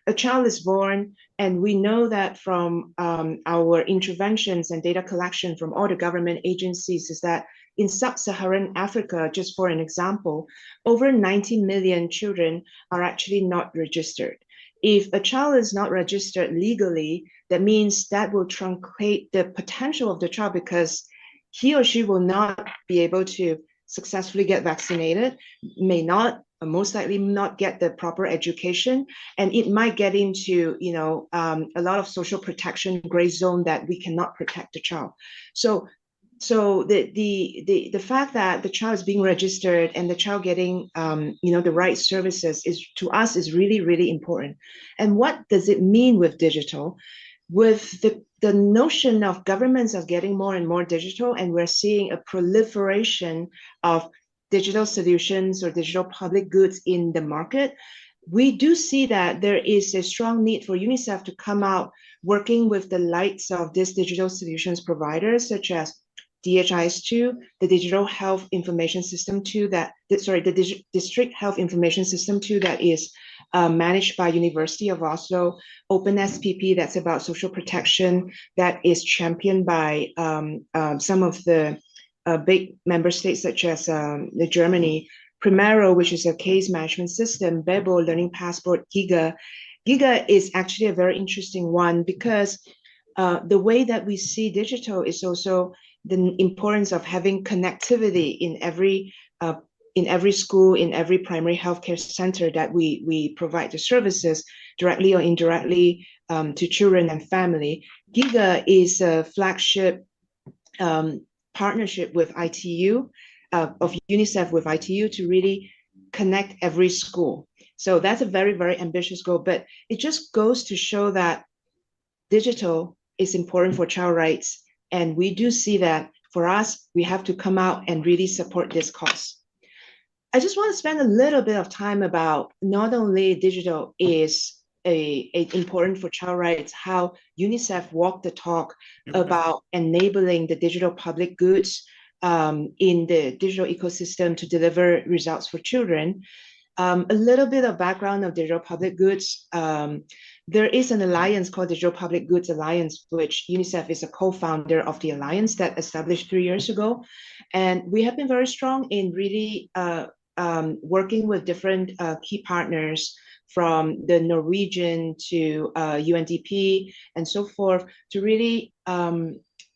A child is born, and we know that from our interventions and data collection from all the government agencies is that in sub-Saharan Africa, just for an example, over 90 million children are actually not registered. If a child is not registered legally, that means that will truncate the potential of the child because he or she will not be able to successfully get vaccinated, may not, most likely not get the proper education, and it might get into a lot of social protection gray zone that we cannot protect the child. So the fact that the child is being registered and the child getting the right services is, to us, is really, really important. And what does it mean with digital? With the notion of governments are getting more and more digital, and we're seeing a proliferation of digital solutions or digital public goods in the market, we do see that there is a strong need for UNICEF to come out working with the likes of these digital solutions providers, such as DHIS2, the Digital Health Information System 2 the District Health Information System 2 that is managed by University of Oslo, OpenSPP, that's about social protection, that is championed by some of the big member states such as the Germany, Primero, which is a case management system, Bebo, Learning Passport, Giga. Giga is actually a very interesting one because the way that we see digital is also the importance of having connectivity in every school, in every primary healthcare center that we provide the services directly or indirectly to children and family. Giga is a flagship partnership with ITU, of UNICEF with ITU to really connect every school. So that's a very, very ambitious goal, but it just goes to show that digital is important for child rights. And we do see that for us, we have to come out and really support this cause. I just want to spend a little bit of time about not only digital is important for child rights, how UNICEF walked the talk about enabling the digital public goods in the digital ecosystem to deliver results for children. A little bit of background of digital public goods. There is an alliance called Digital Public Goods Alliance, which UNICEF is a co-founder of the alliance that established 3 years ago. And we have been very strong in really working with different key partners from the Norwegian to UNDP and so forth to really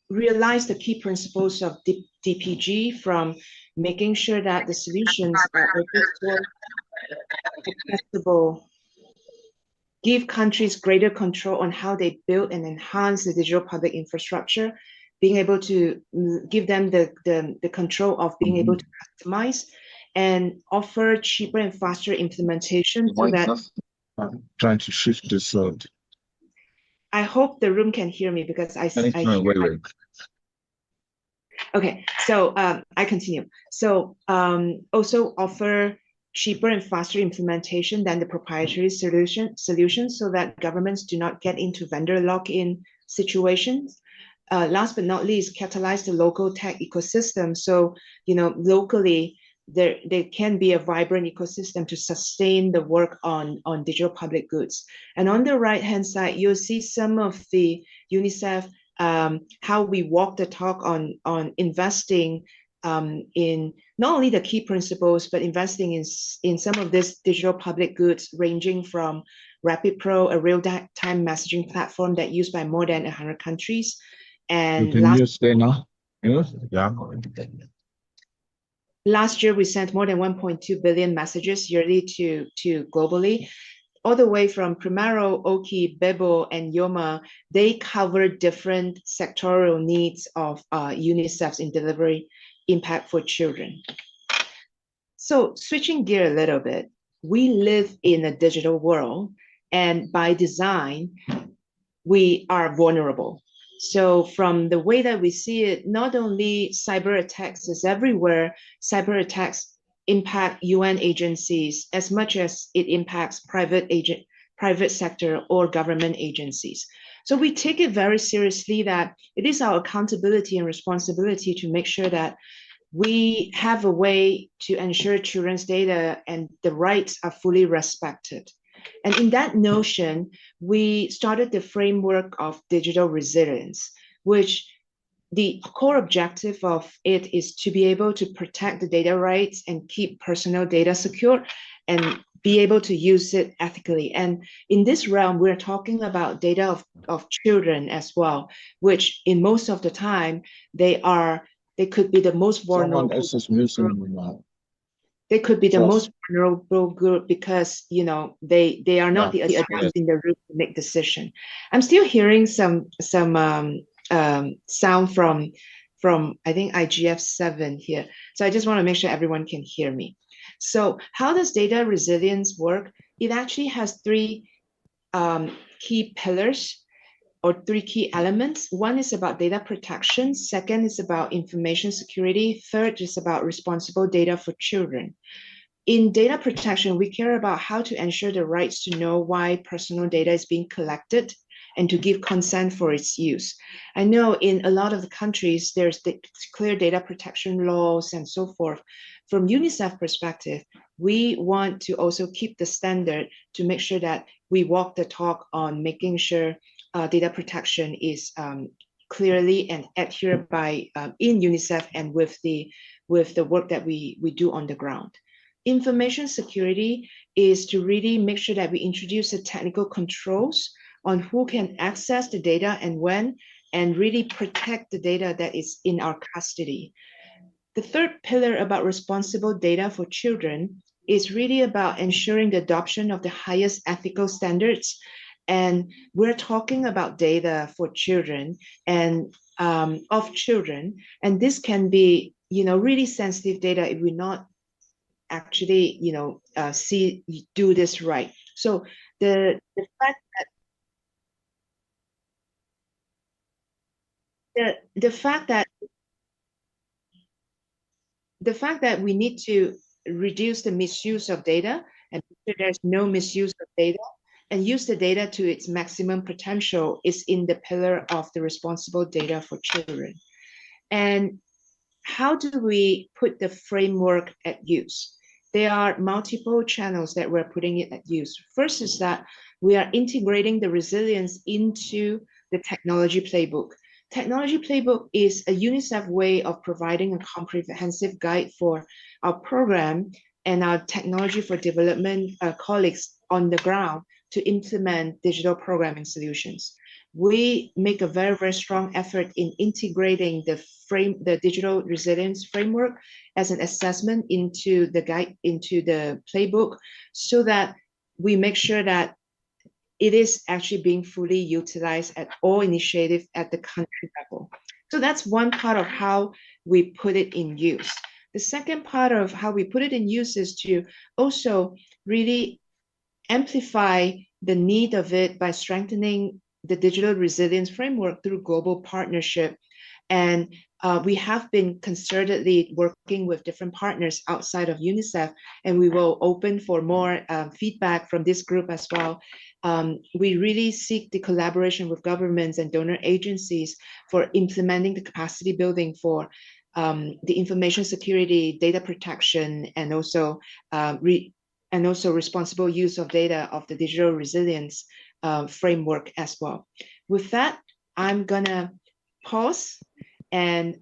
realize the key principles of DPG, from making sure that the solutions are accessible, give countries greater control on how they build and enhance the digital public infrastructure, being able to give them the control of being able to customize and offer cheaper and faster implementation so that I'm trying to shift this out. I hope the room can hear me because I wait. Okay, so I continue. So also offer cheaper and faster implementation than the proprietary solutions so that governments do not get into vendor lock-in situations. Last but not least, catalyze the local tech ecosystem. So, locally, there can be a vibrant ecosystem to sustain the work on digital public goods. And on the right-hand side, you'll see some of the UNICEF, how we walk the talk on investing in not only the key principles, but investing in some of this digital public goods, ranging from Rapid Pro, a real-time messaging platform that used by more than 100 countries. And last year, we sent more than 1.2 billion messages yearly to globally. all the way from Primero, Oki, Bebo, and Yoma, they cover different sectoral needs of UNICEF's in delivery impact for children. So switching gear a little bit, we live in a digital world, and by design, we are vulnerable. So from the way that we see it, not only cyber attacks is everywhere, cyber attacks impact UN agencies as much as it impacts private sector or government agencies. So we take it very seriously that it is our accountability and responsibility to make sure that we have a way to ensure children's data and the rights are fully respected. And in that notion, we started the framework of digital resilience, which the core objective of it is to be able to protect the data rights and keep personal data secure and be able to use it ethically. And in this realm, we're talking about data of children as well, which in most of the time, they could be the most vulnerable. Someone else is missing. They could be the most vulnerable group because they are not the adults in the room to make decision. I'm still hearing some sound from I think IGF 7 here. So I just want to make sure everyone can hear me. So how does data resilience work? It actually has three key pillars or three key elements. One is about data protection. Second is about information security. Third is about responsible data for children. In data protection, we care about how to ensure the rights to know why personal data is being collected and to give consent for its use. I know in a lot of the countries, there's the clear data protection laws and so forth. From UNICEF perspective, we want to also keep the standard to make sure that we walk the talk on making sure data protection is clearly and adhered by in UNICEF and with the work that we do on the ground. Information security is to really make sure that we introduce the technical controls on who can access the data and when, and really protect the data that is in our custody. The third pillar about responsible data for children is really about ensuring the adoption of the highest ethical standards. And we're talking about data for children and of children. And this can be, really sensitive data if we're not actually, do this right. So the fact that we need to reduce the misuse of data and make sure there's no misuse of data and use the data to its maximum potential is in the pillar of the responsible data for children. And how do we put the framework at use? There are multiple channels that we're putting it at use. First is that we are integrating the resilience into the technology playbook. Technology playbook is a UNICEF way of providing a comprehensive guide for our program and our technology for development colleagues on the ground to implement digital programming solutions. We make a very, very strong effort in integrating the digital resilience framework as an assessment into the guide, into the playbook, so that we make sure that it is actually being fully utilized at all initiatives at the country level. So that's one part of how we put it in use. The second part of how we put it in use is to also really amplify the need of it by strengthening the digital resilience framework through global partnership. And we have been concertedly working with different partners outside of UNICEF, and we will open for more feedback from this group as well. We really seek the collaboration with governments and donor agencies for implementing the capacity building for the information security, data protection, and also responsible use of data of the digital resilience framework as well. With that, I'm gonna pause and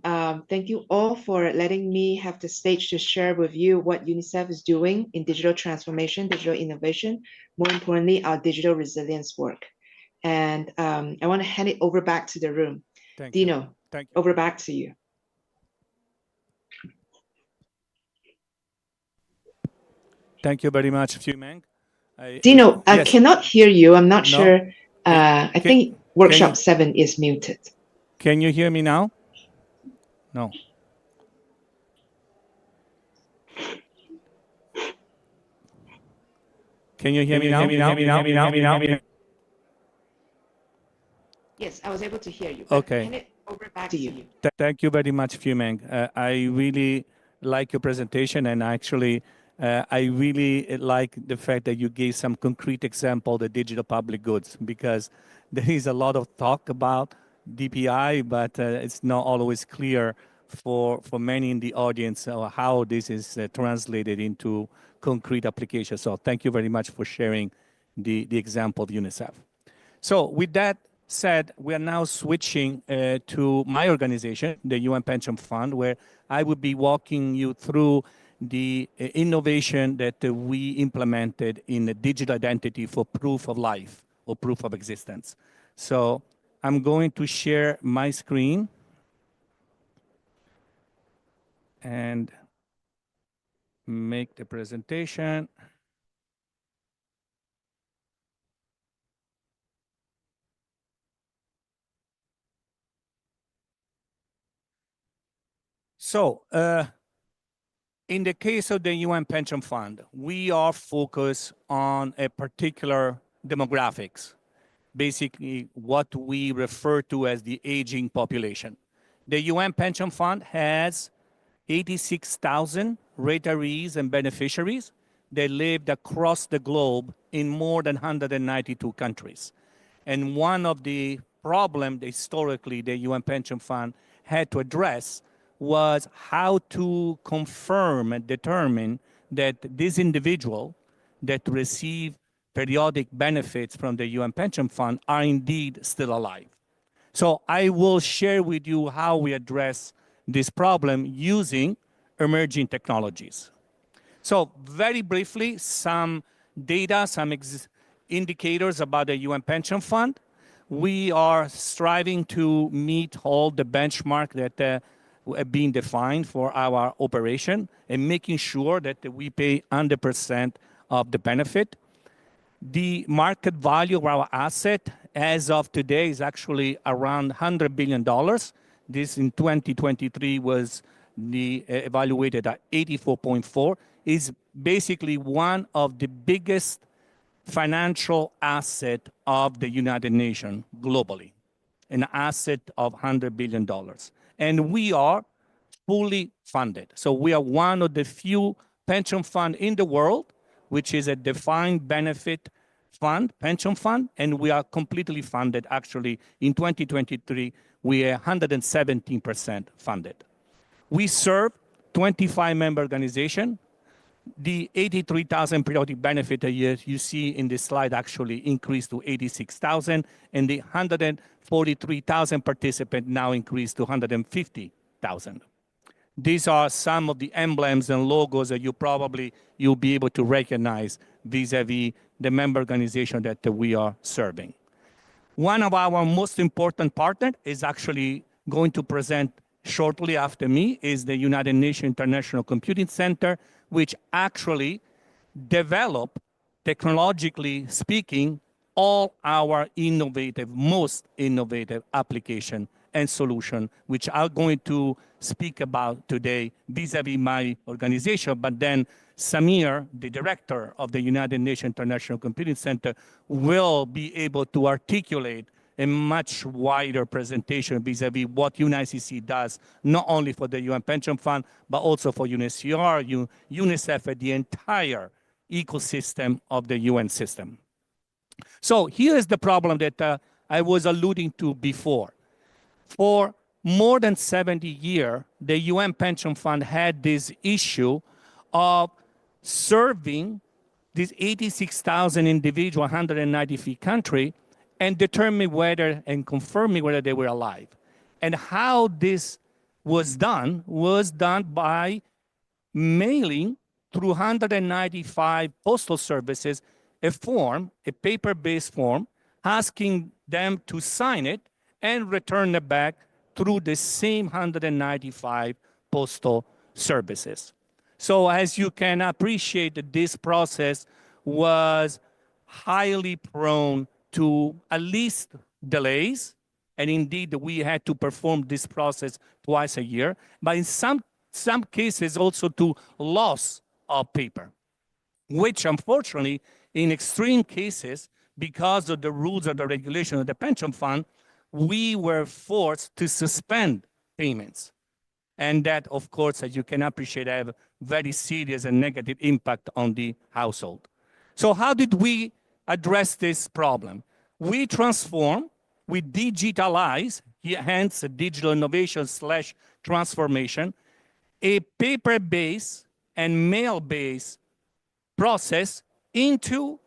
thank you all for letting me have the stage to share with you what UNICEF is doing in digital transformation, digital innovation, more importantly, our digital resilience work. And I wanna hand it over back to the room. Thank Dino, you. Thank you. over back to you. Thank you very much, Fu Meng. Dino, I yes. cannot hear you. I'm not No? sure. I think workshop you- 7 is muted. Can you hear me now? No. Can you hear me now? Yes, I was able to hear you. Okay. Hand it over back to you. Thank you very much, Fumeng. I really like your presentation, and actually, I really like the fact that you gave some concrete example, the digital public goods, because there is a lot of talk about DPI, but it's not always clear for many in the audience how this is translated into concrete applications. So thank you very much for sharing the example of UNICEF. So with that said, we are now switching to my organization, the UN Pension Fund, where I will be walking you through the innovation that we implemented in the digital identity for proof of life or proof of existence. So I'm going to share my screen and make the presentation. So, in the case of the UN Pension Fund, we are focused on a particular demographics, basically what we refer to as the aging population. The UN Pension Fund has 86,000 retirees and beneficiaries that lived across the globe in more than 192 countries. And one of the problems historically the UN Pension Fund had to address was how to confirm and determine that this individual that receive periodic benefits from the UN Pension Fund are indeed still alive. So I will share with you how we address this problem using emerging technologies. So very briefly, some data, some indicators about the UN Pension Fund. We are striving to meet all the benchmark that have been defined for our operation and making sure that we pay 100% of the benefit. The market value of our asset as of today is actually around $100 billion. This in 2023 was evaluated at 84.4, is basically one of the biggest financial asset of the United Nations globally, an asset of $100 billion. And we are fully funded. So we are one of the few pension fund in the world, which is a defined benefit fund, pension fund, and we are completely funded. Actually, in 2023, we are 117% funded. We serve 25 member organizations. The 83,000 periodic benefit a year you see in this slide actually increased to 86,000, and the 143,000 participants now increased to 150,000. These are some of the emblems and logos that you'll be able to recognize vis-a-vis the member organization that we are serving. One of our most important partners is actually going to present shortly after me is the United Nations International Computing Center, which actually develop, technologically speaking, all our most innovative application and solution, which I'm going to speak about today vis-a-vis my organization. But then Samir, the director of the United Nations International Computing Center, will be able to articulate a much wider presentation vis-a-vis what UNICC does, not only for the UN Pension Fund, but also for UNHCR, UNICEF, and the entire ecosystem of the UN system. So here is the problem that I was alluding to before. For more than 70 years, the UN Pension Fund had this issue of serving these 86,000 individuals, 193 countries, and determine whether and confirming whether they were alive. And how this was done by mailing through 195 postal services a form, a paper-based form, asking them to sign it and return it back through the same 195 postal services. So as you can appreciate, this process was highly prone to at least delays. And indeed, we had to perform this process twice a year, but in some cases also to loss of paper, which unfortunately, in extreme cases, because of the rules of the regulation of the pension fund, we were forced to suspend payments. And that, of course, as you can appreciate, have very serious and negative impact on the household. So how did we address this problem? We transform, we digitalize, hence digital innovation / transformation, a paper-based and mail-based process into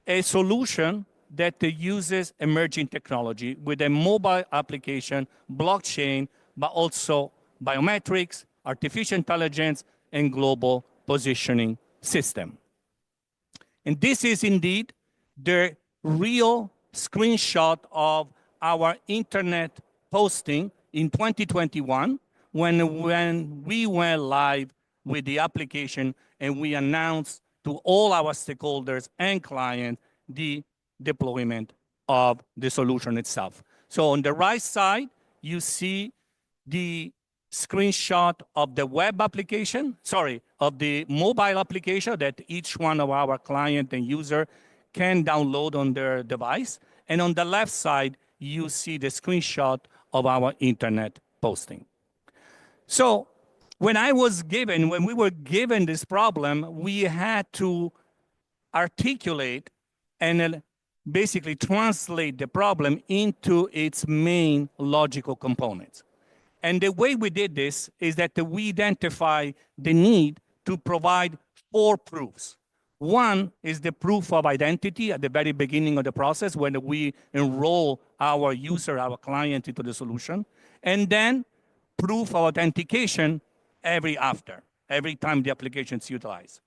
a solution that uses emerging technology with a mobile application, blockchain, but also biometrics, artificial intelligence, and global positioning system. And this is indeed the real screenshot of our internet posting in 2021 when we went live with the application and we announced to all our stakeholders and clients the deployment of the solution itself. So on the right side, you see the screenshot of the web application, of the mobile application that each one of our client and user can download on their device. And on the left side, you see the screenshot of our internet posting. So when we were given this problem, we had to articulate and basically translate the problem into its main logical components. And the way we did this is that we identify the need to provide 4 proofs. One is the proof of identity at the very beginning of the process when we enroll our user, our client into the solution. And then proof of authentication every time the application is utilized.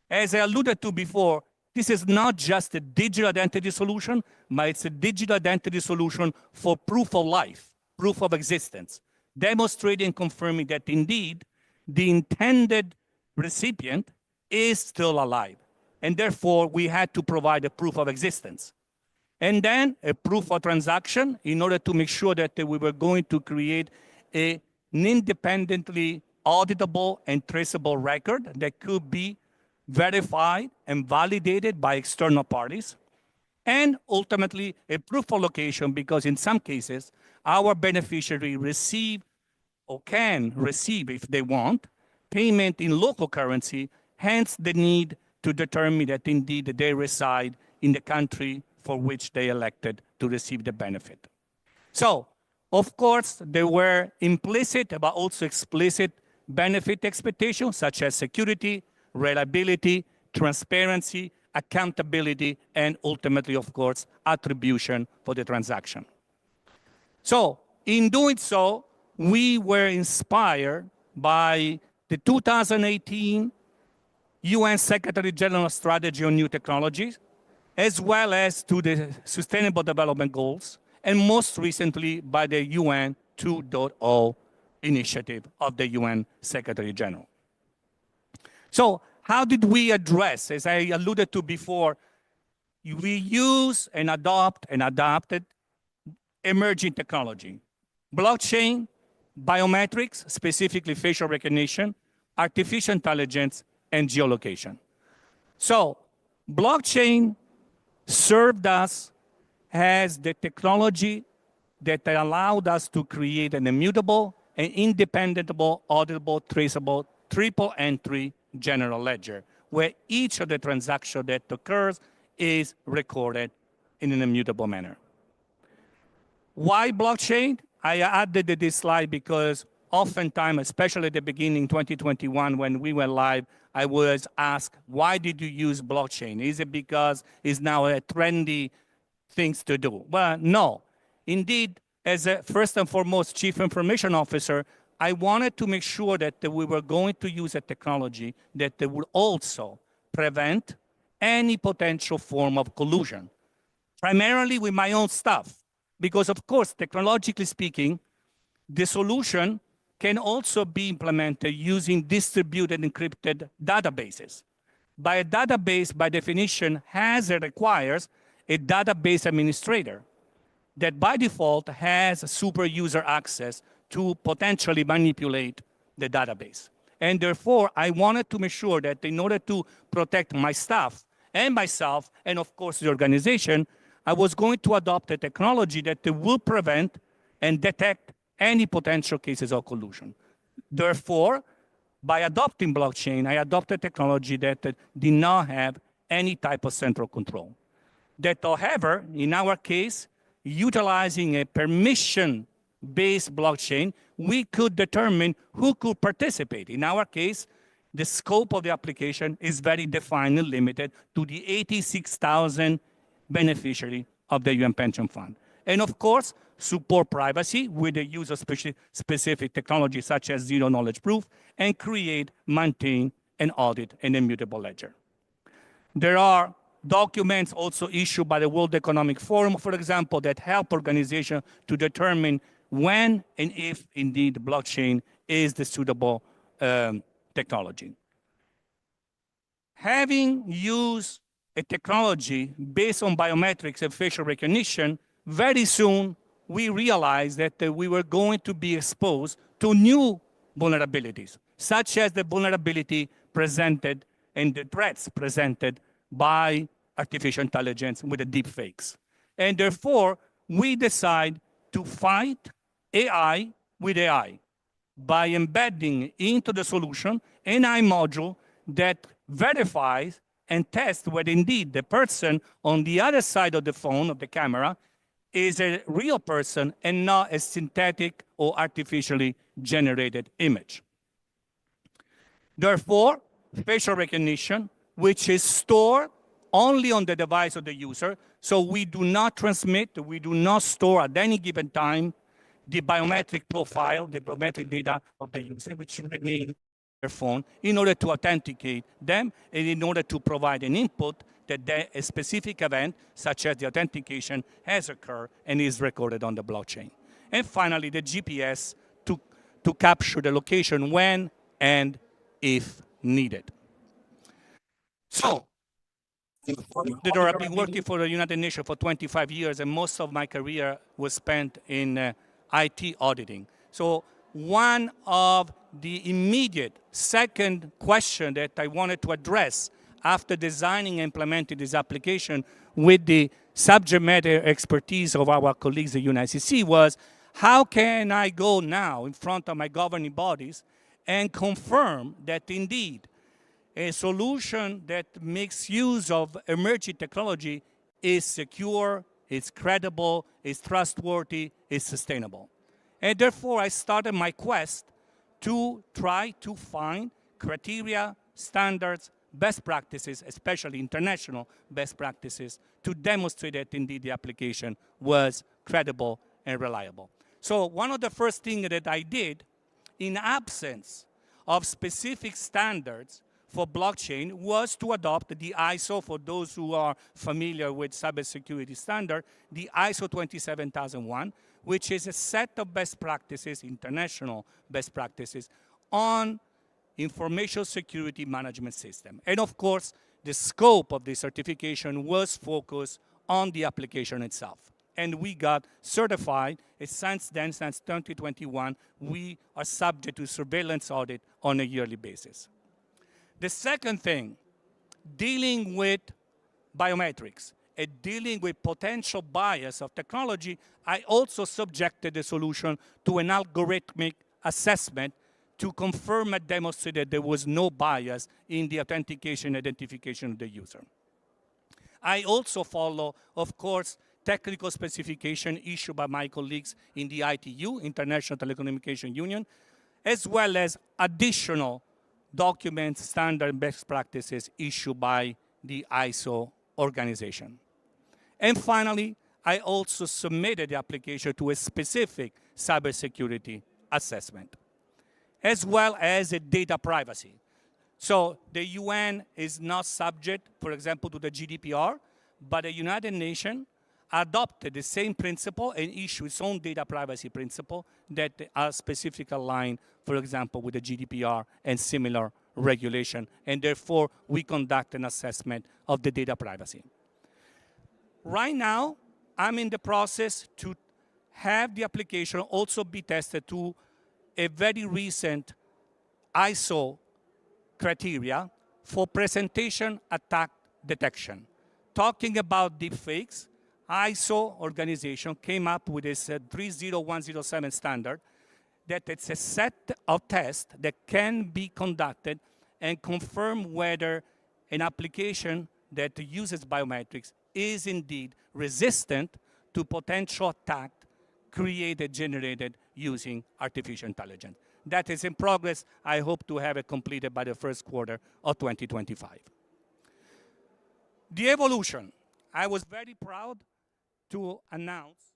As I alluded to before, this is not just a digital identity solution, but it's a digital identity solution for proof of life, proof of existence, demonstrating and confirming that indeed the intended recipient is still alive. And therefore, we had to provide a proof of existence. And then a proof of transaction in order to make sure that we were going to create an independently auditable and traceable record that could be verified and validated by external parties. And ultimately, a proof of location, because in some cases, our beneficiary receive or can receive, if they want, payment in local currency, hence the need to determine that indeed they reside in the country for which they elected to receive the benefit. So, of course, there were implicit but also explicit benefit expectations such as security, reliability, transparency, accountability, and ultimately, of course, attribution for the transaction. So, in doing so, we were inspired by the 2018 UN Secretary General Strategy on New Technologies, as well as to the Sustainable Development Goals, and most recently by the UN 2.0 initiative of the UN Secretary General. So how did we address, as I alluded to before, we use and adopt and adapted emerging technology, blockchain, biometrics, specifically facial recognition, artificial intelligence, and geolocation. So blockchain served us as the technology that allowed us to create an immutable and independentable, auditable, traceable, triple entry general ledger, where each of the transactions that occurs is recorded in an immutable manner. Why blockchain? I added this slide because oftentimes, especially at the beginning, 2021, when we went live, I was asked, why did you use blockchain? Is it because it's now a trendy things to do? Well, no. Indeed, as a first and foremost Chief Information Officer, I wanted to make sure that we were going to use a technology that would also prevent any potential form of collusion, primarily with my own staff. Because, of course, technologically speaking, the solution can also be implemented using distributed encrypted databases. By a database, by definition, requires a database administrator that by default has super user access to potentially manipulate the database. And therefore, I wanted to make sure that in order to protect my staff and myself, and of course the organization, I was going to adopt a technology that will prevent and detect any potential cases of collusion. Therefore, by adopting blockchain, I adopted technology that did not have any type of central control. That, however, in our case, utilizing a permission-based blockchain, we could determine who could participate. In our case, the scope of the application is very defined and limited to the 86,000 beneficiaries of the UN Pension Fund. And of course, support privacy with the use of specific technology such as zero-knowledge proof, and create, maintain, and audit an immutable ledger. There are documents also issued by the World Economic Forum, for example, that help organizations to determine when and if indeed blockchain is the suitable technology. Having used a technology based on biometrics and facial recognition, very soon we realized that we were going to be exposed to new vulnerabilities, such as the vulnerability presented and the threats presented by artificial intelligence with the deep fakes. And therefore, we decide to fight AI with AI by embedding into the solution an AI module that verifies and tests whether indeed the person on the other side of the phone, of the camera, is a real person and not a synthetic or artificially generated image. Therefore, facial recognition, which is stored only on the device of the user, so we do not transmit, we do not store at any given time the biometric profile, the biometric data of the user, which remain on their phone, in order to authenticate them and in order to provide an input that a specific event, such as the authentication, has occurred and is recorded on the blockchain. And finally, the GPS to capture the location when and if needed. So, I've been working for the United Nations for 25 years, and most of my career was spent in IT auditing. So one of the immediate second question that I wanted to address after designing and implementing this application with the subject matter expertise of our colleagues at UNICC was, how can I go now in front of my governing bodies and confirm that indeed a solution that makes use of emerging technology is secure, is credible, is trustworthy, is sustainable. And therefore, I started my quest to try to find criteria, standards, best practices, especially international best practices, to demonstrate that indeed the application was credible and reliable. So one of the first things that I did, in absence of specific standards for blockchain, was to adopt the ISO, for those who are familiar with cybersecurity standard, the ISO 27001, which is a set of best practices, international best practices, on information security management system. And of course, the scope of the certification was focused on the application itself. And we got certified, and since then, since 2021, we are subject to surveillance audit on a yearly basis. The second thing, dealing with biometrics and dealing with potential bias of technology, I also subjected the solution to an algorithmic assessment to confirm and demonstrate that there was no bias in the authentication and identification of the user. I also follow, of course, technical specification issued by my colleagues in the ITU, International Telecommunication Union, as well as additional documents, standard best practices issued by the ISO organization. And finally, I also submitted the application to a specific cybersecurity assessment, as well as a data privacy. So the UN is not subject, for example, to the GDPR, but the United Nations adopted the same principle and issued its own data privacy principle that are specifically aligned, for example, with the GDPR and similar regulation, and therefore we conduct an assessment of the data privacy. Right now, I'm in the process to have the application also be tested to a very recent ISO criteria for presentation attack detection. Talking about deepfakes, ISO organization came up with this 30107 standard that it's a set of tests that can be conducted and confirm whether an application that uses biometrics is indeed resistant to potential attack created, generated using artificial intelligence. That is in progress. I hope to have it completed by the first quarter of 2025. The evolution. I was very proud to announce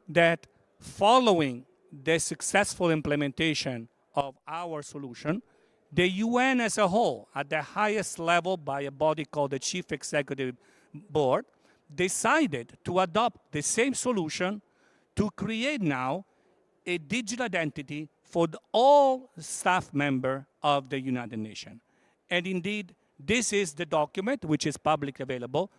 that following the successful implementation of our solution, the UN as a whole, at the highest level by a body called the Chief Executive Board, decided to adopt the same solution to create now a digital identity for all staff members of the United Nations. And indeed, this is the document, which is publicly available,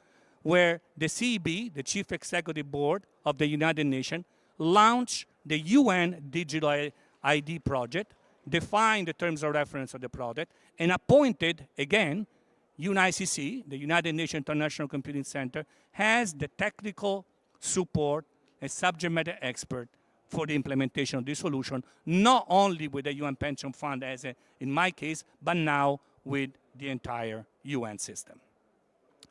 where the CEB, the Chief Executive Board of the United Nations, launched the UN Digital ID project, defined the terms of reference of the project, and appointed, again, UNICC, the United Nations International Computing Center, has the technical support and subject matter expert for the implementation of this solution, not only with the UN Pension Fund, as in my case, but now with the entire UN system.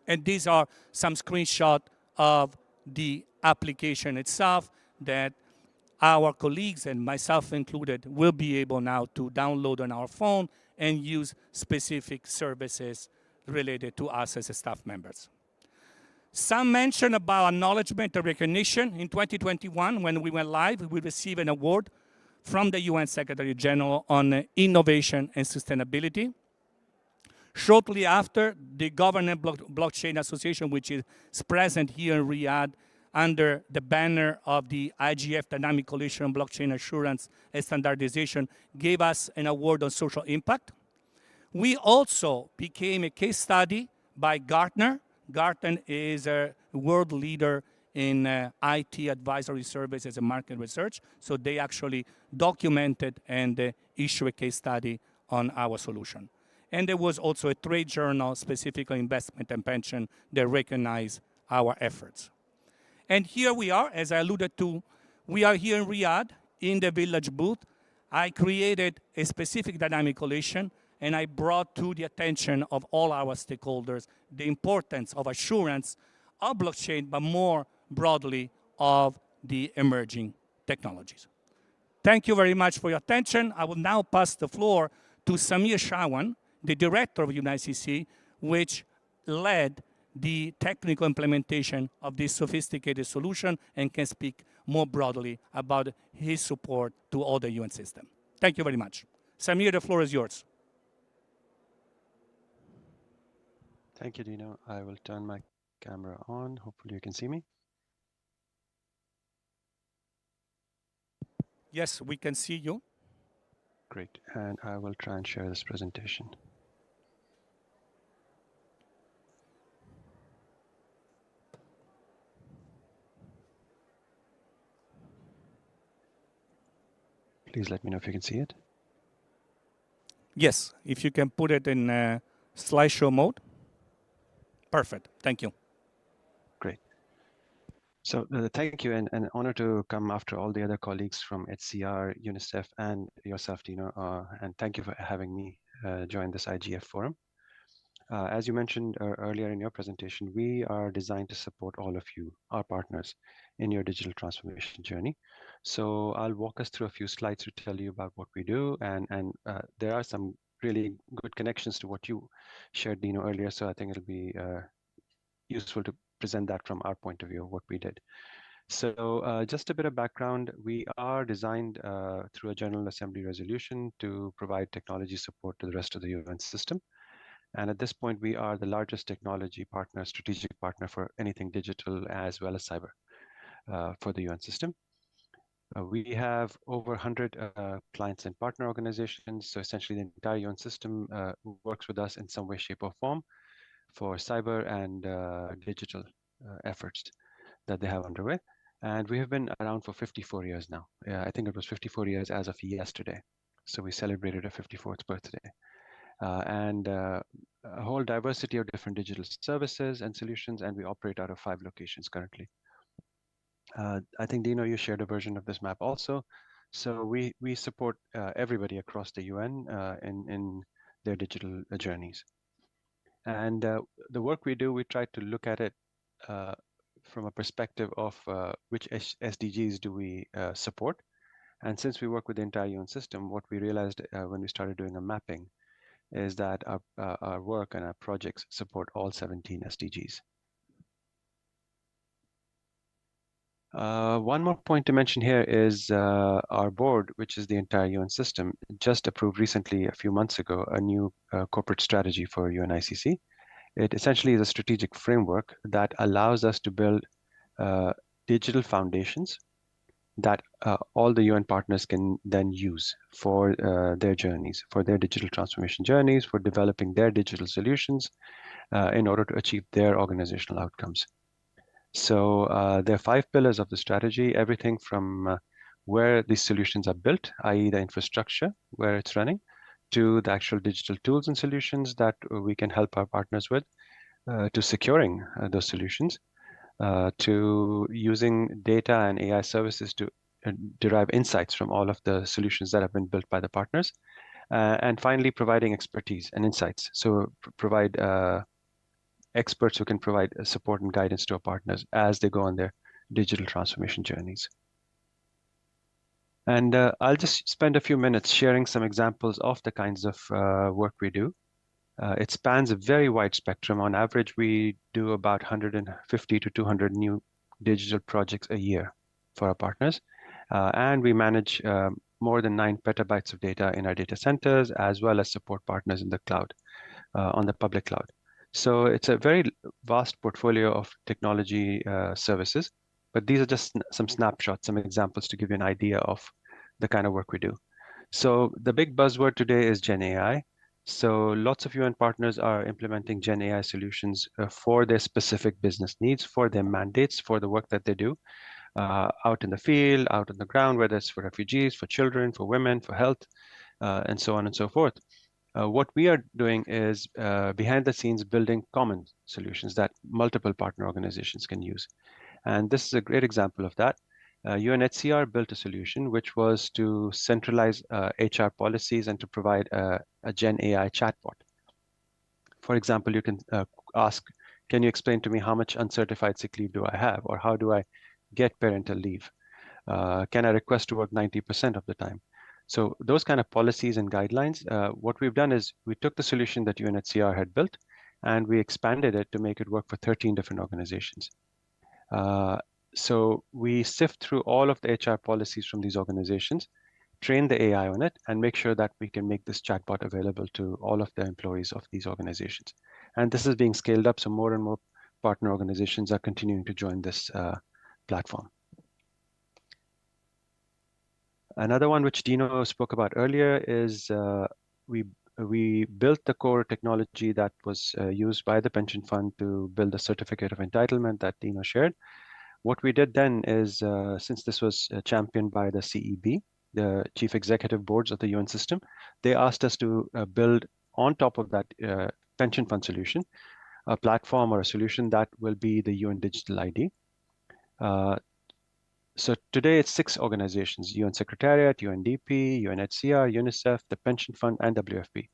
And these are some screenshots of the application itself that our colleagues, and myself included, will be able now to download on our phone and use specific services related to us as staff members. Some mention about acknowledgement and recognition. In 2021, when we went live, we received an award from the UN Secretary General on innovation and sustainability. Shortly after, the Governance Blockchain Association, which is present here in Riyadh under the banner of the IGF Dynamic Coalition on Blockchain Assurance and Standardization, gave us an award on social impact. We also became a case study by Gartner. Gartner is a world leader in IT advisory services and market research. So they actually documented and issued a case study on our solution. And there was also a trade journal, specifically Investment and Pension, that recognized our efforts. And here we are, as I alluded to, we are here in Riyadh in the Village booth. I created a specific dynamic coalition, and I brought to the attention of all our stakeholders the importance of assurance of blockchain, but more broadly of the emerging technologies. Thank you very much for your attention. I will now pass the floor to Samir Shawan, the director of UNICC, which led the technical implementation of this sophisticated solution and can speak more broadly about his support to all the UN system. Thank you very much. Samir, the floor is yours. Thank you, Dino. I will turn my camera on. Hopefully you can see me. Yes, we can see you. Great. And I will try and share this presentation. Please let me know if you can see it. Yes, if you can put it in slideshow mode. Perfect. Thank you. Great. So thank you, and an honor to come after all the other colleagues from HCR, UNICEF, and yourself, Dino. And thank you for having me join this IGF forum. As you mentioned earlier in your presentation, we are designed to support all of you, our partners, in your digital transformation journey. So I'll walk us through a few slides to tell you about what we do, and there are some really good connections to what you shared, Dino, earlier. So I think it'll be useful to present that from our point of view of what we did. So just a bit of background, we are designed through a General Assembly resolution to provide technology support to the rest of the UN system. And at this point, we are the largest technology partner, strategic partner for anything digital as well as cyber for the UN system. We have over 100 clients and partner organizations. So essentially the entire UN system works with us in some way, shape or form for cyber and digital efforts that they have underway. And we have been around for 54 years now. I think it was 54 years as of yesterday. So we celebrated our 54th birthday. And a whole diversity of different digital services and solutions, and we operate out of 5 locations currently. I think, Dino, you shared a version of this map also. So we support everybody across the UN in their digital journeys. And the work we do, we try to look at it from a perspective of which SDGs do we support. And since we work with the entire UN system, what we realized when we started doing a mapping is that our work and our projects support all 17 SDGs. One more point to mention here is our board, which is the entire UN system, just approved recently, a few months ago, a new corporate strategy for UNICC. It essentially is a strategic framework that allows us to build digital foundations that all the UN partners can then use for their journeys, for their digital transformation journeys, for developing their digital solutions in order to achieve their organizational outcomes. So there are 5 pillars of the strategy, everything from where these solutions are built, i.e. the infrastructure, where it's running, to the actual digital tools and solutions that we can help our partners with, to securing those solutions, to using data and AI services to derive insights from all of the solutions that have been built by the partners, and finally providing expertise and insights. So provide experts who can provide support and guidance to our partners as they go on their digital transformation journeys. And I'll just spend a few minutes sharing some examples of the kinds of work we do. It spans a very wide spectrum. On average, we do about 150 to 200 new digital projects a year for our partners. And we manage more than 9 petabytes of data in our data centers, as well as support partners in the cloud, on the public cloud. So it's a very vast portfolio of technology services, but these are just some snapshots, some examples to give you an idea of the kind of work we do. So the big buzzword today is Gen AI. So lots of UN partners are implementing Gen AI solutions for their specific business needs, for their mandates, for the work that they do out in the field, out on the ground, whether it's for refugees, for children, for women, for health, and so on and so forth. What we are doing is behind the scenes building common solutions that multiple partner organizations can use. And this is a great example of that. UNHCR built a solution which was to centralize HR policies and to provide a Gen AI chatbot. For example, you can ask, can you explain to me how much uncertified sick leave do I have? Or how do I get parental leave? Can I request to work 90% of the time? So those kind of policies and guidelines, what we've done is we took the solution that UNHCR had built and we expanded it to make it work for 13 different organizations. So we sift through all of the HR policies from these organizations, train the AI on it, and make sure that we can make this chatbot available to all of the employees of these organizations. And this is being scaled up, so more and more partner organizations are continuing to join this platform. Another one which Dino spoke about earlier is we built the core technology that was used by the pension fund to build a certificate of entitlement that Dino shared. What we did then is, since this was championed by the CEB, the Chief Executive Boards of the UN system, they asked us to build on top of that pension fund solution, a platform or a solution that will be the UN Digital ID. So today it's 6 organizations, UN Secretariat, UNDP, UNHCR, UNICEF, the Pension Fund, and WFP,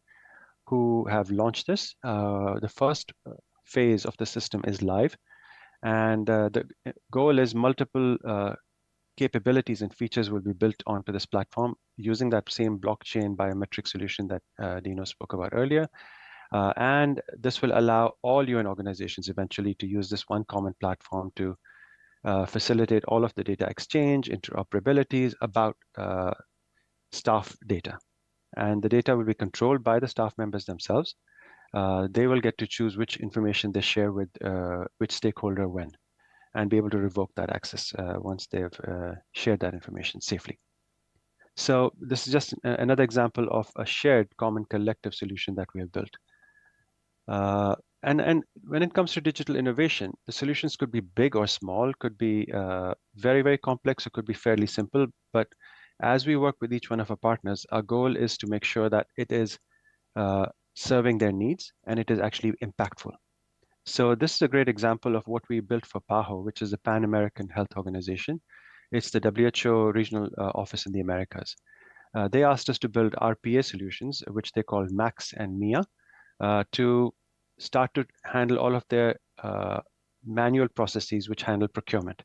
who have launched this. The first phase of the system is live. And the goal is multiple capabilities and features will be built onto this platform using that same blockchain biometric solution that Dino spoke about earlier. And this will allow all UN organizations eventually to use this one common platform to facilitate all of the data exchange, interoperabilities about staff data. And the data will be controlled by the staff members themselves. They will get to choose which information they share with which stakeholder when. and be able to revoke that access once they've shared that information safely. So this is just another example of a shared common collective solution that we have built. And when it comes to digital innovation, the solutions could be big or small, could be very, very complex, or could be fairly simple. But as we work with each one of our partners, our goal is to make sure that it is serving their needs and it is actually impactful. So this is a great example of what we built for PAHO, which is the Pan American Health Organization. It's the WHO regional office in the Americas. They asked us to build RPA solutions, which they call Max and Mia, to start to handle all of their manual processes which handle procurement.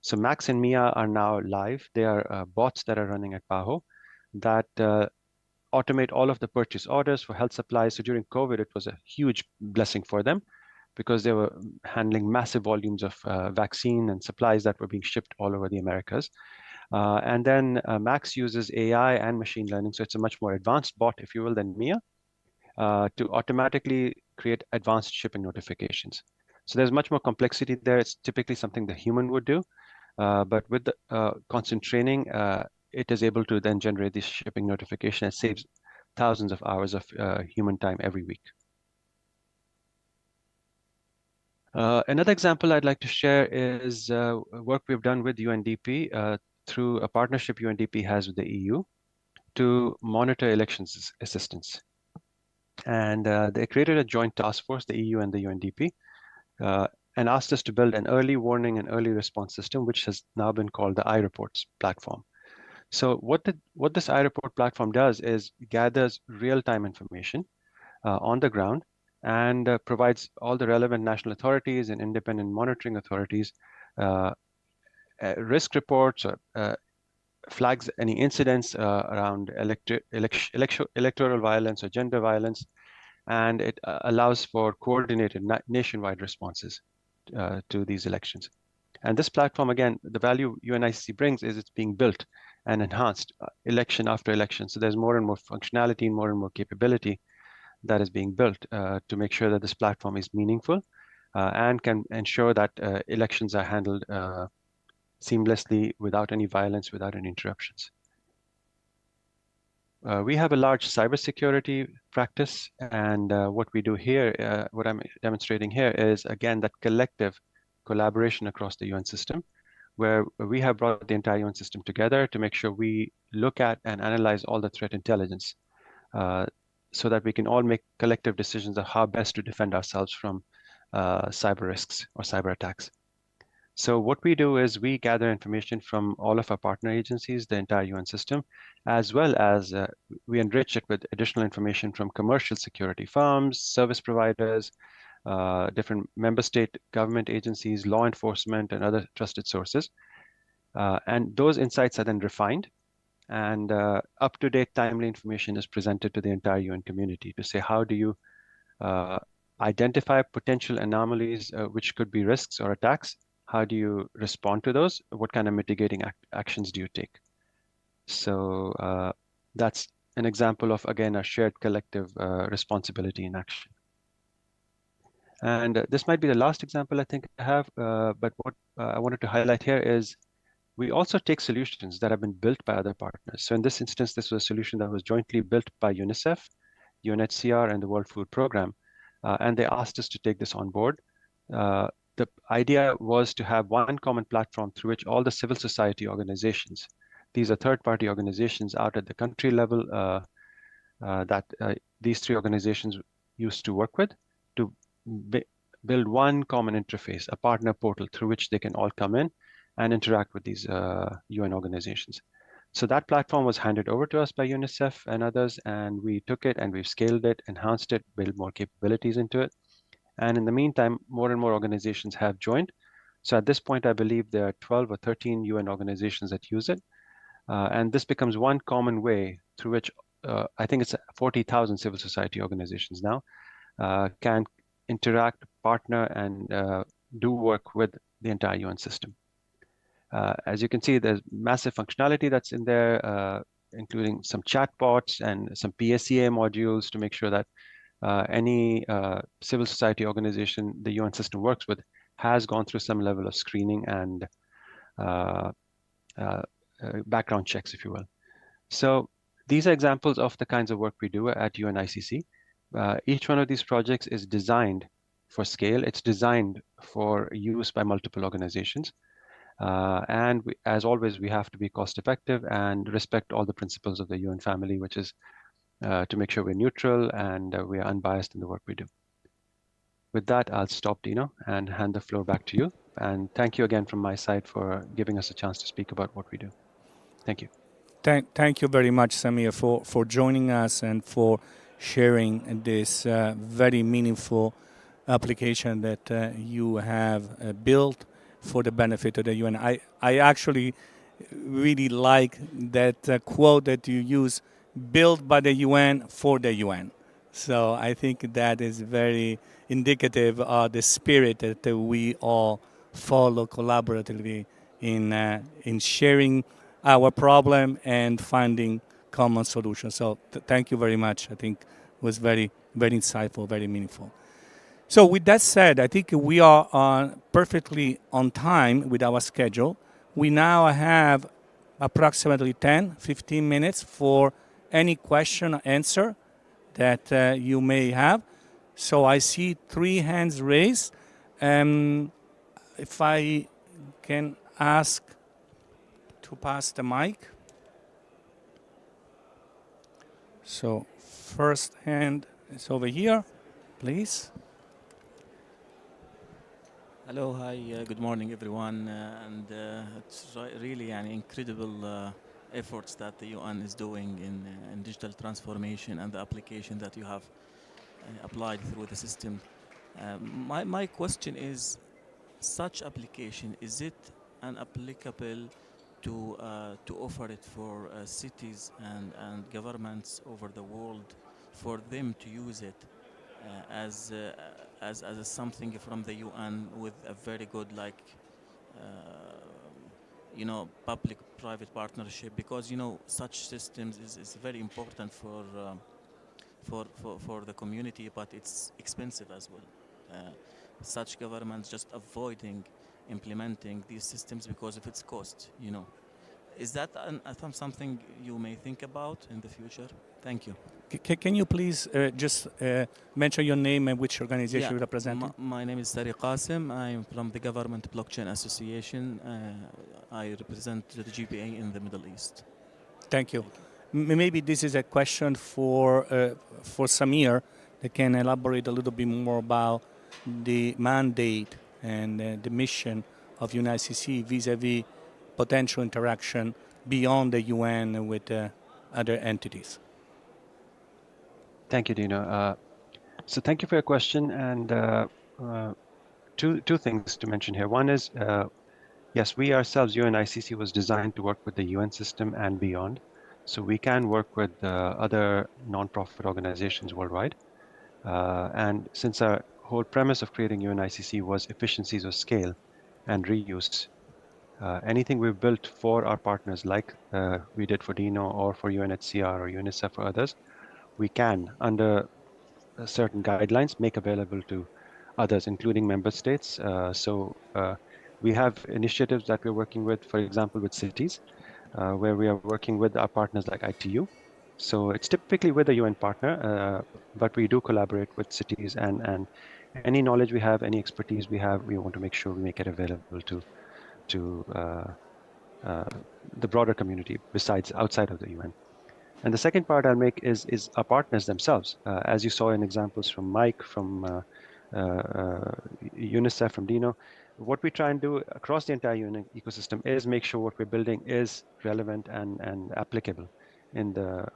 So Max and Mia are now live. They are bots that are running at PAHO that automate all of the purchase orders for health supplies. So during COVID, it was a huge blessing for them because they were handling massive volumes of vaccine and supplies that were being shipped all over the Americas. And then Max uses AI and machine learning. So it's a much more advanced bot, if you will, than Mia to automatically create advanced shipping notifications. So there's much more complexity there. It's typically something the human would do. But with the constant training, it is able to then generate this shipping notification. It saves thousands of hours of human time every week. Another example I'd like to share is work we've done with UNDP through a partnership UNDP has with the EU to monitor elections assistance. And they created a joint task force, the EU and the UNDP, and asked us to build an early warning and early response system, which has now been called the iReports platform. So what this iReport platform does is gathers real-time information on the ground and provides all the relevant national authorities and independent monitoring authorities risk reports, flags any incidents around electoral violence or gender violence, and it allows for coordinated nationwide responses to these elections. And this platform, again, the value UNICC brings is it's being built and enhanced election after election. So there's more and more functionality and more capability that is being built to make sure that this platform is meaningful and can ensure that elections are handled seamlessly without any violence, without any interruptions. We have a large cybersecurity practice, and what we do here, what I'm demonstrating here is, again, that collective collaboration across the UN system, where we have brought the entire UN system together to make sure we look at and analyze all the threat intelligence so that we can all make collective decisions of how best to defend ourselves from cyber risks or cyber attacks. So what we do is we gather information from all of our partner agencies, the entire UN system, as well as we enrich it with additional information from commercial security firms, service providers, different member state government agencies, law enforcement, and other trusted sources. And those insights are then refined, and up-to-date timely information is presented to the entire UN community to say, how do you identify potential anomalies which could be risks or attacks? How do you respond to those? What kind of mitigating actions do you take? So that's an example of, again, a shared collective responsibility in action. And this might be the last example I think I have, but what I wanted to highlight here is we also take solutions that have been built by other partners. So in this instance, this was a solution that was jointly built by UNICEF, UNHCR, and the World Food Programme. And they asked us to take this on board. The idea was to have one common platform through which all the civil society organizations, these are third-party organizations out at the country level that these three organizations used to work with, to build one common interface, a partner portal through which they can all come in and interact with these UN organizations. So that platform was handed over to us by UNICEF and others, and we took it and we've scaled it, enhanced it, built more capabilities into it. And in the meantime, more and more organizations have joined. So at this point, I believe there are 12 or 13 UN organizations that use it. And this becomes one common way through which I think it's 40,000 civil society organizations now can interact, partner, and do work with the entire UN system. As you can see, there's massive functionality that's in there, including some chatbots and some PSEA modules to make sure that any civil society organization the UN system works with has gone through some level of screening and background checks, if you will. So these are examples of the kinds of work we do at UNICC. Each one of these projects is designed for scale. It's designed for use by multiple organizations. And as always, we have to be cost effective and respect all the principles of the UN family, which is to make sure we're neutral and we are unbiased in the work we do. With that, I'll stop, Dino, and hand the floor back to you. And thank you again from my side for giving us a chance to speak about what we do. Thank you. Thank you very much, Samir, for joining us and for sharing this very meaningful application that you have built for the benefit of the UN. I actually really like that quote that you use, built by the UN for the UN. So I think that is very indicative of the spirit that we all follow collaboratively in sharing our problem and finding common solutions. So thank you very much. I think it was very, very insightful, very meaningful. So with that said, I think we are perfectly on time with our schedule. We now have approximately 10-15 minutes for any question or answer that you may have. So I see 3 hands raised. If I can ask to pass the mic. So first hand is over here, please. Hello, hi, good morning everyone, it's really an incredible efforts that the UN is doing in digital transformation and the application that you have applied through the system. My question is, such application, is it applicable to offer it for cities and governments over the world for them to use it as something from the UN with a very good public-private partnership, because such systems is very important for the community, but it's expensive as well. Such governments just avoiding implementing these systems because of its cost. Is that something you may think about in the future? Thank you. Can you please just mention your name and which organization you represent? My name is Tariq Qasim. I'm from the Government Blockchain Association. I represent the GPA in the Middle East. Thank you. Maybe this is a question for Samir that can elaborate a little bit more about the mandate and the mission of UNICC vis-a-vis potential interaction beyond the UN with other entities. Thank you, Dino. So thank you for your question. And two things to mention here. One is, yes, we ourselves, UNICC, was designed to work with the UN system and beyond. So we can work with other non-profit organizations worldwide. And since our whole premise of creating UNICC was efficiencies of scale and reuse, anything we've built for our partners, like we did for Dino or for UNHCR or UNICEF or others, we can, under certain guidelines, make available to others, including member states. So we have initiatives that we're working with, for example, with cities, where we are working with our partners like ITU. So it's typically with a UN partner, but we do collaborate with cities, and any knowledge we have, any expertise we have, we want to make sure we make it available to the broader community besides outside of the UN. And the second part I'll make is our partners themselves. As you saw in examples from Mike, from UNICEF, from Dino, what we try and do across the entire UN ecosystem is make sure what we're building is relevant and applicable in the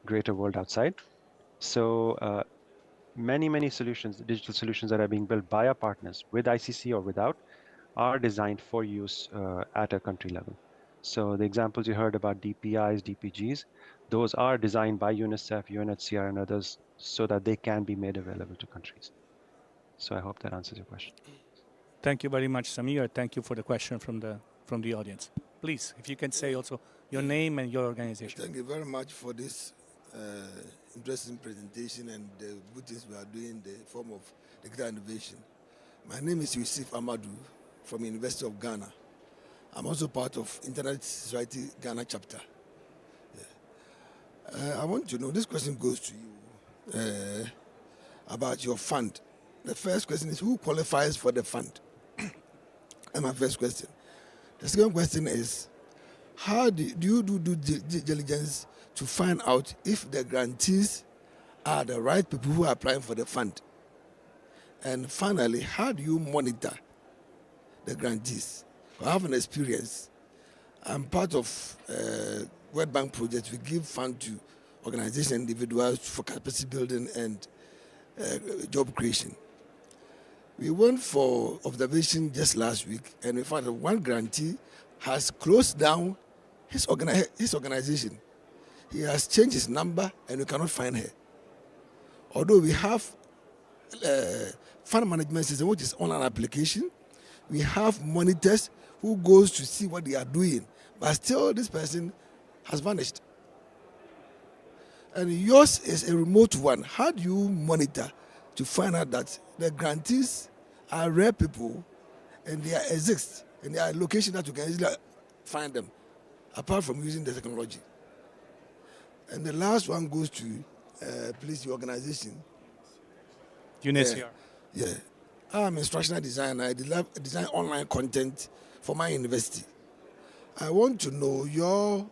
greater world outside. So many solutions, digital solutions that are being built by our partners with ICC or without, are designed for use at a country level. So the examples you heard about DPIs, DPGs, those are designed by UNICEF, UNHCR, and others so that they can be made available to countries. So I hope that answers your question. Thank you very much, Samir. Thank you for the question from the audience. Please, if you can say also your name and your organization. Thank you very much for this interesting presentation and the good things we are doing in the form of digital innovation. My name is Yusuf Amadou from University of Ghana. I'm also part of Internet Society Ghana chapter. I want to know, this question goes to you about your fund. The first question is, who qualifies for the fund? That's my first question. The second question is, how do you do due diligence to find out if the grantees are the right people who are applying for the fund? And finally, how do you monitor the grantees? I have an experience. I'm part of World Bank project. We give fund to organizations and individuals for capacity building and job creation. We went for observation just last week, and we found that one grantee has closed down his organization. He has changed his number, and we cannot find her. Although we have fund management system, which is online application, we have monitors who goes to see what they are doing, but still this person has vanished. And yours is a remote one. How do you monitor to find out that the grantees are rare people and they exist and they are locations that you can easily find them, apart from using the technology? And the last one goes to please the organization. UNSCR. Yeah. I'm an instructional designer. I design online content for my university. I want to know your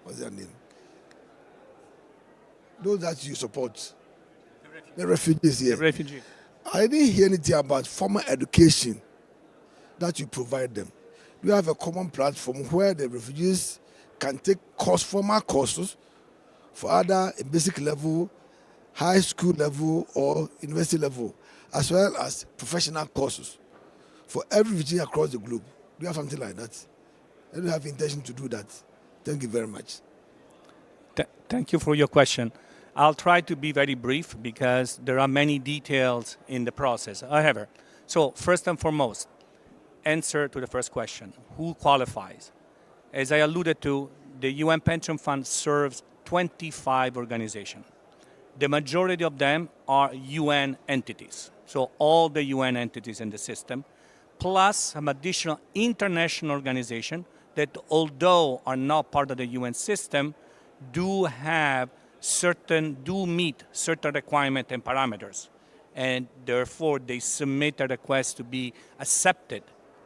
what's their name? Those that you support. The refugees here. The refugee. I didn't hear anything about formal education that you provide them. Do you have a common platform where the refugees can take formal courses for either a basic level, high school level, or university level, as well as professional courses for every refugee across the globe? Do you have something like that? I don't have intention to do that. Thank you very much. Thank you for your question. I'll try to be very brief because there are many details in the process. However, so first and foremost, answer to the first question, who qualifies? As I alluded to, the UN Pension Fund serves 25 organizations. The majority of them are UN entities, so all the UN entities in the system, plus some additional international organizations that, although are not part of the UN system, do meet certain requirements and parameters. And therefore, they submit a request to be accepted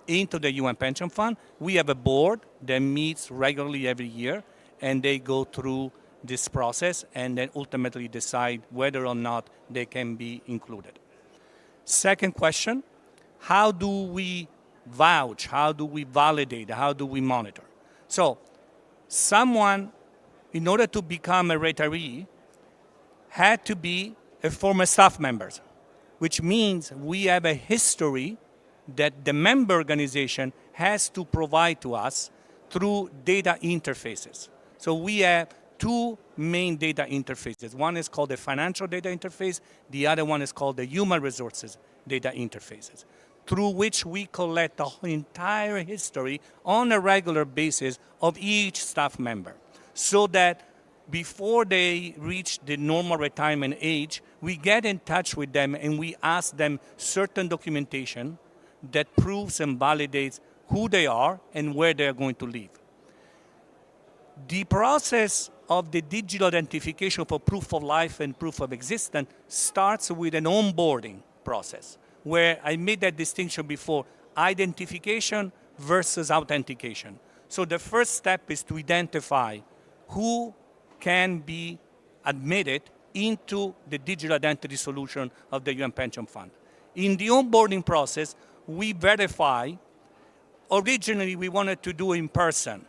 into the UN Pension Fund. We have a board that meets regularly every year, and they go through this process and then ultimately decide whether or not they can be included. Second question, how do we vouch? How do we validate? How do we monitor? So someone, in order to become a retiree, had to be a former staff member, which means we have a history that the member organization has to provide to us through data interfaces. So we have two main data interfaces. One is called the financial data interface. The other one is called the human resources data interfaces, through which we collect the entire history on a regular basis of each staff member, so that before they reach the normal retirement age, we get in touch with them and we ask them certain documentation that proves and validates who they are and where they are going to live. The process of the digital identification for proof of life and proof of existence starts with an onboarding process, where I made that distinction before, identification versus authentication. So the first step is to identify who can be admitted into the digital identity solution of the UN Pension Fund. In the onboarding process, we verify. Originally, we wanted to do in person,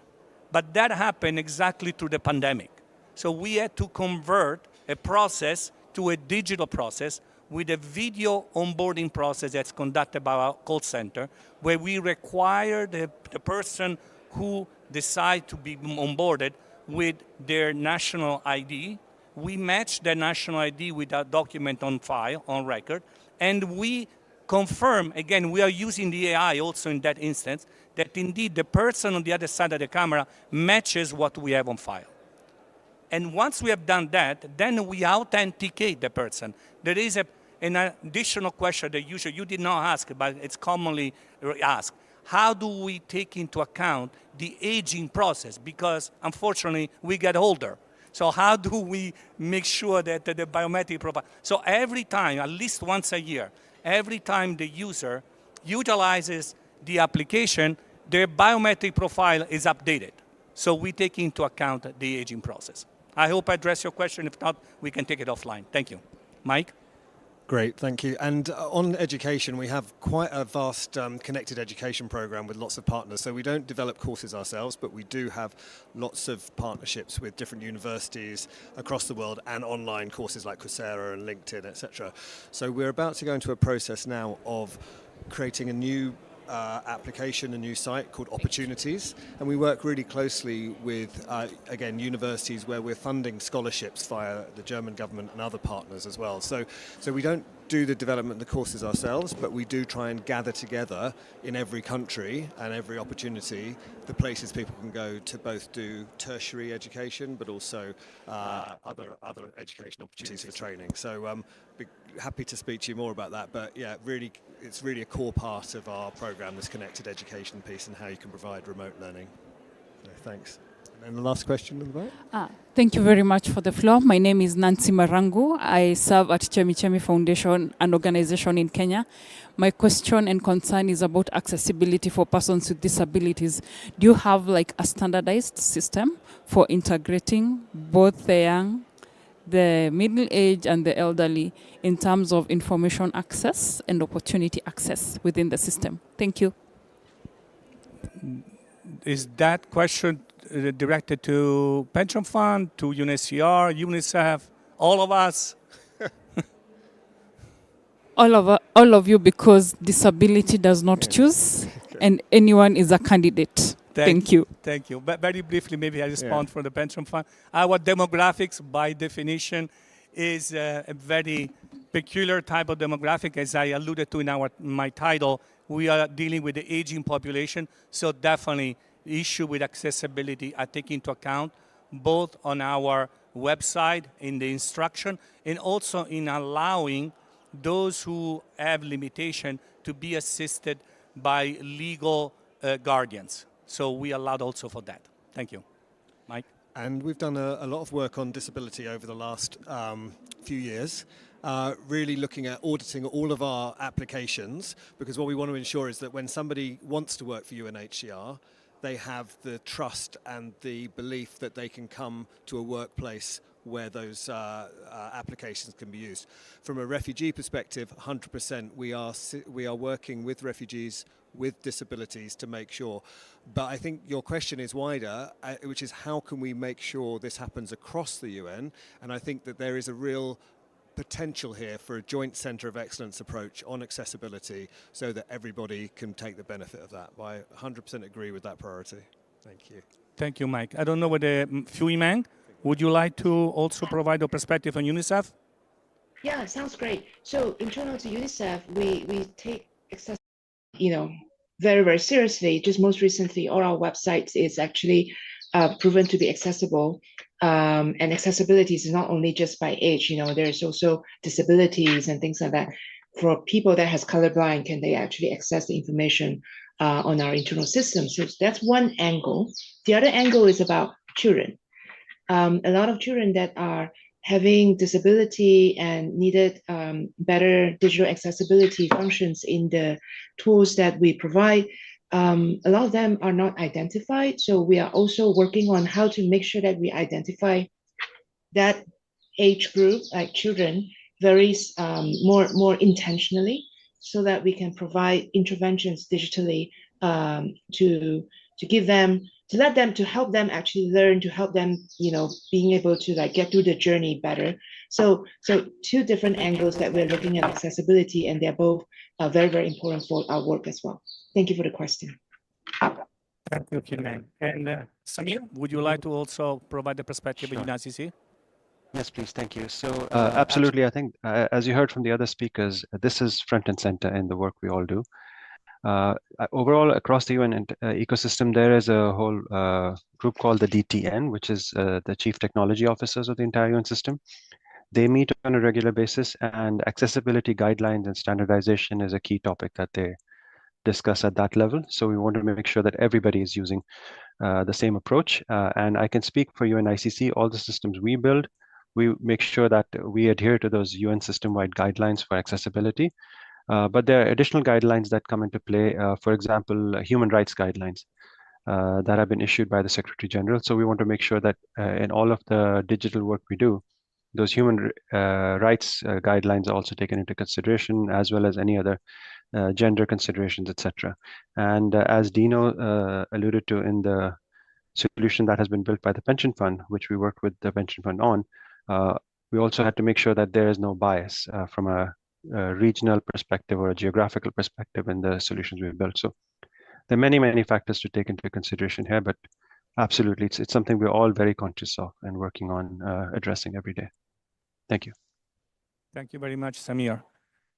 but that happened exactly through the pandemic. So we had to convert a process to a digital process with a video onboarding process that's conducted by our call center, where we require the person who decides to be onboarded with their national ID. We match their national ID with a document on file, on record, and we confirm, again, we are using the AI also in that instance, that indeed the person on the other side of the camera matches what we have on file. And once we have done that, then we authenticate the person. There is an additional question that usually you did not ask, but it's commonly asked. How do we take into account the aging process? Because unfortunately, we get older. So how do we make sure that the biometric profile? So every time, at least once a year, every time the user utilizes the application, their biometric profile is updated. So we take into account the aging process. I hope I addressed your question. If not, we can take it offline. Thank you. Mike? Great, thank you. And on education, we have quite a vast connected education program with lots of partners. So we don't develop courses ourselves, but we do have lots of partnerships with different universities across the world and online courses like Coursera and LinkedIn, etc. So we're about to go into a process now of creating a new application, a new site called Opportunities, and we work really closely with, again, universities where we're funding scholarships via the German government and other partners as well. So we don't do the development of the courses ourselves, but we do try and gather together in every country and every opportunity the places people can go to both do tertiary education, but also other education opportunities for training. So be happy to speak to you more about that. But yeah, really, it's really a core part of our program, this connected education piece and how you can provide remote learning. So thanks. And the last question on the right. Thank you very much for the floor. My name is Nancy Marangu. I serve at Chemi Chemi Foundation, an organization in Kenya. My question and concern is about accessibility for persons with disabilities. Do you have like a standardized system for integrating both the young, the middle age and the elderly in terms of information access and opportunity access within the system? Thank you. Is that question directed to pension fund, to UNHCR, UNICEF, all of us? All of you, because disability does not choose, and anyone is a candidate. Thank you. Thank you. But very briefly, maybe I respond for the pension fund. Our demographics, by definition, is a very peculiar type of demographic. As I alluded to in my title, we are dealing with the aging population, so definitely issue with accessibility are taken into account both on our website in the instruction and also in allowing those who have limitation to be assisted by legal guardians. So we allowed also for that. Thank you. Mike? And we've done a lot of work on disability over the last few years. Really looking at auditing all of our applications, because what we want to ensure is that when somebody wants to work for UNHCR, they have the trust and the belief that they can come to a workplace where those applications can be used. From a refugee perspective, 100%, we are working with refugees with disabilities to make sure. But I think your question is wider, which is how can we make sure this happens across the UN? And I think that there is a real potential here for a joint centre of excellence approach on accessibility so that everybody can take the benefit of that. I 100% agree with that priority. Thank you. Thank you, Mike. I don't know whether Fui Meng, would you like to also provide a perspective on UNICEF? Yeah, sounds great. So internal to UNICEF, we take accessibility, very, very seriously. Just most recently, all our websites is actually proven to be accessible. And accessibility is not only just by age, there's also disabilities and things like that. For people that has colorblind, can they actually access the information on our internal system? So that's one angle. The other angle is about children. A lot of children that are having disability and needed better digital accessibility functions in the tools that we provide, a lot of them are not identified. So we are also working on how to make sure that we identify that age group, like children, very more intentionally, so that we can provide interventions digitally to give them, to help them actually learn, to help them, being able to get through the journey better. So two different angles that we're looking at accessibility, and they're both very, very important for our work as well. Thank you for the question. Thank you, Kimeng. And Samir, would you like to also provide the perspective of UNICEF? Yes, please. Thank you. So absolutely, I think as you heard from the other speakers, this is front and center in the work we all do. Overall, across the UN ecosystem, there is a whole group called the DTN, which is the Chief Technology Officers of the entire UN system. They meet on a regular basis, and accessibility guidelines and standardization is a key topic that they discuss at that level. So we want to make sure that everybody is using the same approach. And I can speak for UNICC, all the systems we build, we make sure that we adhere to those UN system-wide guidelines for accessibility. But there are additional guidelines that come into play, for example, human rights guidelines that have been issued by the Secretary General. So we want to make sure that in all of the digital work we do, those human rights guidelines are also taken into consideration, as well as any other gender considerations, etc. And as Dino alluded to in the solution that has been built by the pension fund, which we worked with the pension fund on, we also had to make sure that there is no bias from a regional perspective or a geographical perspective in the solutions we've built. So there are many, many factors to take into consideration here, but absolutely, it's something we're all very conscious of and working on addressing every day. Thank you. Thank you very much, Samir.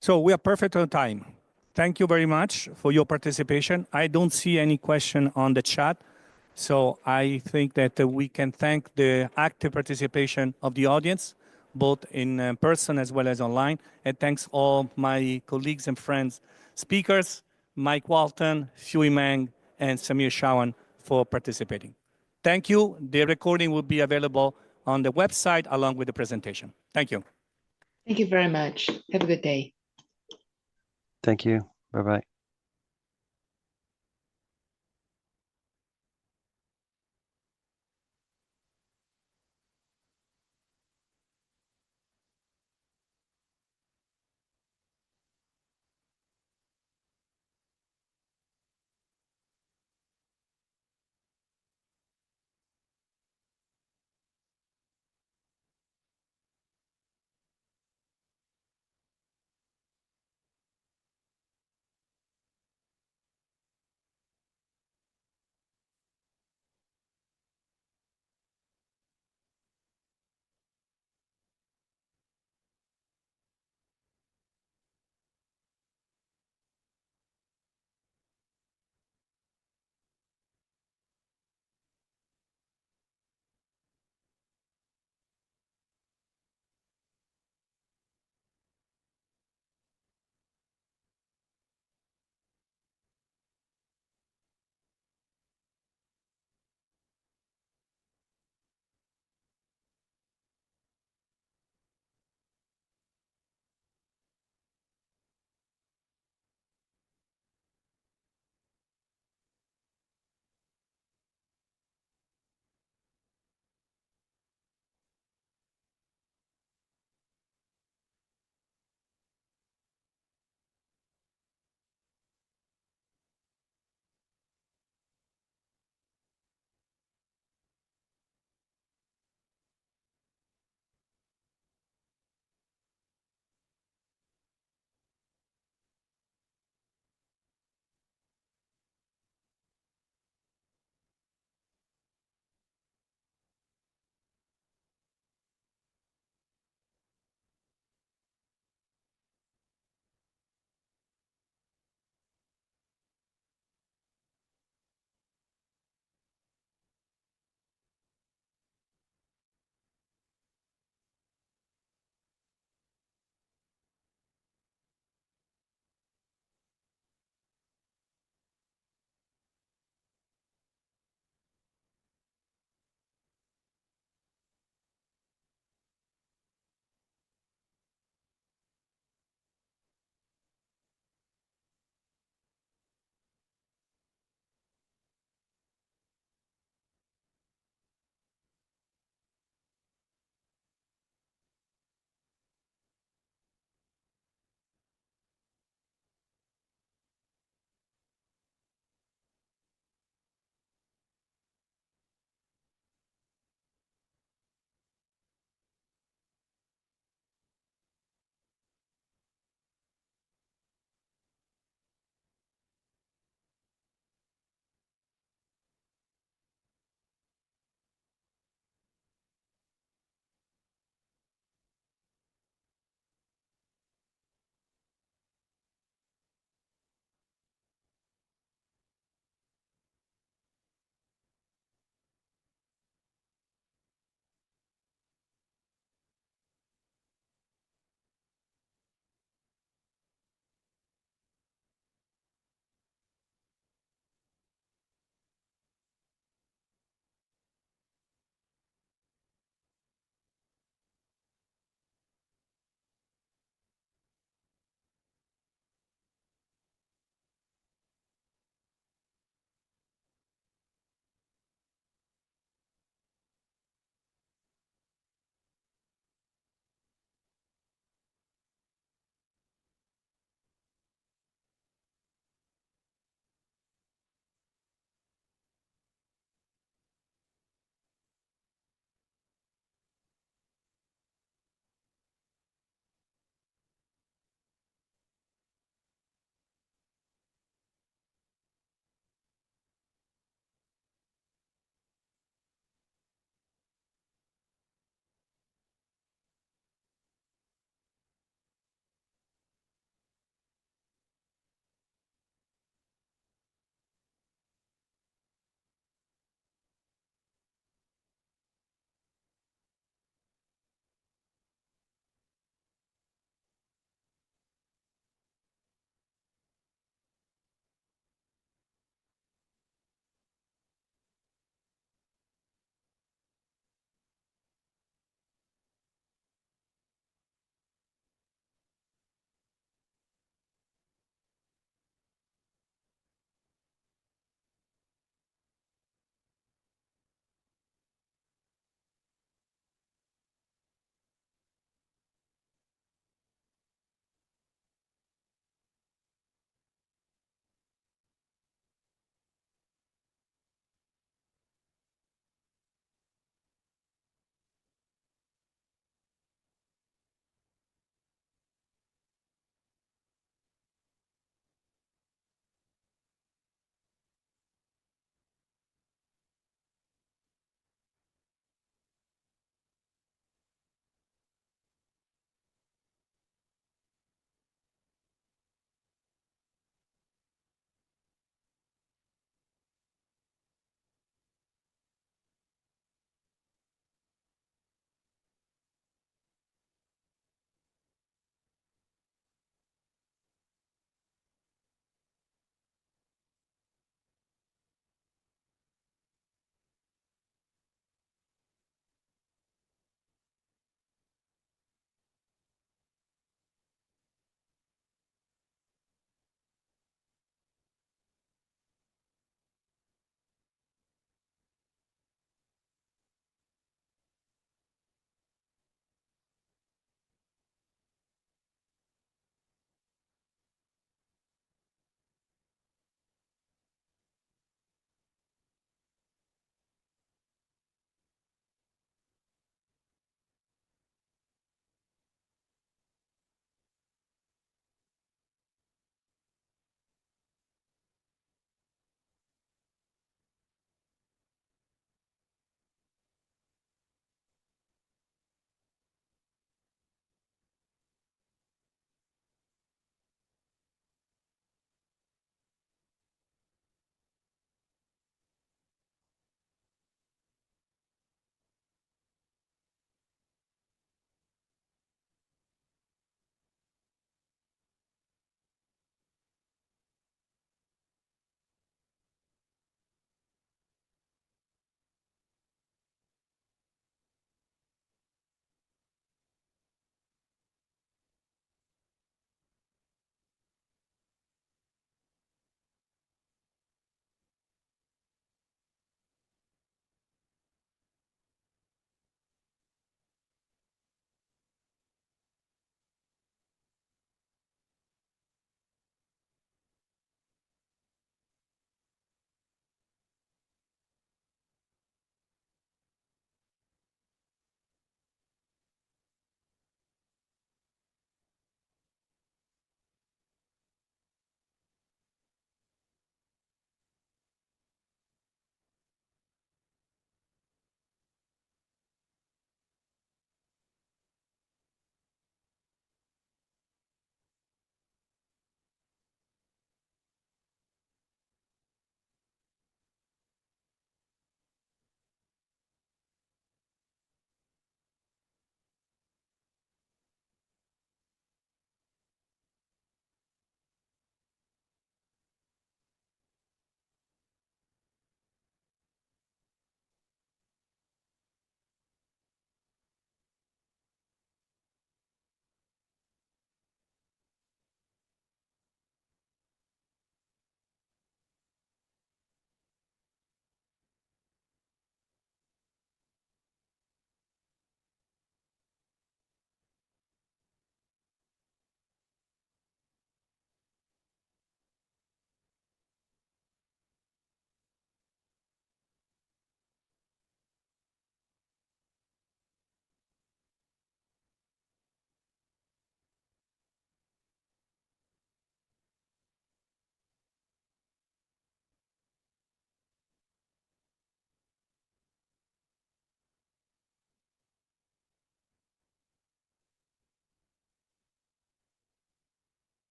So we are perfect on time. Thank you very much for your participation. I don't see any question on the chat. So I think that we can thank the active participation of the audience, both in person as well as online. And thanks all my colleagues and friends, speakers, Mike Walton, Huey Mang, and Samir Shawan for participating. Thank you. The recording will be available on the website along with the presentation. Thank you. Thank you very much. Have a good day. Thank you. Bye-bye.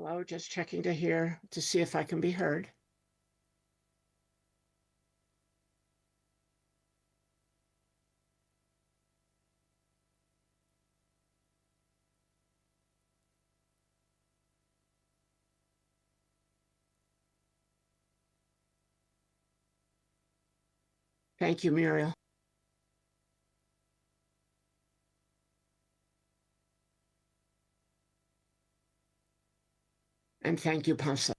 Hello, just checking to see if I can be heard. Thank you, Muriel. And thank you, Pansa.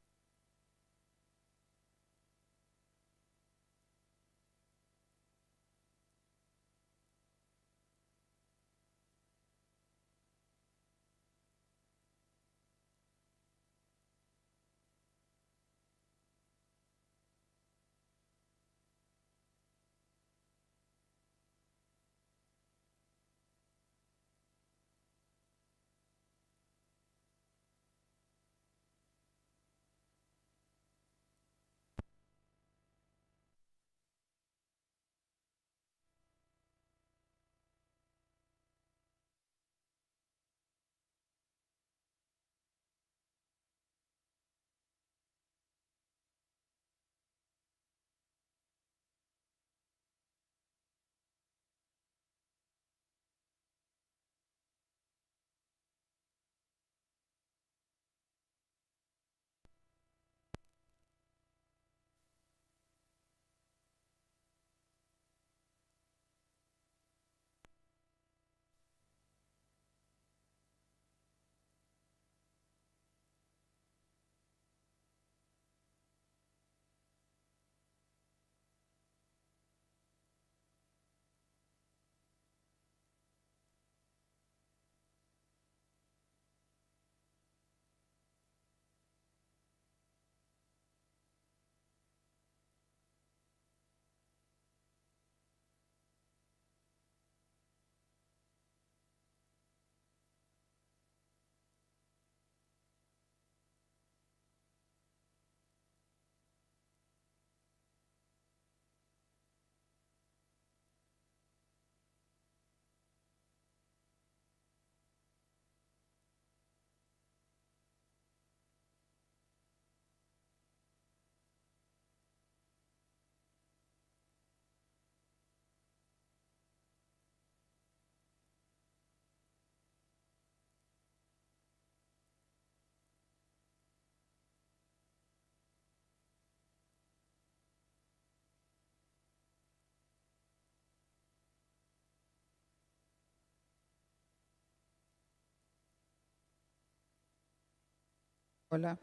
Hola.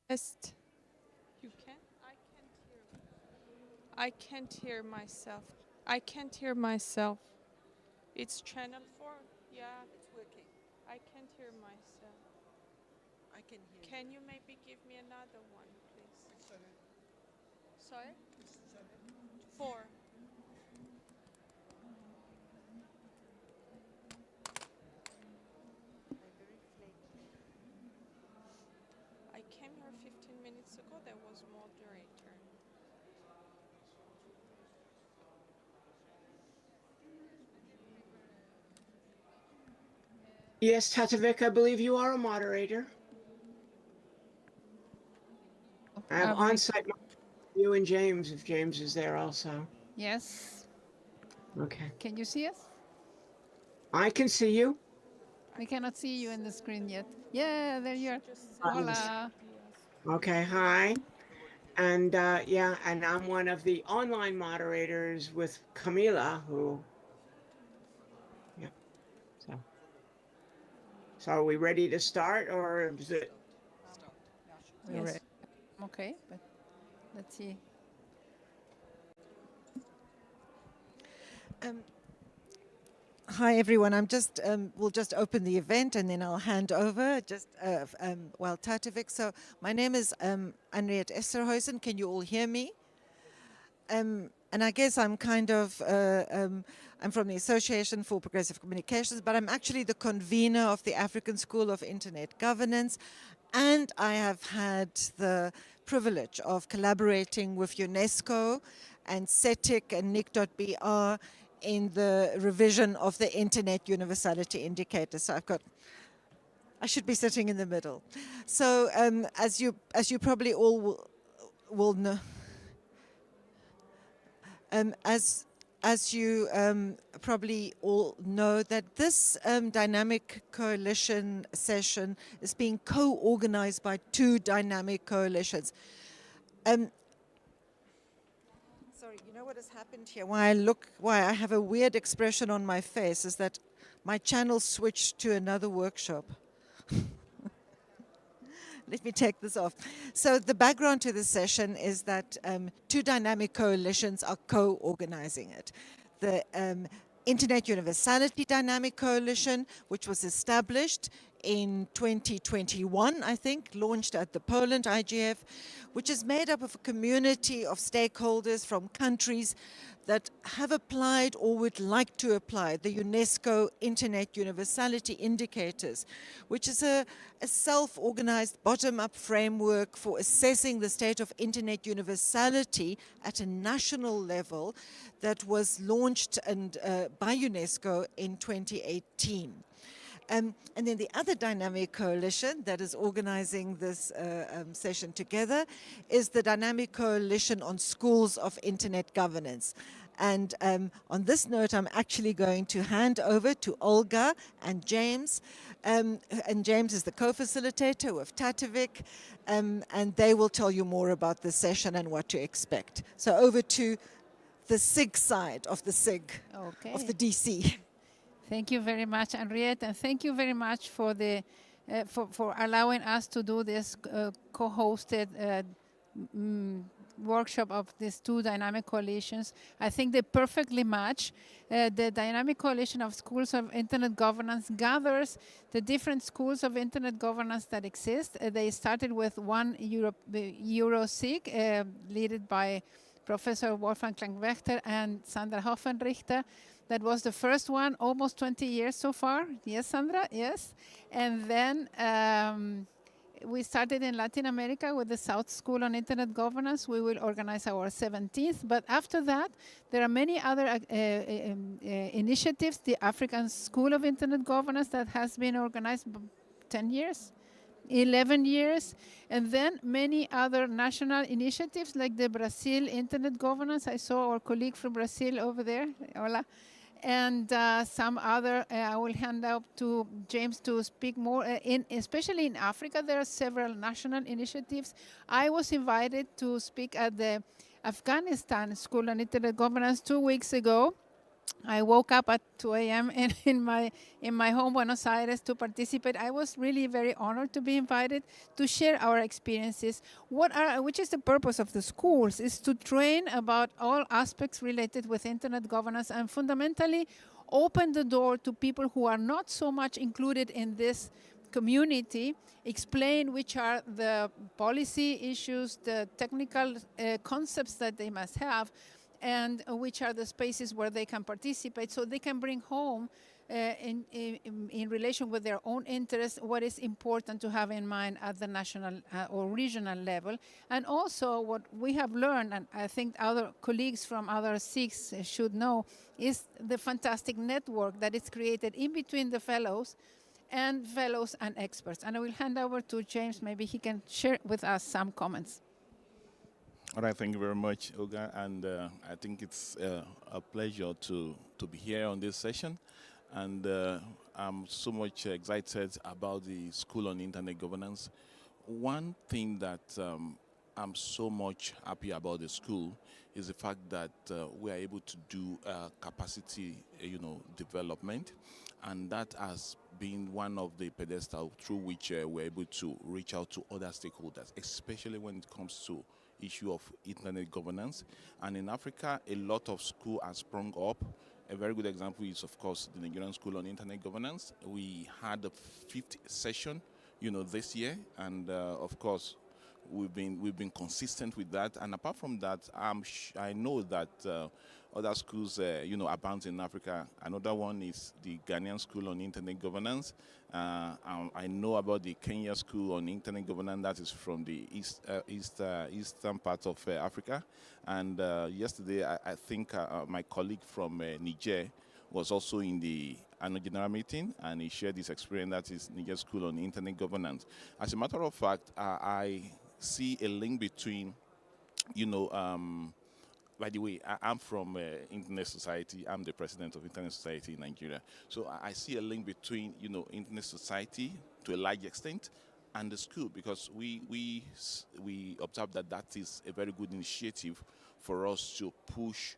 Test. You can? I can't hear myself. I can't hear myself. It's channel 4. Yeah. It's working. I can't hear myself. I can hear. Can you maybe give me another one, please? Sorry? 4. I came here 15 minutes ago. There was moderator. Yes, Tatovic, I believe you are a moderator. I have on-site you and James, if James is there also. Yes. Okay. Can you see us? I can see you. We cannot see you in the screen yet. Yeah, there you are. Yes. Hola. Okay, hi. And yeah, and I'm one of the online moderators with Camila, who, yeah, so are we ready to start, or is it? Yes. Okay, but let's see. Hi everyone. I'm just we'll just open the event and then I'll hand over while Tatovic. So my name is Henriette Esterhuizen. Can you all hear me? and I guess I'm kind of, I'm from the Association for Progressive Communications, but I'm actually the convener of the African School of Internet Governance, and I have had the privilege of collaborating with UNESCO and CETIC and NIC.BR in the revision of the Internet Universality Indicator. So I should be sitting in the middle. So as you probably all will know, as you probably all know, that this dynamic coalition session is being co-organized by two dynamic coalitions. Sorry, you know what has happened here? Why I have a weird expression on my face is that my channel switched to another workshop. Let me take this off. So the background to this session is that two dynamic coalitions are co-organizing it. The Internet Universality Dynamic Coalition, which was established in 2021, I think, launched at the Poland IGF, which is made up of a community of stakeholders from countries that have applied or would like to apply the UNESCO Internet Universality Indicators, which is a self-organized bottom-up framework for assessing the state of Internet universality at a national level that was launched by UNESCO in 2018. And then the other dynamic coalition that is organizing this session together is the Dynamic Coalition on Schools of Internet Governance. And on this note, I'm actually going to hand over to Olga and James. And James is the co-facilitator with Tatovic, and they will tell you more about the session and what to expect. So over to the SIG side of the SIG, of the DC. Thank you very much, Henriette, and thank you very much for the for allowing us to do this co-hosted workshop of these two dynamic coalitions. I think they perfectly match. The Dynamic Coalition of Schools of Internet Governance gathers the different schools of internet governance that exist. They started with one EuroSIG, led by Professor Wolfgang Klangwächter and Sandra Hoffenrichter. That was the first one, almost 20 years so far. Yes, Sandra? Yes. And then we started in Latin America with the South School on Internet Governance. We will organize our 17th. But after that, there are many other initiatives. The African School of Internet Governance that has been organized 10 years. 11 years, and then many other national initiatives like the Brazil Internet Governance. I saw our colleague from Brazil over there, Hola. And some other, I will hand out to James to speak more. Especially in Africa, there are several national initiatives. I was invited to speak at the Afghanistan School on Internet Governance 2 weeks ago. I woke up at 2 a.m. in my home, Buenos Aires, to participate. I was really very honored to be invited to share our experiences. Which is the purpose of the schools, is to train about all aspects related with internet governance and fundamentally open the door to people who are not so much included in this community, explain which are the policy issues, the technical concepts that they must have, and which are the spaces where they can participate, so they can bring home in relation with their own interests what is important to have in mind at the national or regional level. And also what we have learned, and I think other colleagues from other SIGs should know, is the fantastic network that is created in between the fellows and experts. And I will hand over to James. Maybe he can share with us some comments. All right, thank you very much, Olga, and I think it's a pleasure to be here on this session, and I'm so much excited about the School on Internet Governance. One thing that I'm so much happy about the school is the fact that we are able to do capacity, development, and that has been one of the pedestals through which we're able to reach out to other stakeholders, especially when it comes to issue of internet governance. And in Africa, a lot of schools have sprung up. A very good example is, of course, the Nigerian School on Internet Governance. We had the 5th session, this year, and of course, we've been consistent with that. And apart from that, I know that other schools, abound in Africa. Another one is the Ghanaian School on Internet Governance. I know about the Kenya School on Internet Governance that is from the eastern part of Africa. And yesterday, I think my colleague from Niger was also in the annual general meeting, and he shared his experience. That is Niger School on Internet Governance. As a matter of fact, I see a link between, by the way, I'm from Internet Society. I'm the president of Internet Society in Nigeria. So I see a link between, Internet Society to a large extent and the school, because we observe that is a very good initiative for us to push,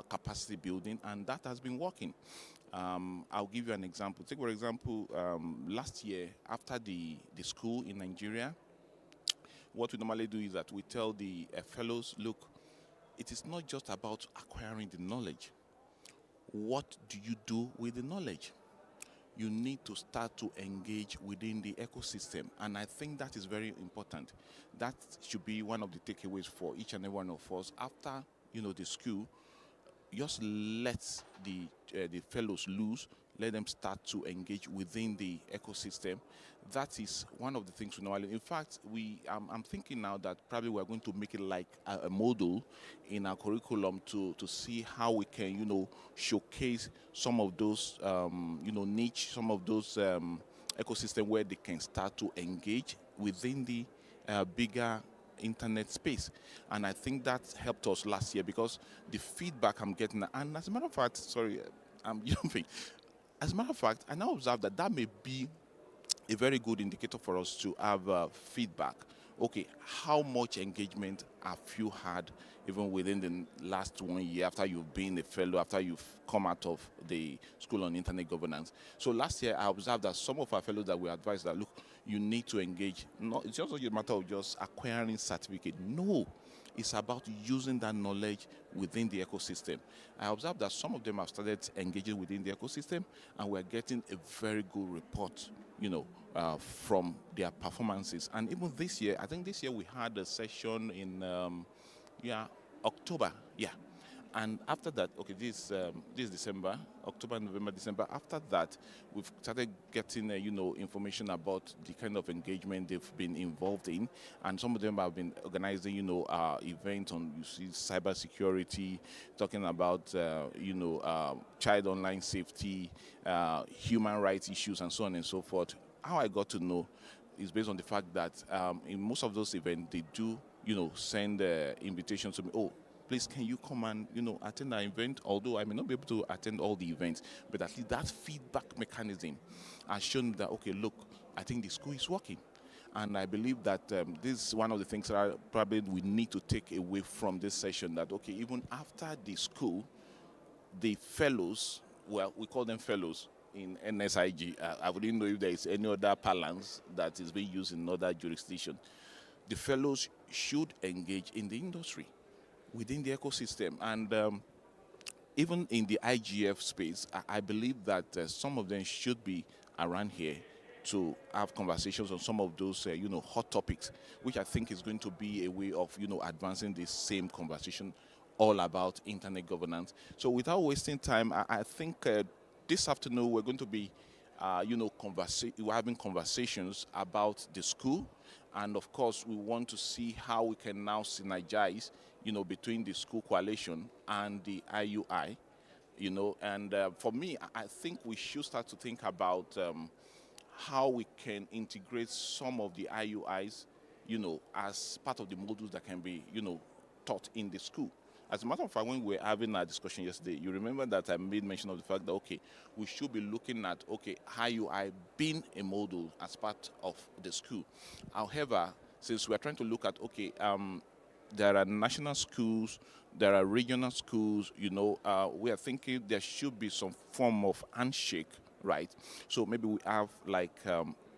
capacity building, and that has been working. I'll give you an example. Take, for example, last year, after the school in Nigeria, what we normally do is that we tell the fellows, look, it is not just about acquiring the knowledge. What do you do with the knowledge? You need to start to engage within the ecosystem. And I think that is very important. That should be one of the takeaways for each and every one of us. After, the school, just let the fellows loose, let them start to engage within the ecosystem. That is one of the things we normally. In fact, I'm thinking now that probably we're going to make it like a model in our curriculum to see how we can, showcase some of those, niche, some of those ecosystem where they can start to engage within the bigger internet space. And I think that helped us last year, because the feedback I'm getting, and as a matter of fact, sorry, I'm jumping. As a matter of fact, I now observe that may be a very good indicator for us to have feedback. Okay, how much engagement have you had even within the last 1 year after you've been a fellow, after you've come out of the School on Internet Governance? So last year, I observed that some of our fellows that we advised that, look, you need to engage. It's just not a matter of just acquiring certificate. No, it's about using that knowledge within the ecosystem. I observed that some of them have started engaging within the ecosystem, and we're getting a very good report, from their performances. And even this year, I think this year we had a session in, October, And after that, okay, this December, October, November, December, after that, we've started getting, information about the kind of engagement they've been involved in. And some of them have been organizing, events on, cybersecurity, talking about, child online safety, human rights issues, and so on and so forth. How I got to know is based on the fact that in most of those events, they do, send invitations to me. Oh, please, can you come and, attend our event? Although I may not be able to attend all the events, but at least that feedback mechanism has shown that, okay, look, I think the school is working. And I believe that this is one of the things that probably we need to take away from this session, that, okay, even after the school, the fellows, well, we call them fellows in NSIG. I wouldn't know if there is any other parlance that is being used in other jurisdictions. The fellows should engage in the industry, within the ecosystem. And even in the IGF space, I believe that some of them should be around here to have conversations on some of those, hot topics, which I think is going to be a way of, advancing this same conversation all about internet governance. So without wasting time, I think this afternoon we're going to be, we're having conversations about the school. And of course, we want to see how we can now synergize, between the school coalition and the IUI, and for me, I think we should start to think about how we can integrate some of the IUIs, as part of the modules that can be, taught in the school. As a matter of fact, when we were having our discussion yesterday, you remember that I made mention of the fact that, okay, we should be looking at, okay, IUI being a module as part of the school. However, since we're trying to look at, okay, there are national schools, there are regional schools, we are thinking there should be some form of handshake, right? So maybe we have like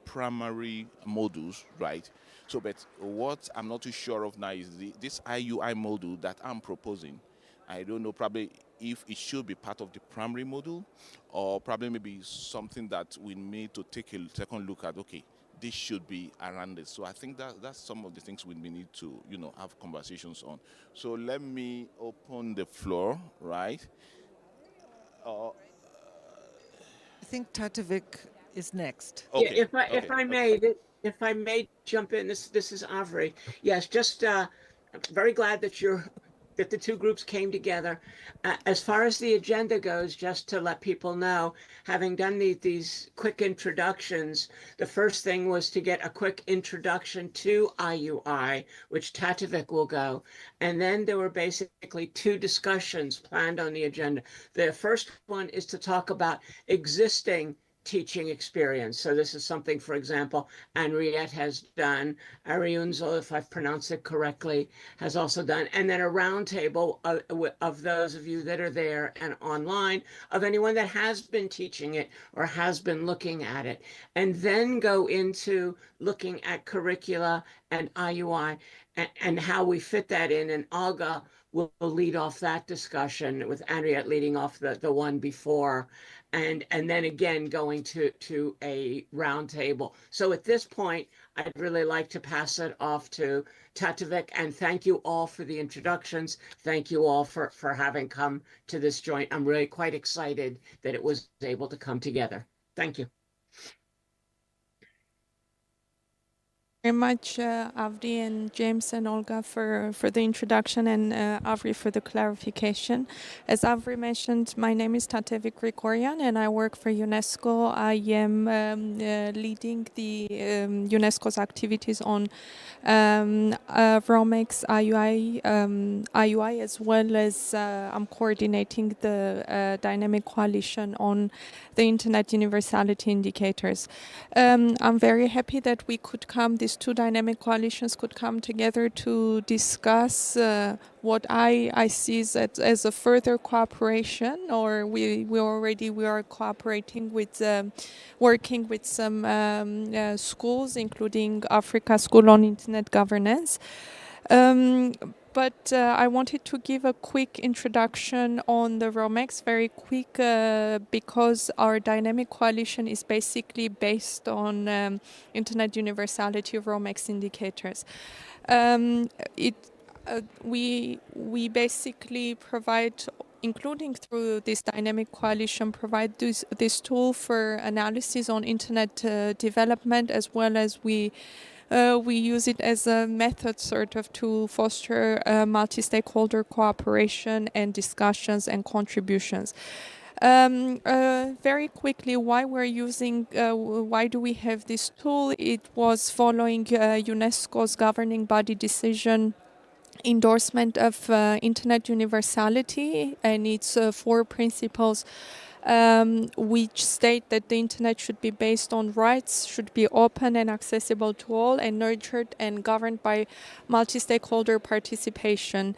primary modules, right? So, but what I'm not too sure of now is this IUI module that I'm proposing. I don't know probably if it should be part of the primary module, or probably maybe something that we need to take a second look at. Okay, this should be around it. So I think that's some of the things we need to, have conversations on. So let me open the floor, right? I think Tatovic is next. Okay. Yeah, if I may jump in, this is Avri. Yes, just I'm very glad that that the two groups came together. As far as the agenda goes, just to let people know, having done these quick introductions, the first thing was to get a quick introduction to IUI, which Tatovic will go. And then there were basically two discussions planned on the agenda. The first one is to talk about existing teaching experience. So this is something, for example, Henriette has done. Ariunzo, if I've pronounced it correctly, has also done. And then a roundtable of those of you that are there and online, of anyone that has been teaching it or has been looking at it. And then go into looking at curricula and IUI and how we fit that in. And Olga will lead off that discussion with Henriette leading off the one before. And then again going to a roundtable. So at this point, I'd really like to pass it off to Tatovic, and thank you all for the introductions. Thank you all for having come to this joint. I'm really quite excited that it was able to come together. Thank you. Very much, Avri and James and Olga for the introduction, and Avri for the clarification. As Avri mentioned, my name is Tatovic Grigorian and I work for UNESCO. I am leading the UNESCO's activities on Romex IUI, as well as I'm coordinating the dynamic coalition on the Internet Universality Indicators. I'm very happy that we could these two dynamic coalitions could come together to discuss what I see as a further cooperation, or we are cooperating with, working with some schools, including Africa School on Internet Governance. But I wanted to give a quick introduction on the Romex, very quick, because our dynamic coalition is basically based on Internet Universality Romex indicators. We basically provide, including through this dynamic coalition, provide this tool for analysis on Internet development, as well as we use it as a method sort of to foster multi-stakeholder cooperation and discussions and contributions. Very quickly, why do we have this tool? It was following UNESCO's governing body decision endorsement of Internet universality and its 4 principles, which state that the internet should be based on rights, should be open and accessible to all, and nurtured and governed by multi-stakeholder participation.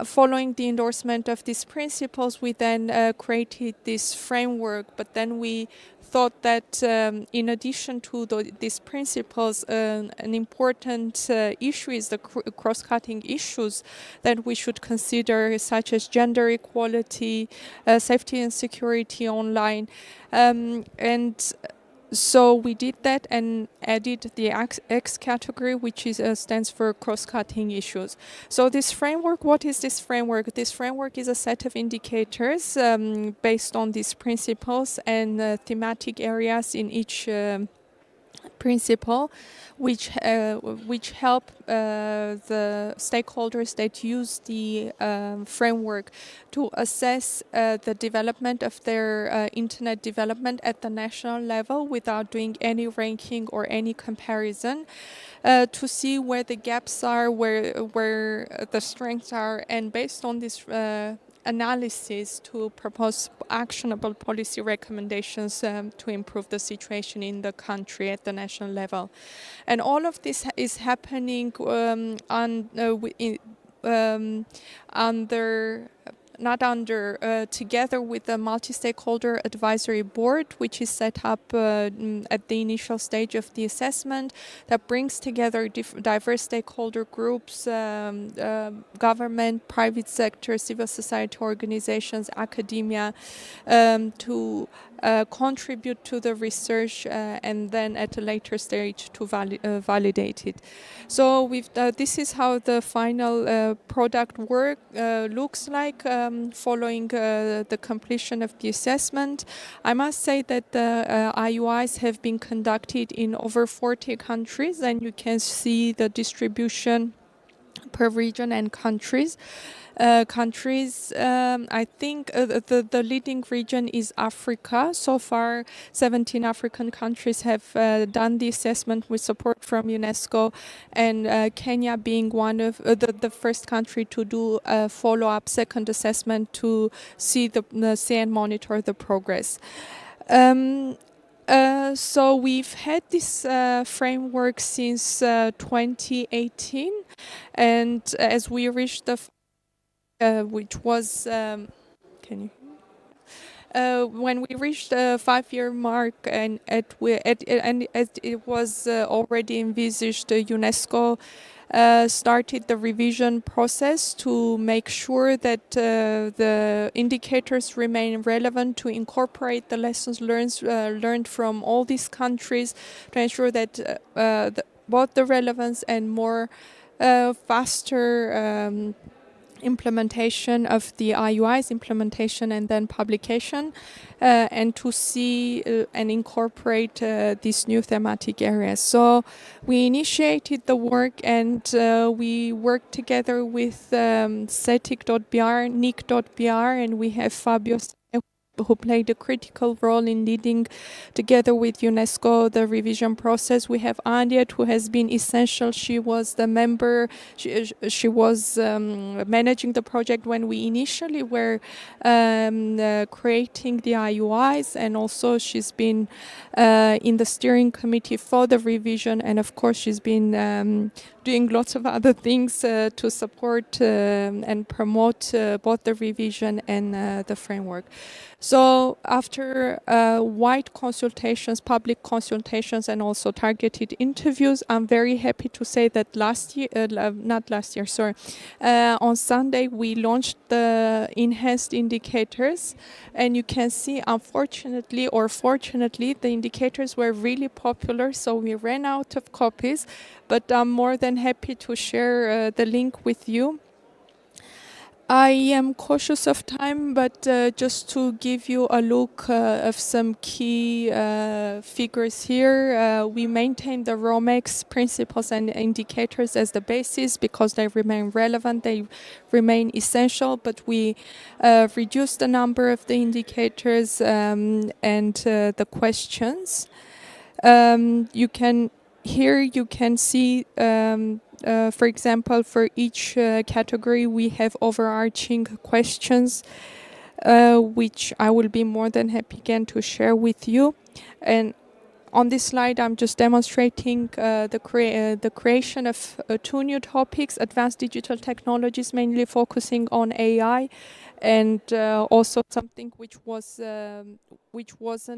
Following the endorsement of these principles, we then created this framework, but then we thought that in addition to these principles, an important issue is the cross-cutting issues that we should consider, such as gender equality, safety and security online, so we did that and added the X category, which stands for cross-cutting issues. So this framework, what is this framework? This framework is a set of indicators based on these principles and thematic areas in each principle, which help the stakeholders that use the framework to assess the development of their internet development at the national level without doing any ranking or any comparison, to see where the gaps are, where the strengths are, and based on this analysis to propose actionable policy recommendations to improve the situation in the country at the national level. And all of this is happening together with the multi-stakeholder advisory board, which is set up at the initial stage of the assessment, that brings together diverse stakeholder groups, government, private sector, civil society organizations, academia, to contribute to the research, and then at a later stage to validate it. So this is how the final product work looks like following the completion of the assessment. I must say that the IUIs have been conducted in over 40 countries, and you can see the distribution per region and countries. I think the leading region is Africa. So far, 17 African countries have done the assessment with support from UNESCO, and Kenya being one of the first country to do a follow-up second assessment to see and monitor the progress. So we've had this framework since 2018, and as we reached the which was when we reached the 5-year mark, and as it was already envisaged, UNESCO started the revision process to make sure that the indicators remain relevant, to incorporate the lessons learned from all these countries, to ensure that both the relevance and more faster implementation of the IUIs, implementation and then publication, and to see and incorporate these new thematic areas. So we initiated the work, and we worked together with CETIC.br, NIC.br, and we have Fabio who played a critical role in leading, together with UNESCO, the revision process. We have Andiet, who has been essential. She was the member, she was managing the project when we initially were creating the IUIs, and also she's been in the steering committee for the revision, and of course she's been doing lots of other things to support and promote both the revision and the framework. So after wide consultations, public consultations, and also targeted interviews, I'm very happy to say that on Sunday we launched the enhanced indicators, and you can see, unfortunately or fortunately, the indicators were really popular, so we ran out of copies, but I'm more than happy to share the link with you. I am cautious of time, but just to give you a look of some key figures here, we maintain the ROMEX principles and indicators as the basis because they remain relevant, they remain essential, but we reduce the number of the indicators and the questions. Here you can see for example, for each category, we have overarching questions, which I will be more than happy again to share with you. And on this slide, I'm just demonstrating the creation of 2 new topics: advanced digital technologies, mainly focusing on AI, and also something which wasn't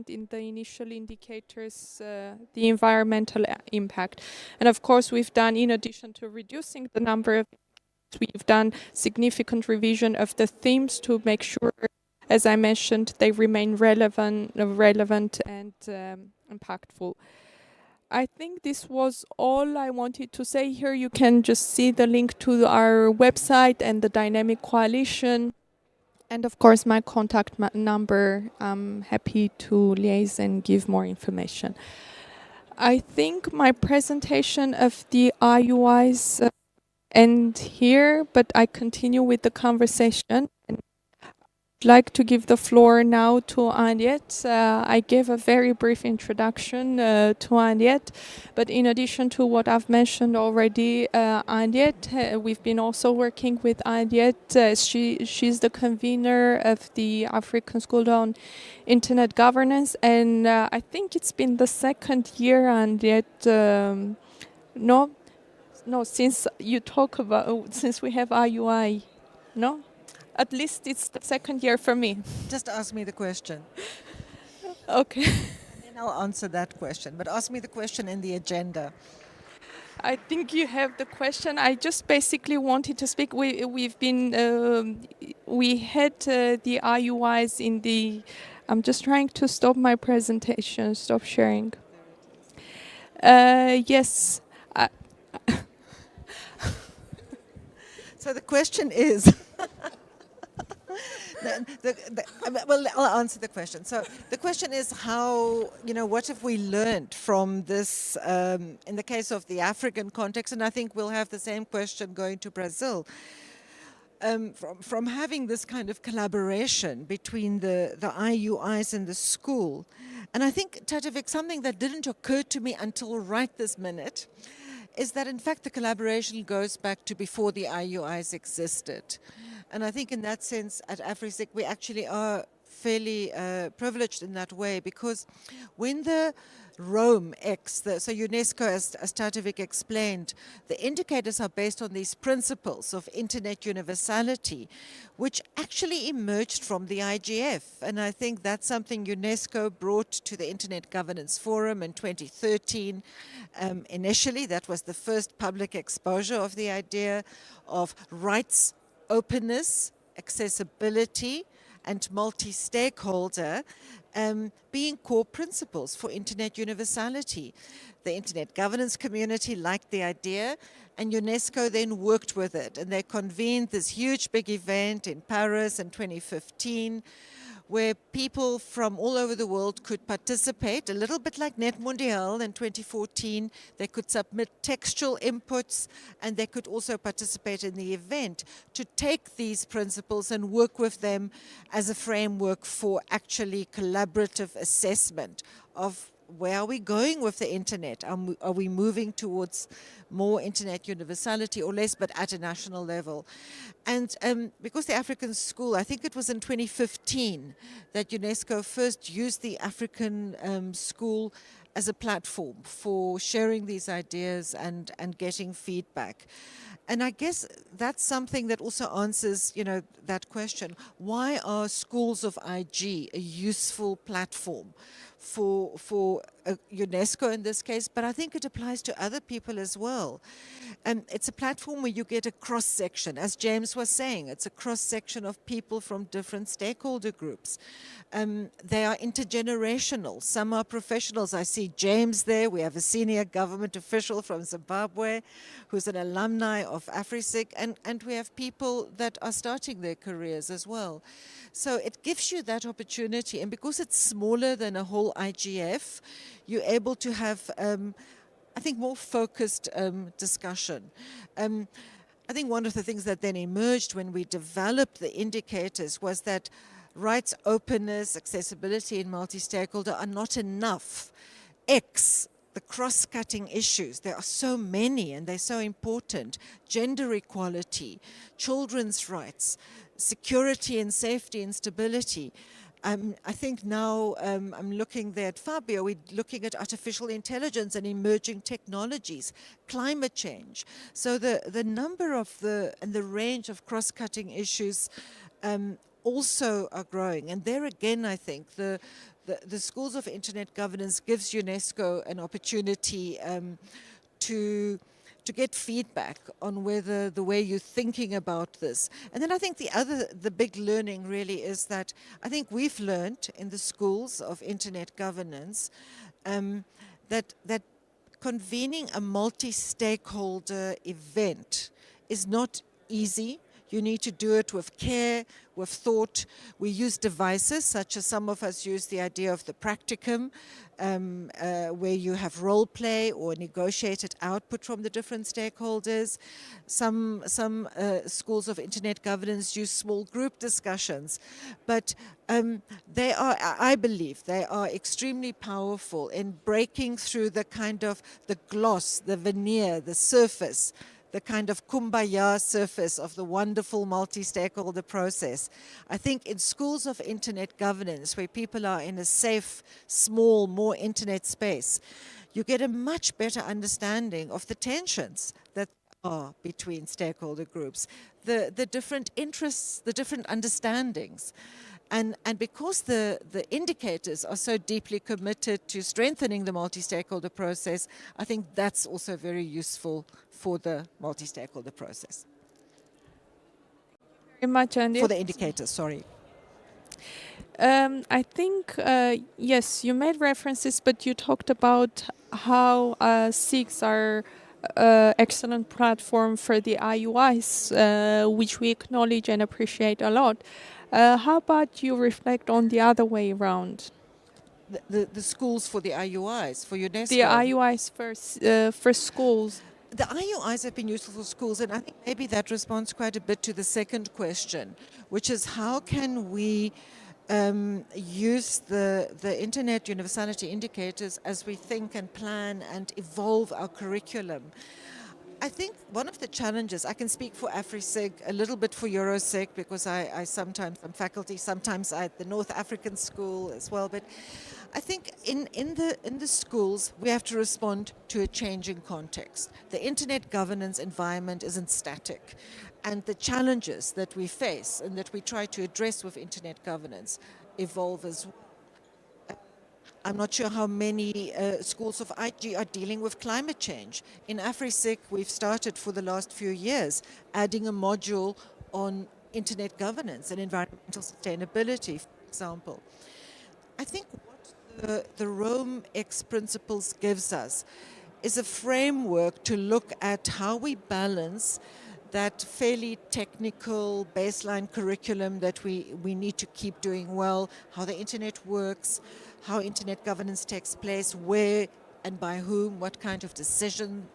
in the initial indicators, the environmental impact. And of course, we've done, in addition to reducing the number of, we've done significant revision of the themes to make sure, as I mentioned, they remain relevant and impactful. I think this was all I wanted to say here. You can just see the link to our website and the Dynamic Coalition. And of course, my contact number. I'm happy to liaise and give more information. I think my presentation of the IUIs end here, but I continue with the conversation. I'd like to give the floor now to Andiet. I gave a very brief introduction to Andiet, but in addition to what I've mentioned already, Andiet, we've been also working with Andiet. She's the convener of the African School on Internet Governance, and I think it's been the 2nd year, Andiet. No, since you talk about, since we have IUI, no? At least it's the 2nd year for me. Just ask me the question. Okay. And I'll answer that question, but ask me the question in the agenda. I think you have the question. I just basically wanted to speak. We had the IUIs in the I'm just trying to stop my presentation, stop sharing. Yes. So the question is, well, I'll answer the question. So the question is how, what have we learned from this, in the case of the African context, and I think we'll have the same question going to Brazil. From having this kind of collaboration between the IUIs and the school. And I think, Tatovic, something that didn't occur to me until right this minute is that, in fact, the collaboration goes back to before the IUIs existed. And I think in that sense, at AfriSIC, we actually are fairly privileged in that way, because when the Rome X, so UNESCO, as Tatovic explained, the indicators are based on these principles of internet universality, which actually emerged from the IGF. And I think that's something UNESCO brought to the Internet Governance Forum in 2013. Initially, that was the first public exposure of the idea of rights, openness, accessibility, and multi-stakeholder being core principles for internet universality. The internet governance community liked the idea, and UNESCO then worked with it, and they convened this huge big event in Paris in 2015, where people from all over the world could participate, a little bit like Net Mondial in 2014. They could submit textual inputs, and they could also participate in the event to take these principles and work with them as a framework for actually collaborative assessment of where are we going with the internet? Are we moving towards more internet universality or less, but at a national level? And because the African School, I think it was in 2015 that UNESCO first used the African School as a platform for sharing these ideas and getting feedback. And I guess that's something that also answers, that question. Why are schools of IG a useful platform for UNESCO in this case, but I think it applies to other people as well. And it's a platform where you get a cross-section. As James was saying, it's a cross-section of people from different stakeholder groups. They are intergenerational. Some are professionals. I see James there. We have a senior government official from Zimbabwe who's an alumni of AfriSIC, and we have people that are starting their careers as well. So it gives you that opportunity, and because it's smaller than a whole IGF, you're able to have, I think, more focused discussion. I think one of the things that then emerged when we developed the indicators was that rights, openness, accessibility, and multi-stakeholder are not enough. The cross-cutting issues, there are so many and they're so important. Gender equality, children's rights, security and safety and stability. I think now I'm looking there at Fabio, we're looking at artificial intelligence and emerging technologies, climate change. So the number of and the range of cross-cutting issues also are growing. And there again, I think the Schools of Internet Governance gives UNESCO an opportunity to get feedback on whether the way you're thinking about this. And then I think the big learning really is that I think we've learned in the Schools of Internet Governance that convening a multi-stakeholder event is not easy. You need to do it with care, with thought. We use devices, such as some of us use the idea of the practicum, where you have role play or negotiated output from the different stakeholders. Some schools of internet governance use small group discussions, but I believe they are extremely powerful in breaking through the kind of the gloss, the veneer, the surface, the kind of kumbaya surface of the wonderful multi-stakeholder process. I think in schools of internet governance, where people are in a safe, small, more internet space, you get a much better understanding of the tensions that are between stakeholder groups, the different interests, the different understandings. And because the indicators are so deeply committed to strengthening the multi-stakeholder process, I think that's also very useful for the multi-stakeholder process. Very much, Andy. For the indicators, sorry. I think, yes, you made references, but you talked about how SIGs are excellent platform for the IUIs, which we acknowledge and appreciate a lot. How about you reflect on the other way around? The schools for the IUIs, for UNESCO? The IUIs for schools. The IUIs have been useful for schools, and I think maybe that responds quite a bit to the second question, which is how can we use the Internet Universality Indicators as we think and plan and evolve our curriculum. I think one of the challenges, I can speak for AfriSig, a little bit for EuroSig, because I sometimes am faculty, sometimes at the North African School as well, but I think in the schools, we have to respond to a changing context. The internet governance environment isn't static, and the challenges that we face and that we try to address with internet governance evolve as well. I'm not sure how many schools of IG are dealing with climate change. In AfriSig, we've started for the last few years adding a module on internet governance and environmental sustainability, for example. I think what the Rome X principles gives us is a framework to look at how we balance that fairly technical baseline curriculum that we need to keep doing well, how the internet works, how internet governance takes place, where and by whom, what kind of decision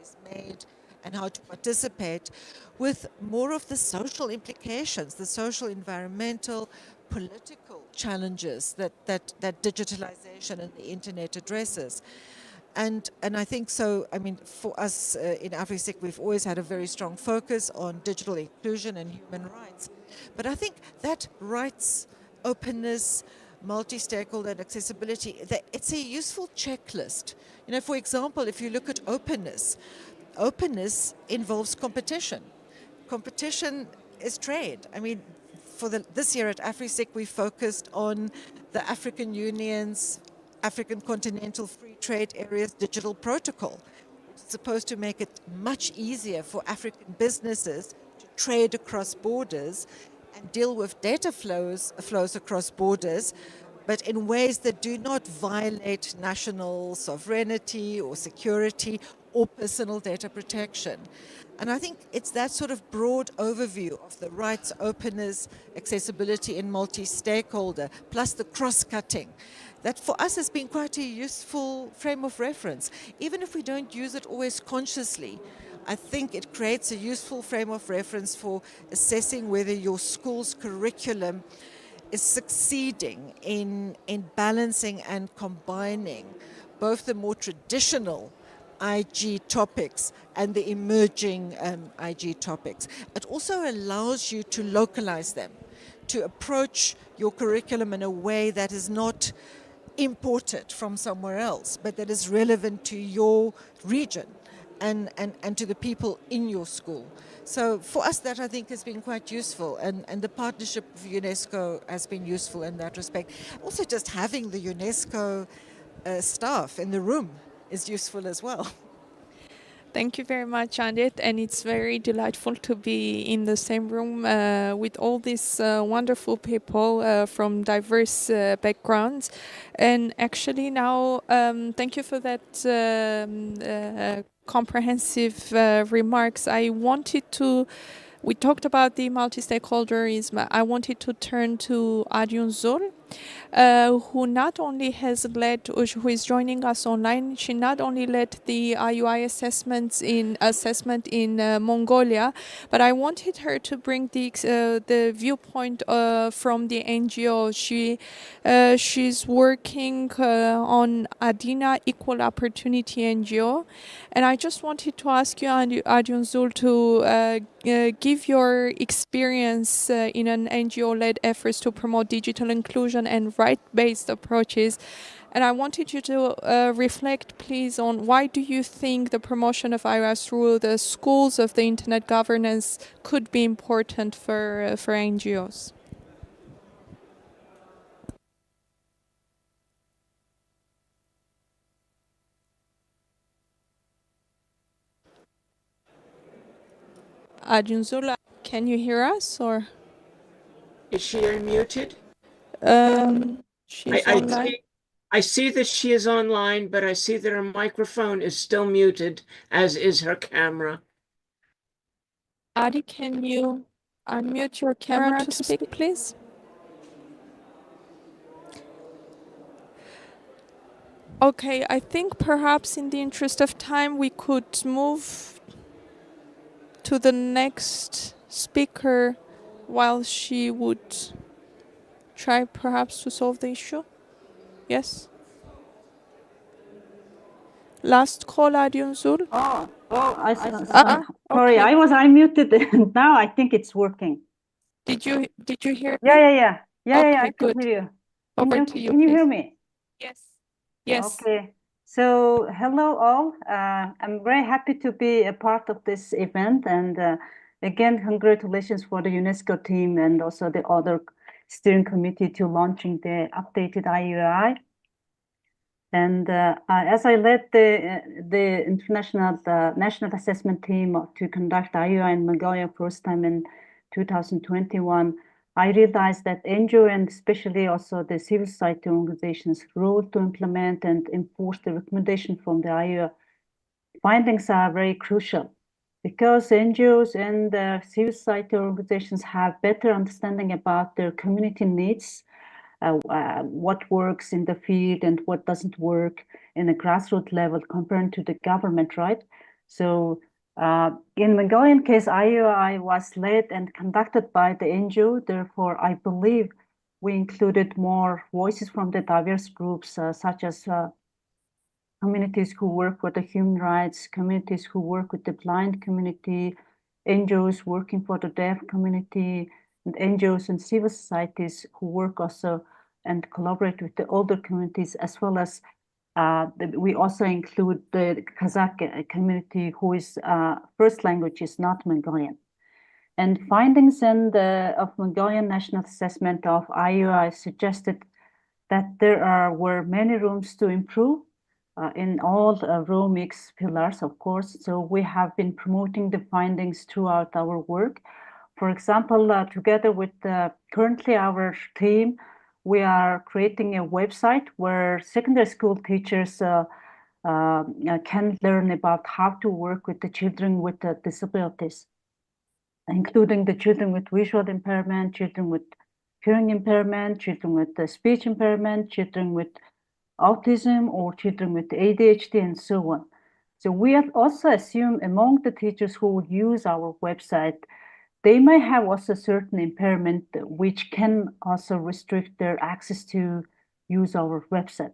is made, and how to participate, with more of the social implications, the social, environmental, political challenges that digitalization and the internet addresses. And I think so, I mean, for us in AfriSig, we've always had a very strong focus on digital inclusion and human rights. But I think that rights, openness, multi-stakeholder and accessibility, it's a useful checklist. You know, for example, if you look at openness, openness involves competition. Competition is trade. I mean, for this year at AfriSig, we focused on the African Union's African Continental Free Trade Area's digital protocol. It's supposed to make it much easier for African businesses to trade across borders and deal with data flows across borders, but in ways that do not violate national sovereignty or security or personal data protection. And I think it's that sort of broad overview of the rights, openness, accessibility, and multi-stakeholder, plus the cross-cutting, that for us has been quite a useful frame of reference. Even if we don't use it always consciously, I think it creates a useful frame of reference for assessing whether your school's curriculum is succeeding in balancing and combining both the more traditional IG topics and the emerging IG topics. It also allows you to localize them, to approach your curriculum in a way that is not imported from somewhere else, but that is relevant to your region and to the people in your school. So for us, that I think has been quite useful, and the partnership with UNESCO has been useful in that respect. Also, just having the UNESCO staff in the room is useful as well. Thank you very much, Andit, and it's very delightful to be in the same room with all these wonderful people from diverse backgrounds. And actually now, thank you for that comprehensive remarks. I wanted to, we talked about the multi-stakeholderism. I wanted to turn to Adyon Zul, who not only has led, who is joining us online, she not only led the IUI assessment in Mongolia, but I wanted her to bring the viewpoint from the NGO. She's working on Adina Equal Opportunity NGO, and I just wanted to ask you, Adyon Zul, to give your experience in an NGO-led efforts to promote digital inclusion and right-based approaches. And I wanted you to reflect, please, on why do you think the promotion of IRAS through the schools of the internet governance could be important for NGOs? Adyon Zul, can you hear us, or? Is she unmuted? She's online. I see that she is online, but I see that her microphone is still muted, as is her camera. Adi, can you unmute your camera to speak, please? Okay, I think perhaps in the interest of time, we could move to the next speaker while she would try perhaps to solve the issue. Yes? Last call, Adi Unzul. Sorry, I was unmuted and now I think it's working. Did you hear me? Yeah, Okay, I can good. hear you. Over to you, Can you please. hear me? Yes. Yes. Okay. So hello all. I'm very happy to be a part of this event, and again, congratulations for the UNESCO team and also the other steering committee to launching the updated IUI. And as I led the international national assessment team to conduct IUI in Mongolia first time in 2021, I realized that NGO and especially also the civil society organizations' role to implement and enforce the recommendation from the IUI findings are very crucial because NGOs and civil society organizations have better understanding about their community needs, what works in the field and what doesn't work in a grassroots level compared to the government, right? So in Mongolian case, IUI was led and conducted by the NGO. Therefore, I believe we included more voices from the diverse groups, such as communities who work for the human rights, communities who work with the blind community, NGOs working for the deaf community, and NGOs and civil societies who work also and collaborate with the older communities, as well as we also include the Kazakh community whose first language is not Mongolian. And findings of Mongolian National Assessment of IUI suggested that there were many rooms to improve in all row mix pillars, of course. So we have been promoting the findings throughout our work. For example, together with currently our team, we are creating a website where secondary school teachers can learn about how to work with the children with disabilities, including the children with visual impairment, children with hearing impairment, children with speech impairment, children with autism, or children with ADHD, and so on. So we have also assumed among the teachers who would use our website, they may have also certain impairment which can also restrict their access to use our website.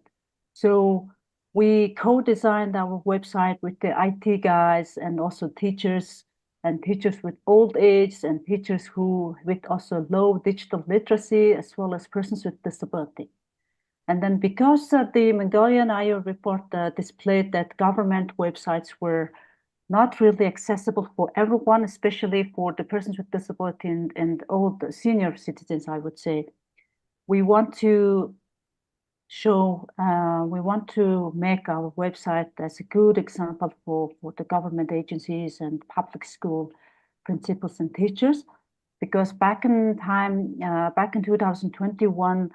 So we co-designed our website with the IT guys and also teachers, and teachers with old age and teachers who with also low digital literacy, as well as persons with disability. And then because the Mongolian IO report displayed that government websites were not really accessible for everyone, especially for the persons with disability and old senior citizens, I would say, we want to show, we want to make our website as a good example for the government agencies and public school principals and teachers, because back in time, back in 2021,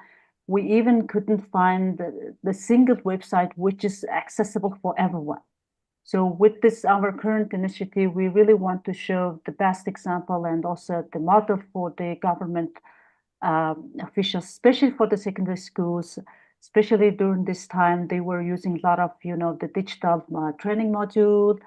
we even couldn't find the single website which is accessible for everyone. So with this, our current initiative, we really want to show the best example and also the model for the government officials, especially for the secondary schools, especially during this time, they were using a lot of, the digital training module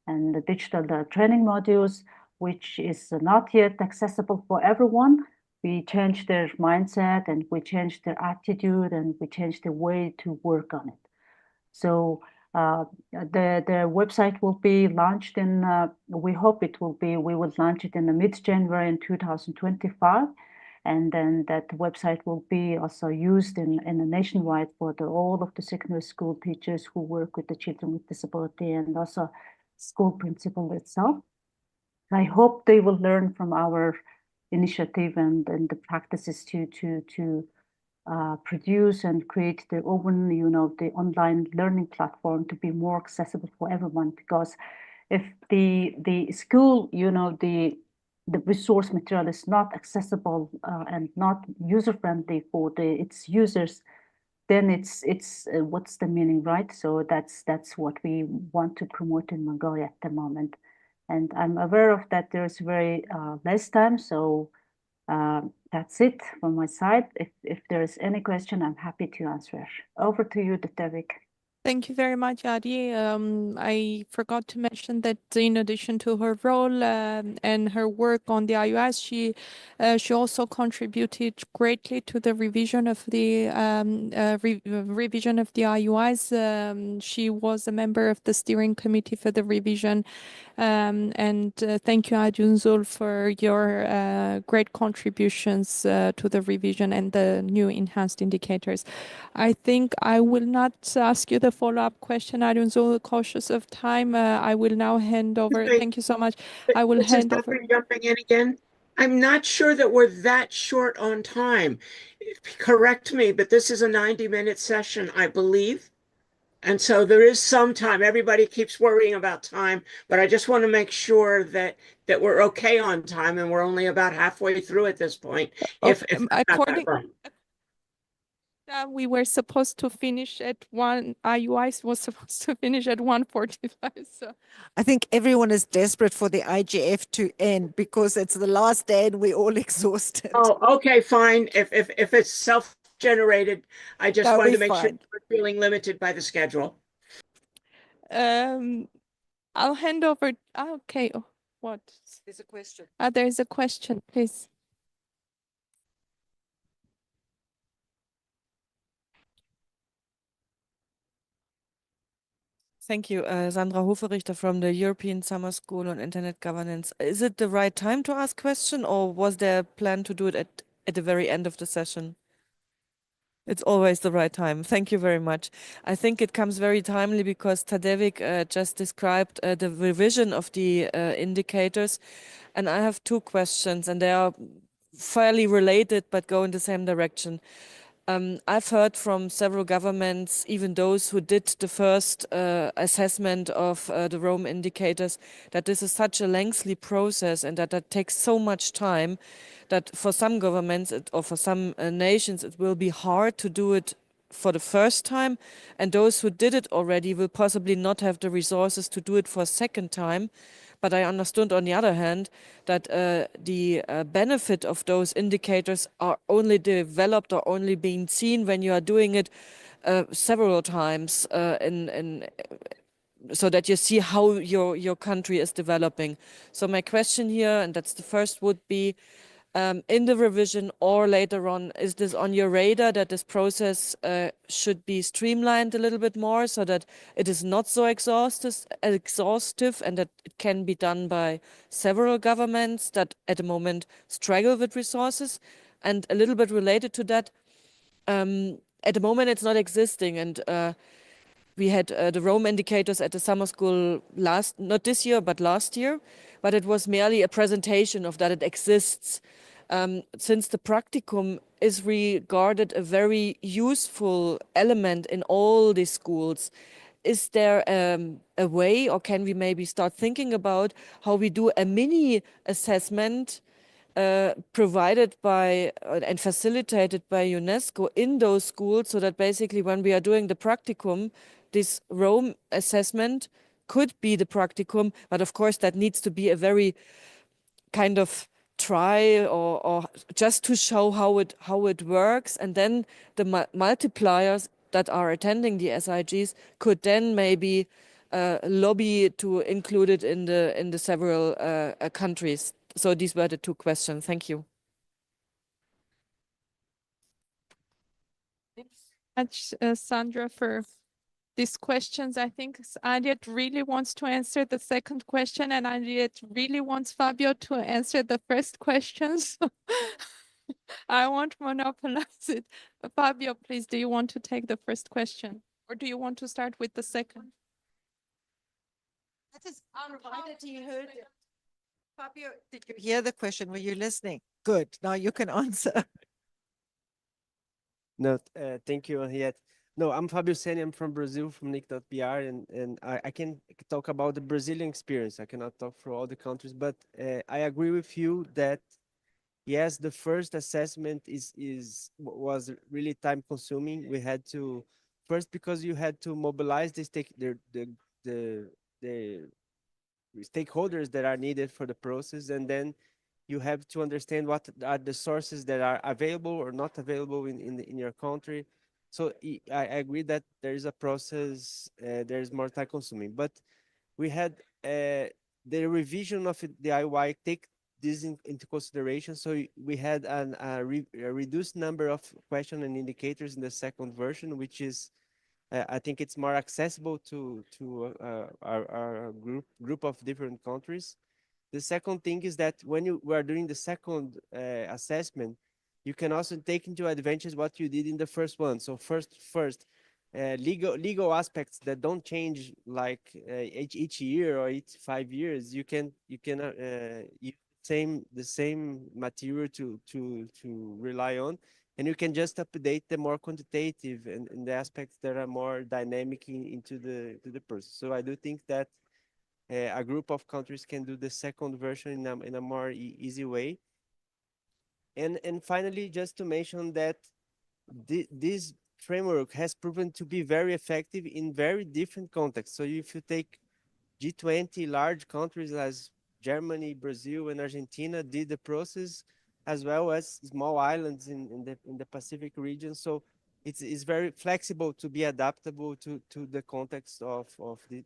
and the digital training modules, which is not yet accessible for everyone. We changed their mindset and we changed their attitude and we changed the way to work on it. So the website will be launched in, we hope it will be, we will launch it in the mid-January in 2025. And then that website will be also used in the nationwide for all of the secondary school teachers who work with the children with disability and also school principal itself. I hope they will learn from our initiative and the practices to produce and create the open, the online learning platform to be more accessible for everyone. Because if the school, the the resource material is not accessible and not user-friendly for its users, then it's what's the meaning, right? So that's what we want to promote in Mongolia at the moment. And I'm aware of that there's very less time, so that's it from my side. If there is any question, I'm happy to answer. Over to you, Devik. Thank you very much, Adi. I forgot to mention that in addition to her role and her work on the IUS, she also contributed greatly to the revision of the revision of the IUIs. She was a member of the steering committee for the revision. And thank you, Adjunzul, for your great contributions to the revision and the new enhanced indicators. I think I will not ask you the follow-up question, Adjunzul, cautious of time. I will now hand over. Thank you so much. I will hand over. Jumping in again. I'm not sure that we're that short on time. Correct me, but this is a 90-minute session, I believe. And so there is some time. Everybody keeps worrying about time, but I just want to make sure that we're okay on time, and we're only about halfway through at this point. If According, we were supposed to finish at 1. IUI was supposed to finish at 1:45. So I think everyone is desperate for the IGF to end because it's the last day and we're all exhausted. Oh, okay, fine. If it's self-generated, I just wanted to make sure we're feeling limited by the schedule. I'll hand over. Okay. What? There's a question. There's a question, please. Thank you. Sandra Hoferichter from the European Summer School on Internet Governance. Is it the right time to ask question, or was there a plan to do it at the very end of the session? It's always the right time. Thank you very much. I think it comes very timely because Tadevik just described the revision of the indicators. And I have two questions, and they are fairly related but go in the same direction. I've heard from several governments, even those who did the first assessment of the Rome indicators, that this is such a lengthy process and that takes so much time that for some governments or for some nations, it will be hard to do it for the first time. And those who did it already will possibly not have the resources to do it for a second time. But I understood, on the other hand, that the benefit of those indicators are only developed or only being seen when you are doing it several times, so that you see how your country is developing. So my question here, and that's the first, would be, in the revision or later on, is this on your radar that this process should be streamlined a little bit more so that it is not so exhaustive and that it can be done by several governments that at the moment struggle with resources? And a little bit related to that, at the moment it's not existing, and we had the Rome indicators at the summer school not this year, but last year, but it was merely a presentation of that it exists. Since the practicum is regarded a very useful element in all these schools, is there a way, or can we maybe start thinking about how we do a mini assessment provided by and facilitated by UNESCO in those schools, so that basically when we are doing the practicum, this Rome assessment could be the practicum, but of course that needs to be a very kind of try or just to show how it works, and then the multipliers that are attending the SIGs could then maybe lobby to include it in the several countries. So these were the two questions. Thank you. Thanks, Sandra, for these questions. I think Adiet really wants to answer the second question, and Adiet really wants Fabio to answer the first question. So I won't monopolize it. Fabio, please, do you want to take the first question, or do you want to start with the second? That is provided you heard it. Fabio, did you hear the question? Were you listening? Good. Now you can answer. No, thank you, Henriette. No, I'm Fabio Seni. I'm from Brazil, from nick.br, and I can talk about the Brazilian experience. I cannot talk for all the countries, but I agree with you that yes, the first assessment was really time consuming. We had to first because you had to mobilize the stakeholders that are needed for the process, and then you have to understand what are the sources that are available or not available in your country. So I agree that there is a process, there is more time consuming, but we had the revision of the IY take this into consideration. So we had a reduced number of question and indicators in the second version, which is I think it's more accessible to our group of different countries. The second thing is that when you were doing the second assessment, you can also take into advantage what you did in the first one. So first legal aspects that don't change like each year or each 5 years. You can use the same material to rely on, and you can just update the more quantitative and the aspects that are more dynamic into the process. So I do think that a group of countries can do the second version in a more easy way. And finally, just to mention that this framework has proven to be very effective in very different contexts. So if you take G20 large countries as Germany, Brazil, and Argentina did the process, as well as small islands in the Pacific region. So it's very flexible to be adaptable to the context of the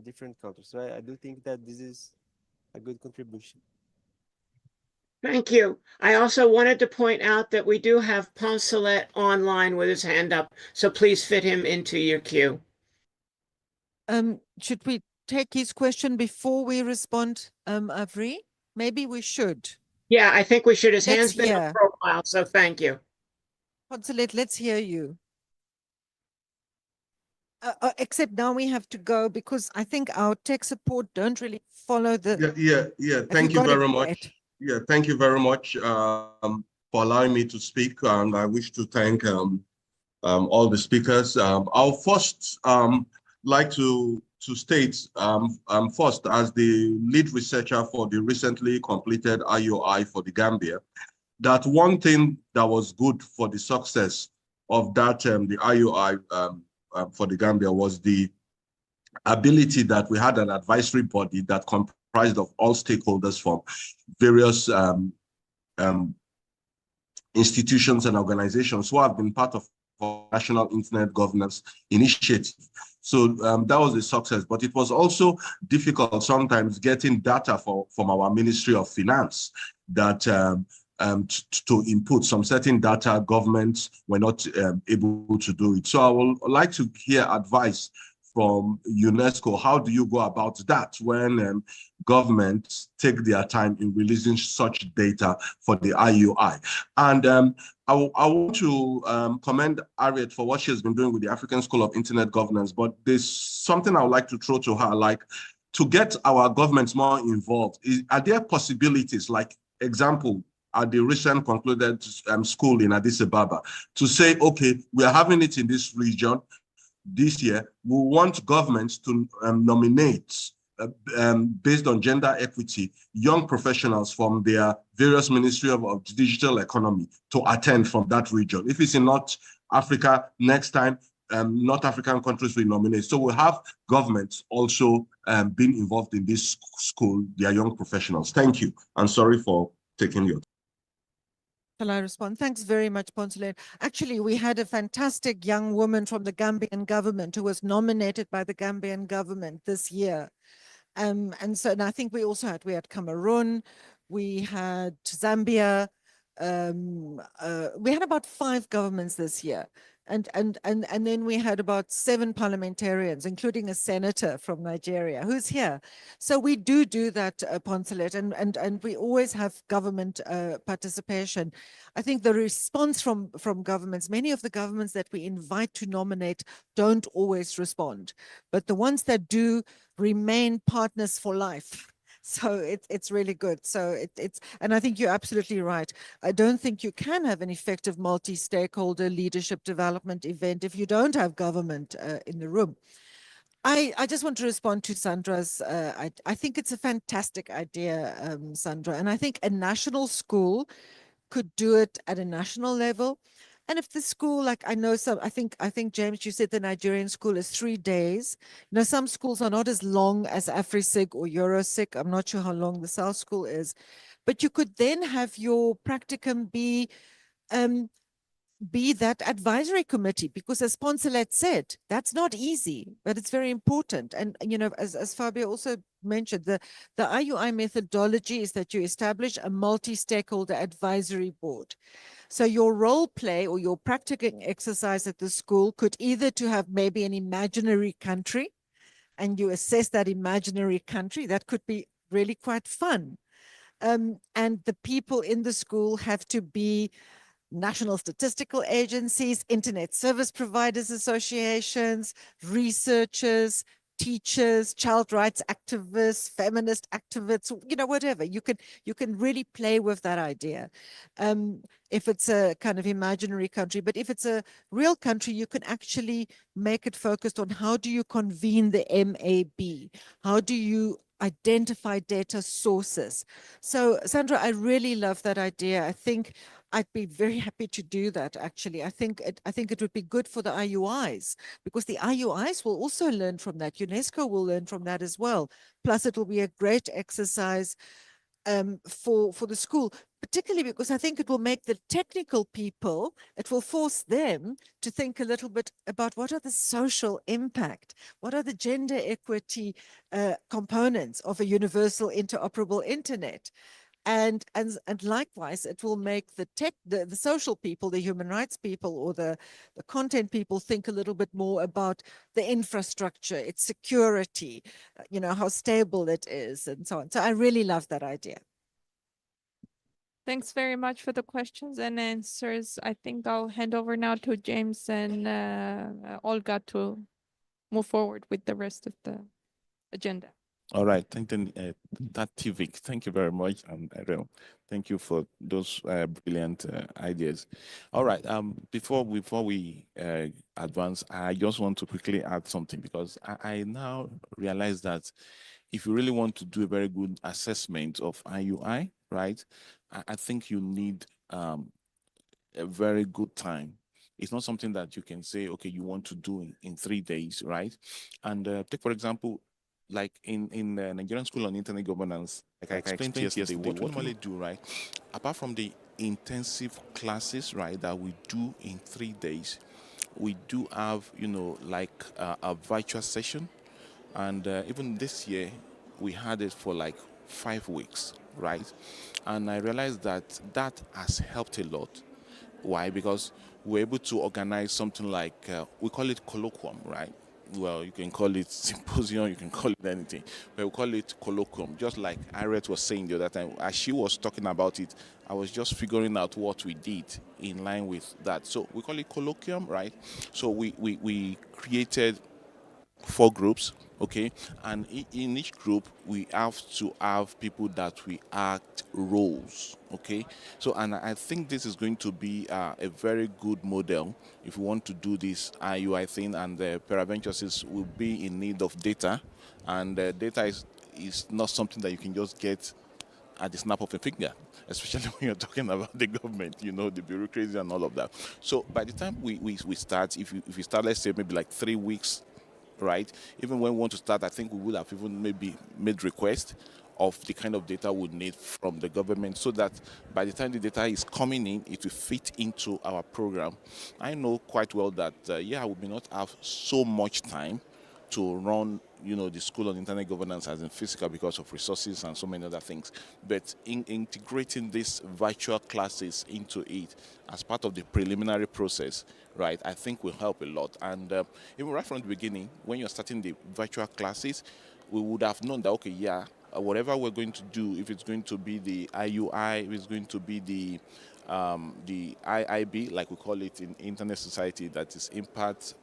different countries. So I do think that this is a good contribution. Thank you. I also wanted to point out that we do have Poncelet online with his hand up, so please fit him into your queue. Should we take his question before we respond, Avri? Maybe we should. Yeah, I think we should. His Let's hand's been hear. up for a while, so thank you. Poncelet, let's hear you. Except now we have to go because I think our tech support don't really follow the. Yeah. Thank you very much. Yeah, thank you very much for allowing me to speak. And I wish to thank all the speakers. I'll first like to state first, as the lead researcher for the recently completed IOI for the Gambia, that one thing that was good for the success of that the IOI for the Gambia was the ability that we had an advisory body that comprised of all stakeholders from various institutions and organizations who have been part of National Internet Governance Initiative. So that was a success, but it was also difficult sometimes getting data from our Ministry of Finance that to input some certain data. Governments were not able to do it. So I would like to hear advice from UNESCO. How do you go about that when governments take their time in releasing such data for the IUI? And I want to commend Harriet for what she has been doing with the African School of Internet Governance, but there's something I would like to throw to her, like to get our governments more involved. Are there possibilities, like example, at the recent concluded school in Addis Ababa, to say, okay, we are having it in this region this year, we want governments to nominate, based on gender equity, young professionals from their various Ministry of Digital Economy to attend from that region. If it's in North Africa, next time, North African countries will nominate. So we'll have governments also being involved in this school, their young professionals. Thank you. I'm sorry for taking your time. Shall I respond? Thanks very much, Poncelet. Actually, we had a fantastic young woman from the Gambian government who was nominated by the Gambian government this year. And I think we had Cameroon, we had Zambia, we had about 5 governments this year. And then we had about 7 parliamentarians, including a senator from Nigeria who's here. So we do that, Poncelet, and we always have government participation. I think the response from governments, many of the governments that we invite to nominate don't always respond, but the ones that do remain partners for life. So it's really good. So it's, and I think you're absolutely right. I don't think you can have an effective multi-stakeholder leadership development event if you don't have government in the room. I just want to respond to Sandra's, I think it's a fantastic idea, Sandra, and I think a national school could do it at a national level. And if the school, like I know some, I think James, you said the Nigerian school is 3 days. You know, some schools are not as long as AfriSig or EuroSig. I'm not sure how long the South School is, but you could then have your practicum be that advisory committee, because as Poncelet said, that's not easy, but it's very important. And, you know, as Fabio also mentioned, the IUI methodology is that you establish a multi-stakeholder advisory board. So your role play or your practicing exercise at the school could either to have maybe an imaginary country, and you assess that imaginary country. That could be really quite fun. And the people in the school have to be national statistical agencies, internet service providers associations, researchers, teachers, child rights activists, feminist activists, you know, whatever. You can really play with that idea. If it's a kind of imaginary country, but if it's a real country, you can actually make it focused on how do you convene the MAB? How do you identify data sources? So Sandra, I really love that idea. I think I'd be very happy to do that, actually. I think it would be good for the IUIs, because the IUIs will also learn from that. UNESCO will learn from that as well. Plus, it will be a great exercise for the school, particularly because I think it will make the technical people, it will force them to think a little bit about what are the social impact, what are the gender equity components of a universal interoperable internet. And likewise, it will make the social people, the human rights people, or the content people think a little bit more about the infrastructure, its security, you know, how stable it is, and so on. So I really love that idea. Thanks very much for the questions and answers. I think I'll hand over now to James and Olga to move forward with the rest of the agenda. All right, thank you, Tivik. Thank you very much, and thank you for those brilliant ideas. All right, before we advance, I just want to quickly add something, because I now realize that if you really want to do a very good assessment of IUI, right, I think you need a very good time. It's not something that you can say, okay, you want to do in 3 days, right? And take, for example, like in the Nigerian School on Internet Governance, like I explained yesterday, what we normally do, right? Apart from the intensive classes, right, that we do in 3 days, we do have, you know, like a virtual session. And even this year, we had it for like 5 weeks, right? And I realized that that has helped a lot. Why? Because we're able to organize something like, we call it colloquium, right? Well, you can call it symposium, you can call it anything, but we call it colloquium. Just like Iret was saying the other time, as she was talking about it, I was just figuring out what we did in line with that. So we call it colloquium, right? So we created 4 groups, okay, and in each group we have to have people that we act roles, okay. So, and I think this is going to be a very good model if we want to do this IUI thing, and the peradventures will be in need of data, and data is not something that you can just get at the snap of a finger, especially when you're talking about the government, you know, the bureaucracy and all of that. So by the time we start, if we start, let's say maybe like 3 weeks, right? Even when we want to start, I think we would have even maybe made request of the kind of data we need from the government, so that by the time the data is coming in, it will fit into our program. I know quite well that, yeah, we may not have so much time to run, you know, the School on Internet Governance as in physical because of resources and so many other things. But in integrating these virtual classes into it as part of the preliminary process, right, I think will help a lot. And even right from the beginning, when you're starting the virtual classes, we would have known that, okay, yeah, whatever we're going to do, if it's going to be the IUI, if it's going to be the IIB, like we call it in Internet Society, that is Impact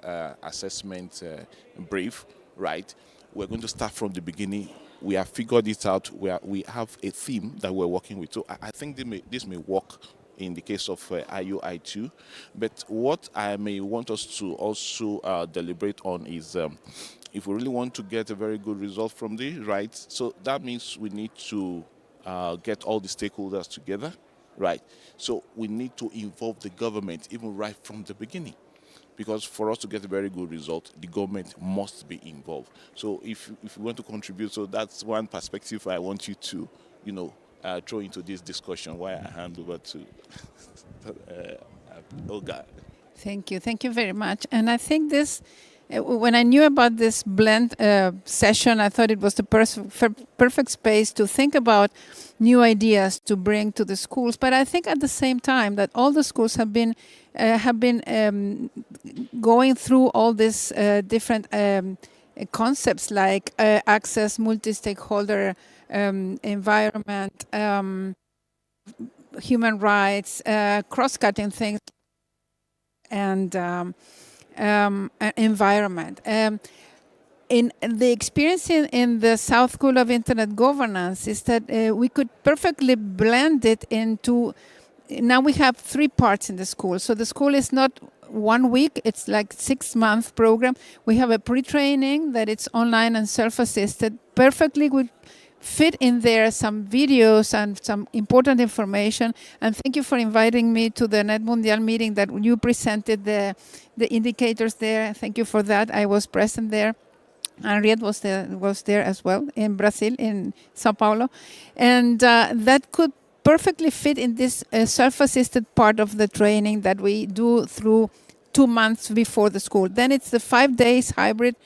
Assessment Brief, right? We're going to start from the beginning we have figured it out. We have a theme that we're working with. So I think this may work in the case of IUI2. But what I may want us to also deliberate on is if we really want to get a very good result from this, right? So that means we need to get all the stakeholders together, right? So we need to involve the government even right from the beginning. Because for us to get a very good result, the government must be involved. So if you want to contribute, so that's one perspective I want you to, throw into this discussion while I hand over to Olga. Thank you very much. And I think this, when I knew about this blend session, I thought it was the perfect space to think about new ideas to bring to the schools. But I think at the same time that all the schools have been going through all these different concepts like access, multi-stakeholder environment, human rights, cross-cutting things, and environment. In the experience in the South School of Internet Governance is that we could perfectly blend it into, now we have 3 parts in the school. So the school is not 1 week, it's like 6-month program. We have a pre-training that it's online and self-assisted. Perfectly would fit in there some videos and some important information. And thank you for inviting me to the Net Mundial meeting that you presented the indicators there. Thank you for that. I was present there. Henriette was there as well in Brazil, in Sao Paulo. And that could perfectly fit in this self-assisted part of the training that we do through 2 months before the school. Then it's the 5 days hybrid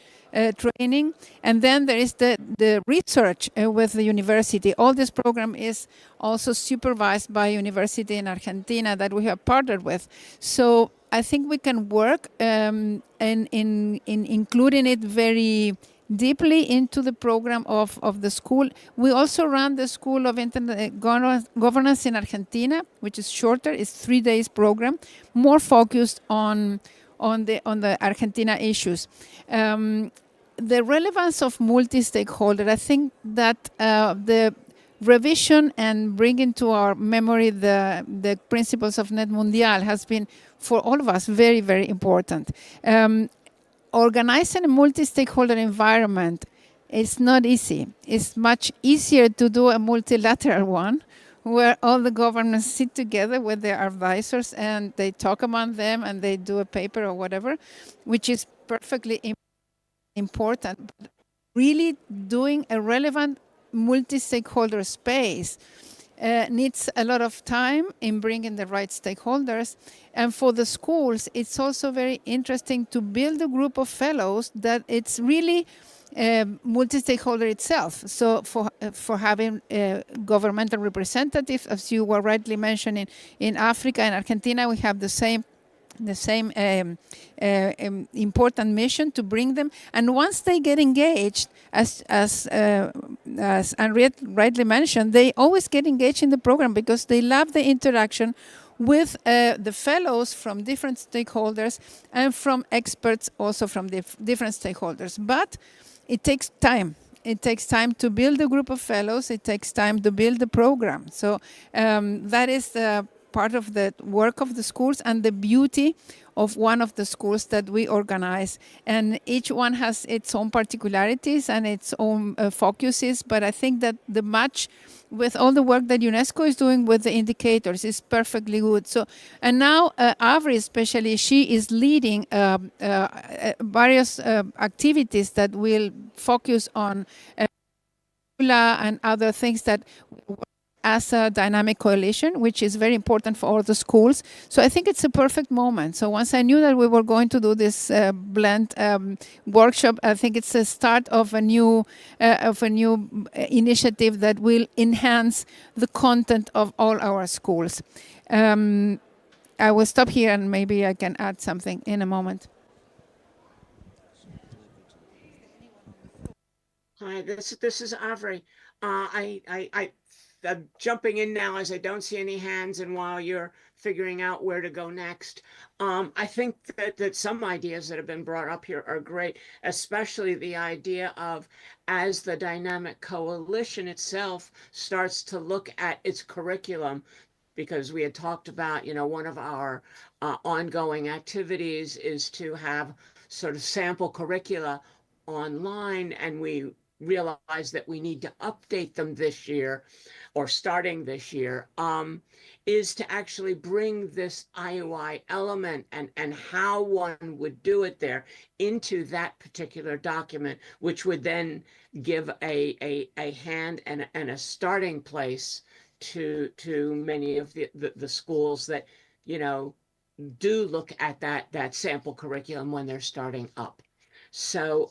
training, and then there is the research with the university. All this program is also supervised by a university in Argentina that we have partnered with. So I think we can work in including it very deeply into the program of the school. We also run the School of Internet Governance in Argentina, which is shorter. It's 3 days program, more focused on the Argentina issues. The relevance of multi-stakeholder, I think that the revision and bringing to our memory the principles of Net Mundial has been, for all of us, very, very important. Organizing a multi-stakeholder environment is not easy. It's much easier to do a multilateral one, where all the governments sit together with their advisors and they talk among them and they do a paper or whatever, which is perfectly important. But really doing a relevant multi-stakeholder space needs a lot of time in bringing the right stakeholders. And for the schools, it's also very interesting to build a group of fellows that it's really multi-stakeholder itself. So for having governmental representatives, as you were rightly mentioning, in Africa and Argentina, we have the same important mission to bring them. And once they get engaged, as Henriette rightly mentioned, they always get engaged in the program because they love the interaction with the fellows from different stakeholders and from experts also from different stakeholders. But it takes time. It takes time to build a group of fellows. It takes time to build the program. So that is part of the work of the schools and the beauty of one of the schools that we organize. And each one has its own particularities and its own focuses. But I think that the match with all the work that UNESCO is doing with the indicators is perfectly good. So, and now Avri especially, she is leading various activities that will focus on and other things that as a dynamic coalition, which is very important for all the schools. So I think it's a perfect moment. So once I knew that we were going to do this blend workshop, I think it's a start of a new initiative that will enhance the content of all our schools. I will stop here and maybe I can add something in a moment. Hi, this is Avri. I jumping in now as I don't see any hands, and while you're figuring out where to go next, I think that some ideas that have been brought up here are great, especially the idea of, as the dynamic coalition itself starts to look at its curriculum, because we had talked about, one of our ongoing activities is to have sort of sample curricula online, and we realized that we need to update them this year or starting this year, is to actually bring this IUI element and how one would do it there into that particular document, which would then give a hand and a starting place to many of the schools that, do look at that sample curriculum when they're starting up. So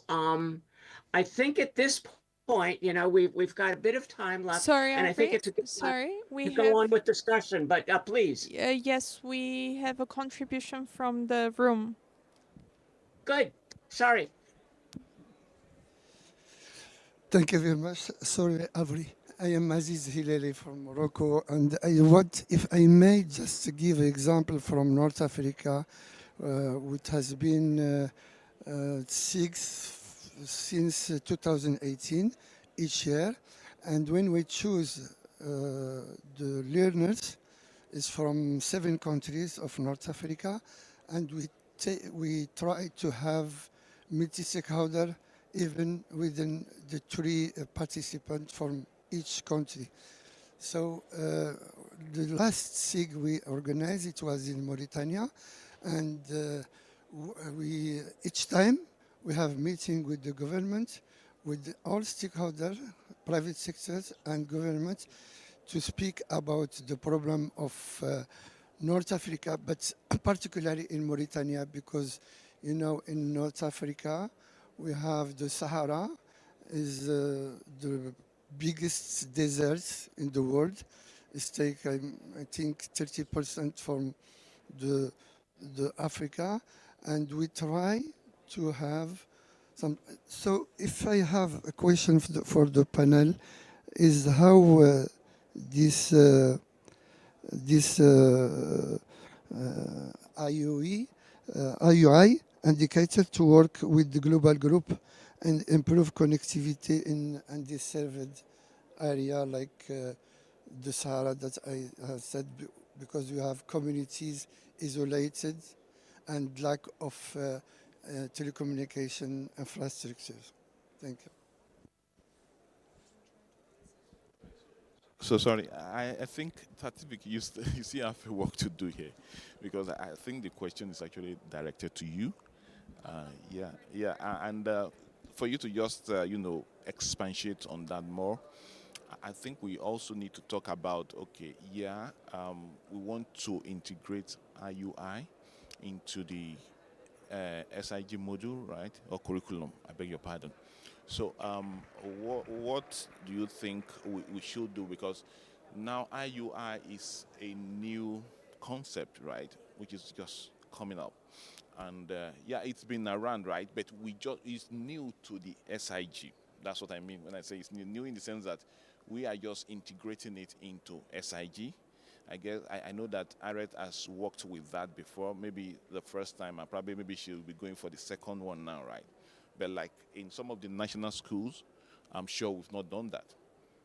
I think at this point, we've got a bit of time left, Sorry, and I think Avery. it's a good time Sorry, to we go have. on with discussion. But please. Yes, we have a contribution from the room. Good. Sorry. Thank you very much. Sorry, Avery. I am Aziz Hilali from Morocco, and I want, if I may, just give an example from North Africa, which has been since 2018 each year. And when we choose the learners, is from 7 countries of North Africa, and we try to have multi-stakeholder even within the 3 participants from each country. So the last SIG we organized, it was in Mauritania, and we each time we have meeting with the government, with all stakeholders, private sectors and government, to speak about the problem of North Africa, but particularly in Mauritania, because in North Africa we have the Sahara, is the biggest desert in the world. It's take, I think, 30% from the Africa, and we try to have some. So if I have a question for the panel, is how this IUI indicator to work with the global group and improve connectivity in undeserved area like the Sahara that I have said, because you have communities isolated and lack of telecommunication infrastructure. Thank you. So sorry, I think Tatifik, you still have work to do here, because I think the question is actually directed to you. And for you to just expatiate on that more, I think we also need to talk about, we want to integrate IUI into the SIG module, right, or curriculum. I beg your pardon. So what do you think we should do? Because now IUI is a new concept, right, which is just coming up. And it's been around, right, but it's new to the SIG. That's what I mean when I say it's new in the sense that we are just integrating it into SIG. I guess I know that Aret has worked with that before, maybe the first time, and probably maybe she'll be going for the second one now, right? But like in some of the national schools, I'm sure we've not done that.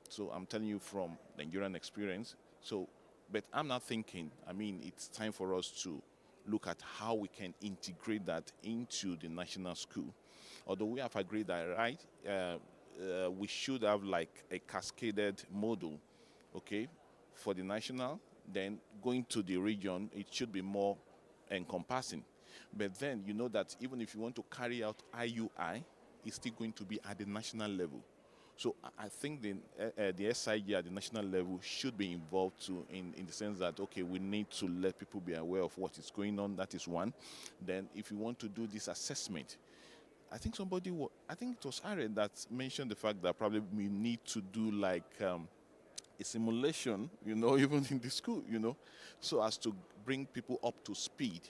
So I'm telling you from Nigerian experience. So, but I'm not thinking, it's time for us to look at how we can integrate that into the national school. Although we have agreed that, right, we should have like a cascaded model, okay, for the national, then going to the region, it should be more encompassing. But then you know that even if you want to carry out IUI, it's still going to be at the national level. So I think the SIG at the national level should be involved too, in the sense that, okay, we need to let people be aware of what is going on. That is one. Then if you want to do this assessment, I think I think it was Aaron that mentioned the fact that probably we need to do like a simulation, even in the school, so as to bring people up to speed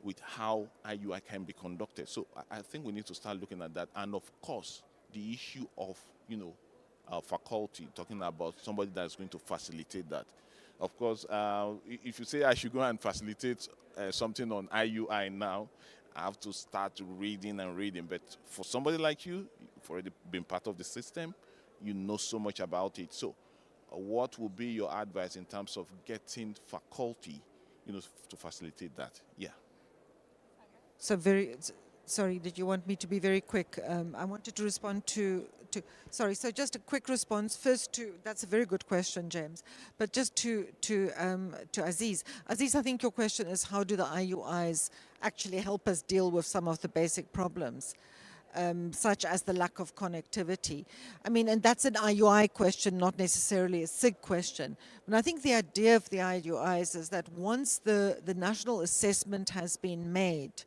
with how IUI can be conducted. So I think we need to start looking at that. And of course, the issue of, faculty, talking about somebody that's going to facilitate that. Of course, if you say I should go and facilitate something on IUI now, I have to start reading and reading. But for somebody like you, you've already been part of the system, you know so much about it. So what would be your advice in terms of getting faculty, to facilitate that? Yeah. So sorry, did you want me to be very quick? I wanted to respond sorry, so just a quick response first that's a very good question, James, but just to Aziz. Aziz, I think your question is how do the IUIs actually help us deal with some of the basic problems? Such as the lack of connectivity. I mean, and that's an IUI question, not necessarily a SIG question. And I think the idea of the IUIs is that once the national assessment has been made,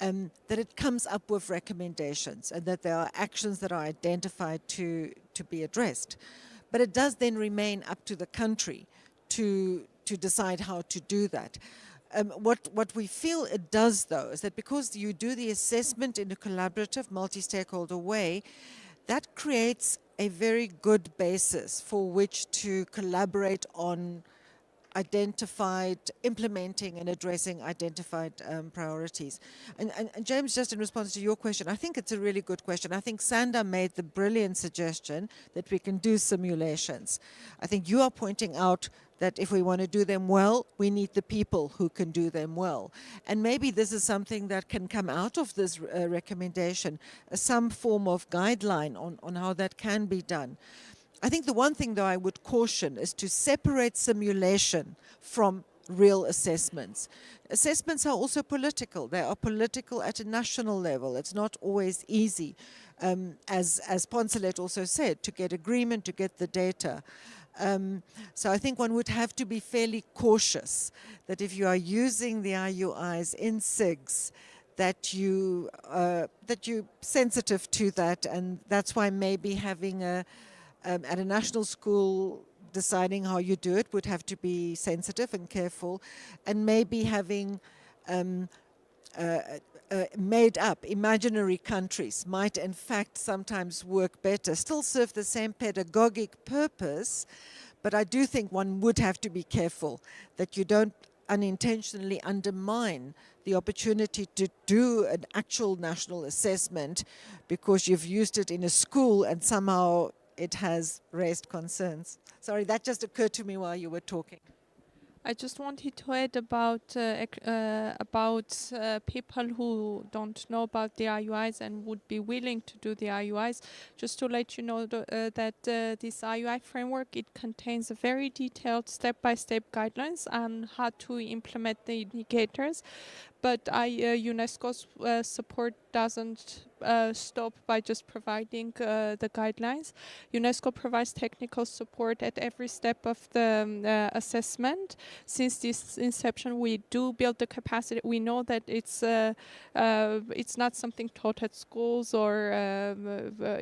that it comes up with recommendations and that there are actions that are identified to be addressed. But it does then remain up to the country to decide how to do that. What we feel it does, though, is that because you do the assessment in a collaborative, multi-stakeholder way, that creates a very good basis for which to collaborate on implementing and addressing identified priorities. And James, just in response to your question, I think it's a really good question. I think Sanda made the brilliant suggestion that we can do simulations. I think you are pointing out that if we want to do them well, we need the people who can do them well. And maybe this is something that can come out of this recommendation, some form of guideline on how that can be done. I think the one thing, though, I would caution is to separate simulation from real assessments. Assessments are also political. They are political at a national level. It's not always easy, as Poncelet also said, to get agreement, to get the data. So I think one would have to be fairly cautious that if you are using the IUIs in SIGs, that you're sensitive to that, and that's why maybe having at a national school, deciding how you do it would have to be sensitive and careful, and maybe having made up imaginary countries might in fact sometimes work better, still serve the same pedagogic purpose, but I do think one would have to be careful that you don't unintentionally undermine the opportunity to do an actual national assessment because you've used it in a school and somehow it has raised concerns. Sorry, that just occurred to me while you were talking. I just wanted to add about people who don't know about the IUIs and would be willing to do the IUIs. Just to let you know that this IUI framework, it contains a very detailed step-by-step guidelines on how to implement the indicators. But UNESCO's support doesn't stop by just providing the guidelines. UNESCO provides technical support at every step of the assessment. Since this inception, we do build the capacity. We know that it's not something taught at schools, or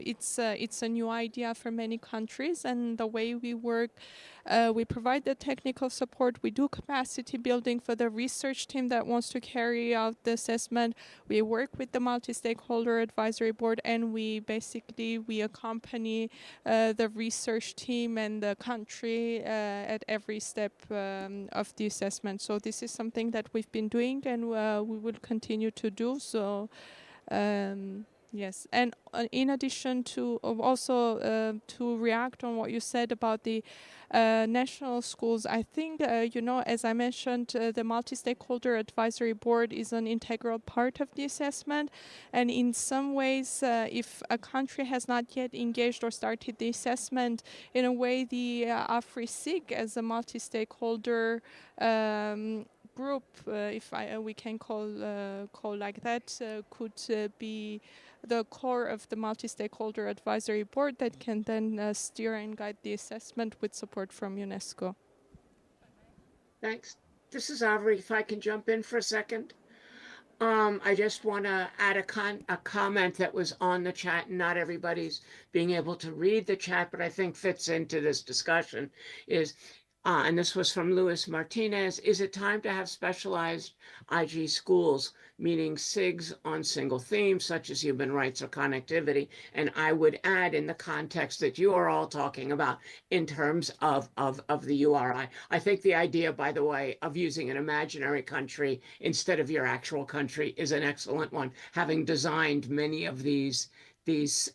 it's a new idea for many countries. And the way we work, we provide the technical support. We do capacity building for the research team that wants to carry out the assessment. We work with the multi-stakeholder advisory board, and we accompany the research team and the country at every step of the assessment. So this is something that we've been doing, and we will continue to do so. Yes, and in addition to to react on what you said about the national schools, I think, as I mentioned, the multi-stakeholder advisory board is an integral part of the assessment. And in some ways, if a country has not yet engaged or started the assessment, in a way, the AFRISIG as a multi-stakeholder group, if we can call like that, could be the core of the multi-stakeholder advisory board that can then steer and guide the assessment with support from UNESCO. Thanks. This is Avery. If I can jump in for a second. I just want to add a comment that was on the chat, and not everybody's being able to read the chat, but I think fits into this discussion, is And this was from Luis Martinez. Is it time to have specialized IG schools, meaning SIGs on single themes such as human rights or connectivity? And I would add, in the context that you are all talking about in terms of the URI. I think the idea, by the way, of using an imaginary country instead of your actual country is an excellent one, having designed many of these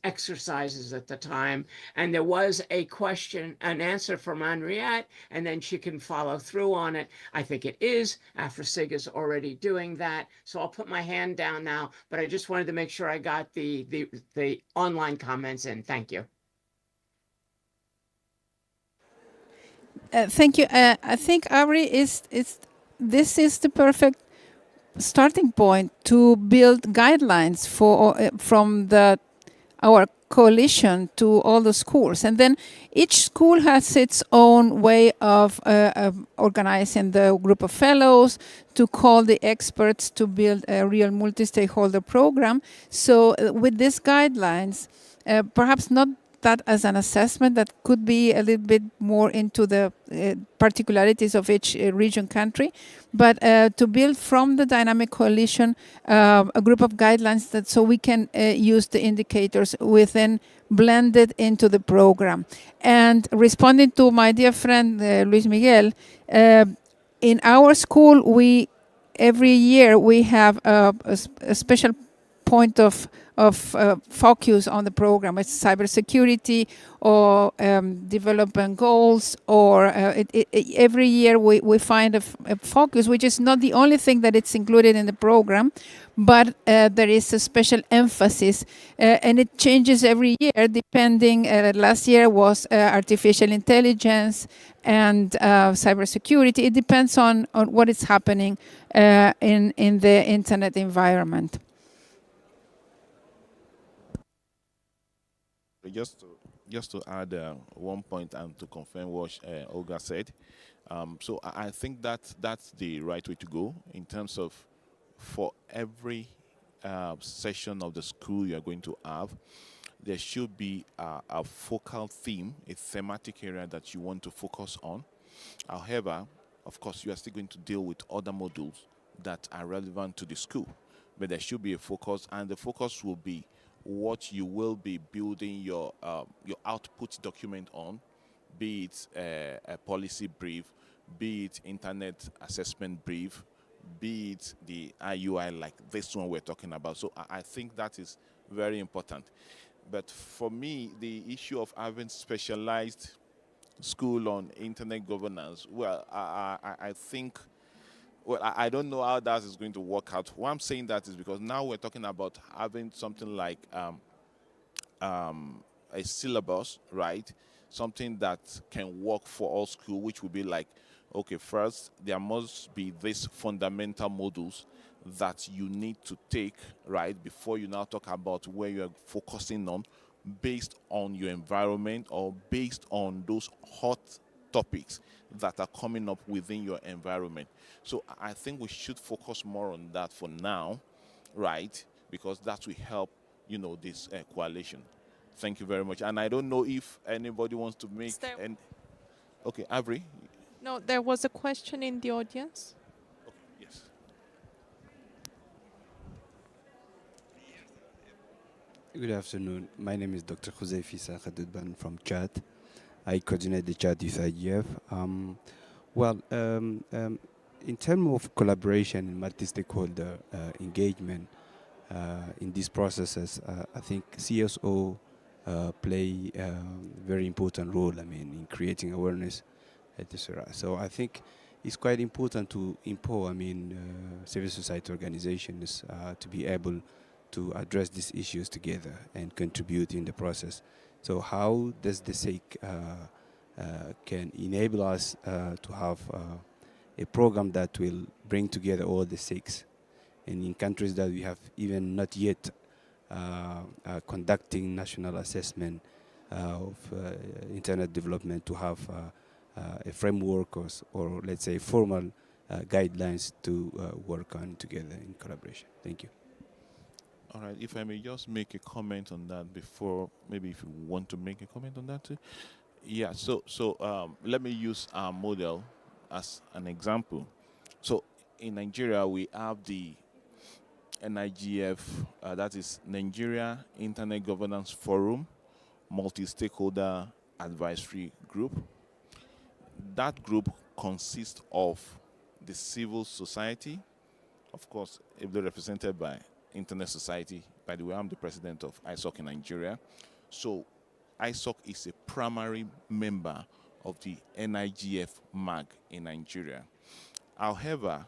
exercises at the time. And there was a question, an answer from Henriette, and then she can follow through on it. I think it is. AfroSig is already doing that. So I'll put my hand down now, but I just wanted to make sure I got the online comments in. Thank you. Thank you. I think Avery this is the perfect starting point to build guidelines for from our coalition to all the schools, and then each school has its own way of organizing the group of fellows, to call the experts, to build a real multi-stakeholder program. So with these guidelines, perhaps not that as an assessment, that could be a little bit more into the particularities of each region country, but to build from the dynamic coalition a group of guidelines that so we can use the indicators within blended into the program. And responding to my dear friend Luis Miguel, in our school every year we have a special point of focus on the program. It's cybersecurity or development goals, or every year we find a focus, which is not the only thing that it's included in the program, but there is a special emphasis, and it changes every year depending. Last year was artificial intelligence and cybersecurity. It depends on what is happening in the internet environment. Just to add one point and to confirm what Olga said, so I think that's the right way to go in terms of, for every session of the school you're going to have, there should be a focal theme, a thematic area that you want to focus on. However, of course, you are still going to deal with other modules that are relevant to the school, but there should be a focus, and the focus will be what you will be building your output document on, be it a policy brief, be it internet assessment brief, be it the IUI like this one we're talking about. So I think that is very important. But for me, the issue of having specialized school on internet governance, well, I think, well, I don't know how that is going to work out. Why I'm saying that is because now we're talking about having something like a syllabus, right? Something that can work for all schools, which would be like, okay, first, there must be these fundamental modules that you need to take, right, before you now talk about where you're focusing on based on your environment or based on those hot topics that are coming up within your environment. So I think we should focus more on that for now, right? Because that will help, this coalition. Thank you very much. And I don't know if anybody wants to make an... Okay, Avery? No, there was a question in the audience. Okay, yes. Good afternoon. My name is Dr. Jose Fisa Khadudban from Chad. I coordinate the Chad Youth IGF. In terms of collaboration and multi-stakeholder engagement in these processes, I think CSO play a very important role, in creating awareness, etc. So I think it's quite important to empower, civil society organizations to be able to address these issues together and contribute in the process. So how does the SIG can enable us to have a program that will bring together all the SIGs, and in countries that we have even not yet conducting national assessment of internet development, to have a framework or let's say formal guidelines to work on together in collaboration. Thank you. All right, if I may just make a comment on that before, maybe if you want to make a comment on that too. Yeah, let me use our model as an example. So in Nigeria, we have the NIGF, that is Nigeria Internet Governance Forum, multi-stakeholder advisory group. That group consists of the civil society, of course, ably represented by Internet Society. By the way, I'm the president of ISOC in Nigeria. So ISOC is a primary member of the NIGF MAG in Nigeria. However,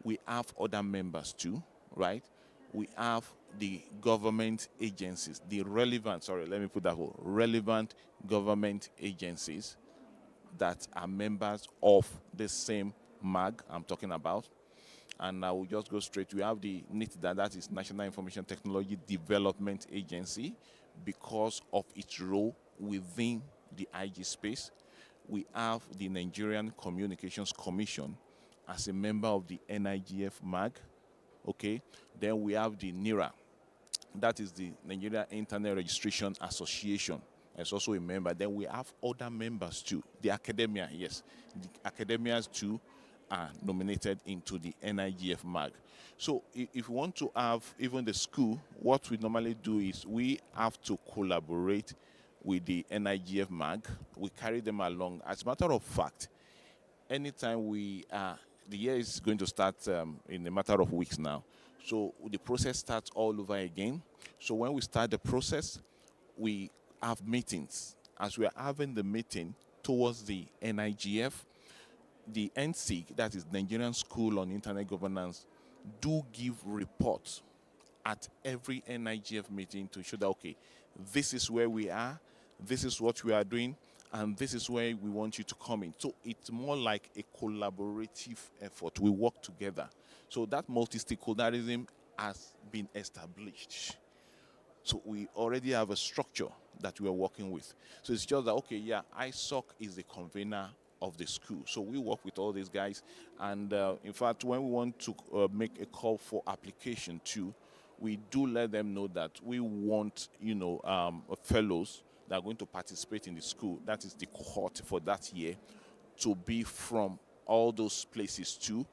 we have other members too, right? We have the government agencies, the relevant, sorry, let me put that word, relevant government agencies that are members of the same MAG I'm talking about. And I will just go straight. We have the NITDA, that is National Information Technology Development Agency, because of its role within the IG space. We have the Nigerian Communications Commission as a member of the NIGF MAG, okay? Then we have the NIRA, that is the Nigeria Internet Registration Association. It's also a member. Then we have other members too. The academia, yes. The academias too are nominated into the NIGF MAG. So if we want to have even the school, what we normally do is we have to collaborate with the NIGF MAG. We carry them along. As a matter of fact, anytime the year is going to start in a matter of weeks now. So the process starts all over again. So when we start the process, we have meetings. As we are having the meeting towards the NIGF, the NSIG, that is Nigerian School on Internet Governance, do give reports at every NIGF meeting to show that, okay, this is where we are, this is what we are doing, and this is where we want you to come in. So it's more like a collaborative effort. We work together. So that multi-stakeholderism has been established. So we already have a structure that we are working with. So it's just that, okay, yeah, ISOC is the convener of the school. So we work with all these guys. And in fact, when we want to make a call for application too, we do let them know that we want, fellows that are going to participate in the school, that is the cohort for that year, to be from all those places too.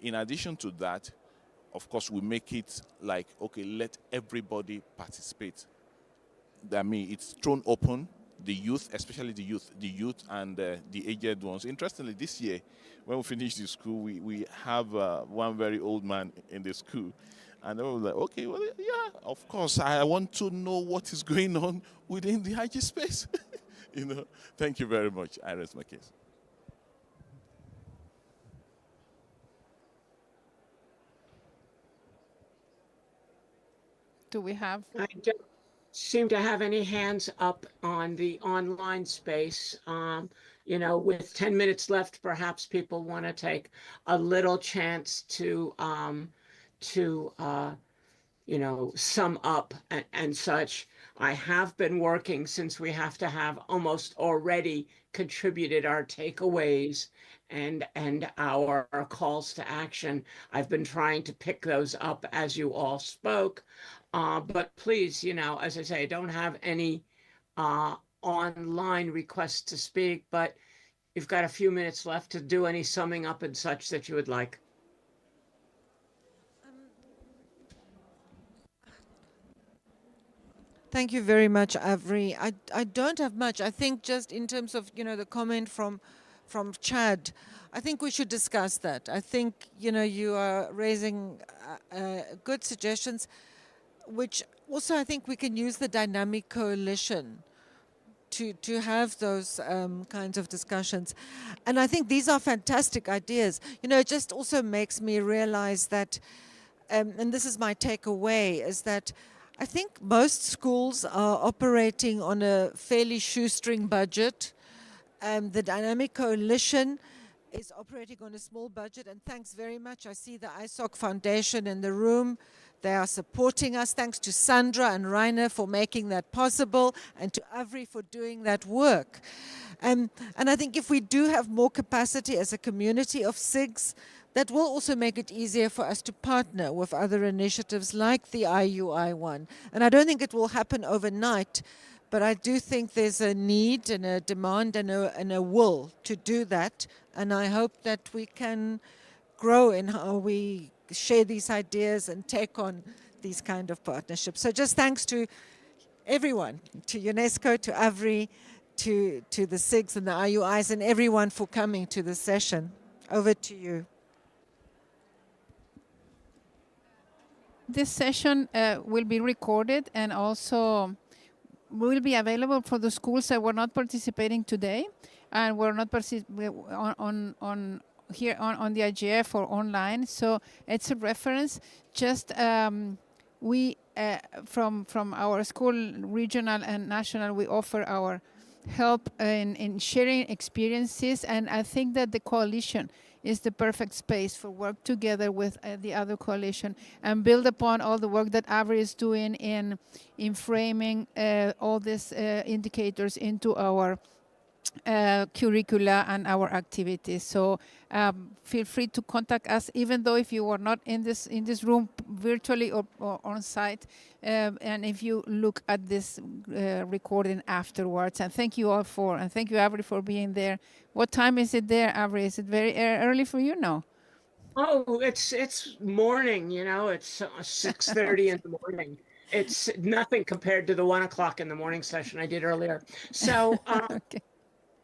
In addition to that, of course, we make it like, okay, let everybody participate. I mean, it's thrown open. The youth, especially the youth and the aged ones. Interestingly, this year, when we finish the school, we have one very old man in the school. And they were like, okay, well, yeah, of course, I want to know what is going on within the IG space. Thank you very much. I rest my case. Do we have? I don't seem to have any hands up on the online space. With 10 minutes left, perhaps people want to take a little chance to sum up and such. I have been working since we have to have almost already contributed our takeaways and our calls to action. I've been trying to pick those up as you all spoke. But please, as I say, I don't have any online requests to speak, but you've got a few minutes left to do any summing up and such that you would like. Thank you very much, Avri. I don't have much. I think just in terms of, the comment from Chad, I think we should discuss that. I think, you are raising good suggestions, which also I think we can use the dynamic coalition to have those kinds of discussions. And I think these are fantastic ideas. It just also makes me realize that, and this is my takeaway, is that I think most schools are operating on a fairly shoestring budget. The Dynamic Coalition is operating on a small budget, and thanks very much. I see the ISOC Foundation in the room. They are supporting us. Thanks to Sandra and Rainer for making that possible, and to Avri for doing that work. And I think if we do have more capacity as a community of SIGs, that will also make it easier for us to partner with other initiatives like the IUI one. And I don't think it will happen overnight, But I do think there's a need and a demand and a will to do that. And I hope that we can grow in how we share these ideas and take on these kind of partnerships. So just thanks to everyone, to UNESCO, to AVRI, to the SIGs and the IUIs and everyone for coming to this session. Over to you. This session will be recorded and also will be available for the schools that were not participating today and were not on here on the IGF or online. So it's a reference. Just we from our school, regional and national, we offer our help in sharing experiences, and I think that the coalition is the perfect space for work together with the other coalition and build upon all the work that AVRI is doing in framing all these indicators into our curricula and our activities. So feel free to contact us, even though if you are not in this room virtually or on site, and if you look at this recording afterwards. And thank you all and thank you, Avery, for being there. What time is it there, Avery? Is it very early for you now? Oh, it's morning, you know, it's 6:30 in the morning. It's nothing compared to the 1 o'clock in the morning session I did earlier. So, okay.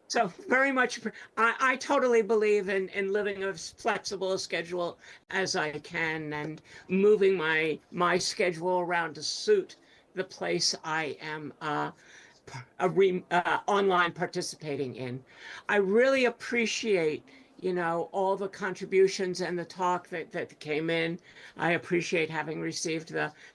So very much, I totally believe in living as flexible a schedule as I can and moving my schedule around to suit the place I am online participating in. I really appreciate, you know, all the contributions and the talk that came in. I appreciate having received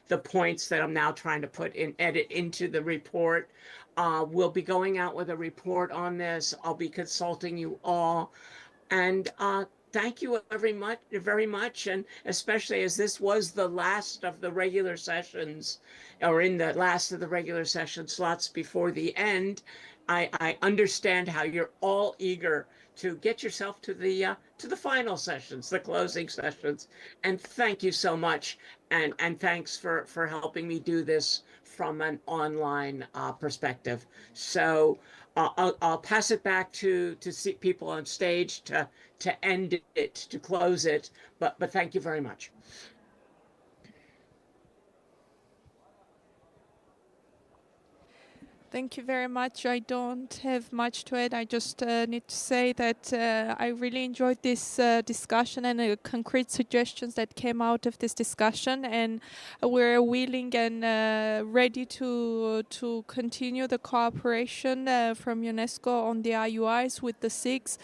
the points that I'm now trying to edit into the report. We'll be going out with a report on this. I'll be consulting you all. And thank you very much. And especially as this was the last of the regular sessions, or in the last of the regular session slots before the end, I understand how you're all eager to get yourself to the final sessions, the closing sessions. And thank you so much. And thanks for helping me do this from an online perspective. So I'll pass it back to see people on stage to end it, to close it. But thank you very much. Thank you very much. I don't have much to add. I just need to say that I really enjoyed this discussion and the concrete suggestions that came out of this discussion, and we're willing and ready to continue the cooperation from UNESCO on the IUIs with the SIGs.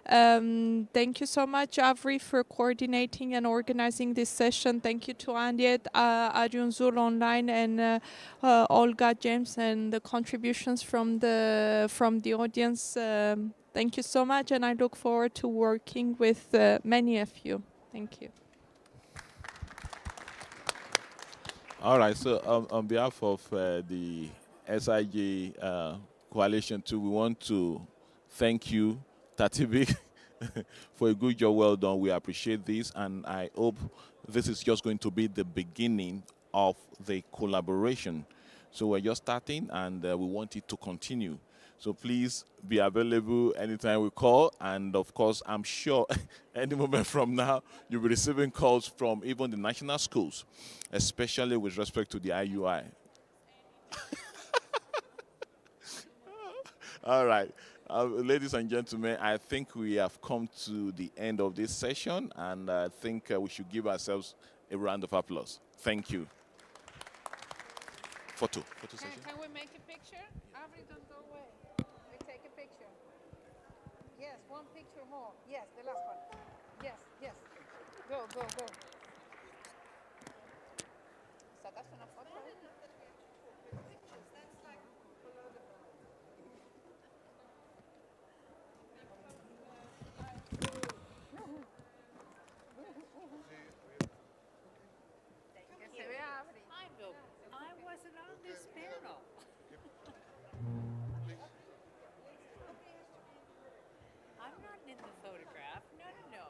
Thank you so much, Avri, for coordinating and organizing this session. Thank you to Andiet, Arjunzul Online, and Olga, James, and the contributions from the audience. Thank you so much, and I look forward to working with many of you. Thank you. All right, so on behalf of the SIG Coalition 2, we want to thank you, Tatibik, for a good job well done. We appreciate this, and I hope this is just going to be the beginning of the collaboration. So we're just starting, and we want it to continue. So please be available anytime we call, and of course, I'm sure any moment from now, you'll be receiving calls from even the national schools, especially with respect to the IUI. All right. Ladies and gentlemen, I think we have come to the end of this session, and I think we should give ourselves a round of applause. Thank you. Photo session. Can we make a picture? Avri, don't go away. We take a picture. Yes, one picture more. Yes, the last one. Yes, yes. Go, go, go. ¿Sacas una foto? Que se vea Avri. I wasn't on this panel. I'm not in the photograph. No, no, no.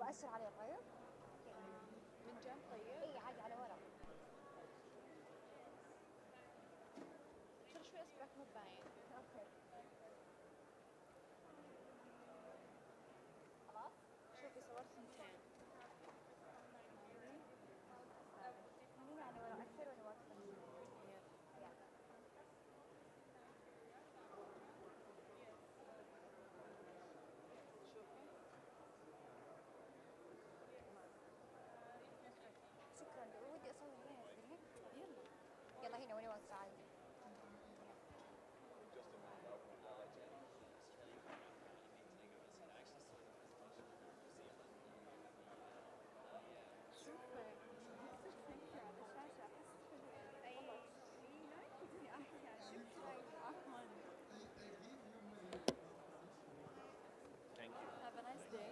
بأشر عليه طيب؟ من جنب طيب؟ اي عادي على ورا. شوي اصبعك مو باين. اوكي. خلاص؟ شوفي صورت ثنتين. خليني على ورا أكثر ولا واقفة؟ شكرا ودي أصور هنا هيك. يلا يلا هنا وأنا واقفة عادي. Thank you. Have a nice day.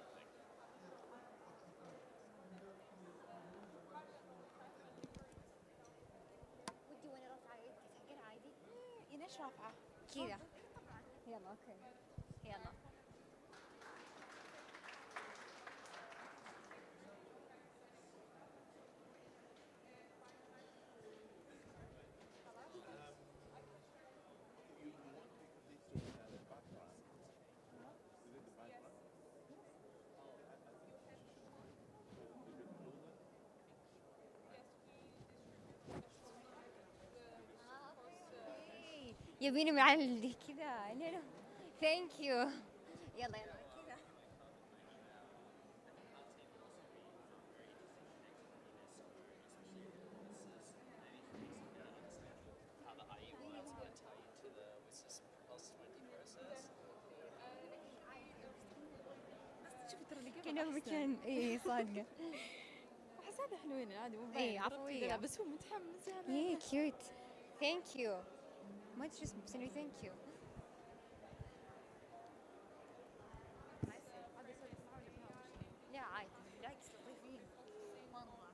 ودي وانا رافعه ايدي تحقين عادي؟ ليش رافعه؟ كذا. يلا اوكي. يلا. يبيني مع كذا. ثانك يو. يلا يلا كذا. How the IE1 is going to tie into the WSIS Pulse 20 process. شوفي ترى اللي كان مكان اي صادقه. حسابها حلوين عادي مو باين. اي عفويه. بس هو متحمس يعني. ايه كيوت. ثانك يو. ما ادري اسمه بس انه ثانك يو. لا عادي بالعكس لطيفين مرة.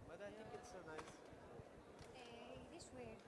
But I think it's so nice. This weird.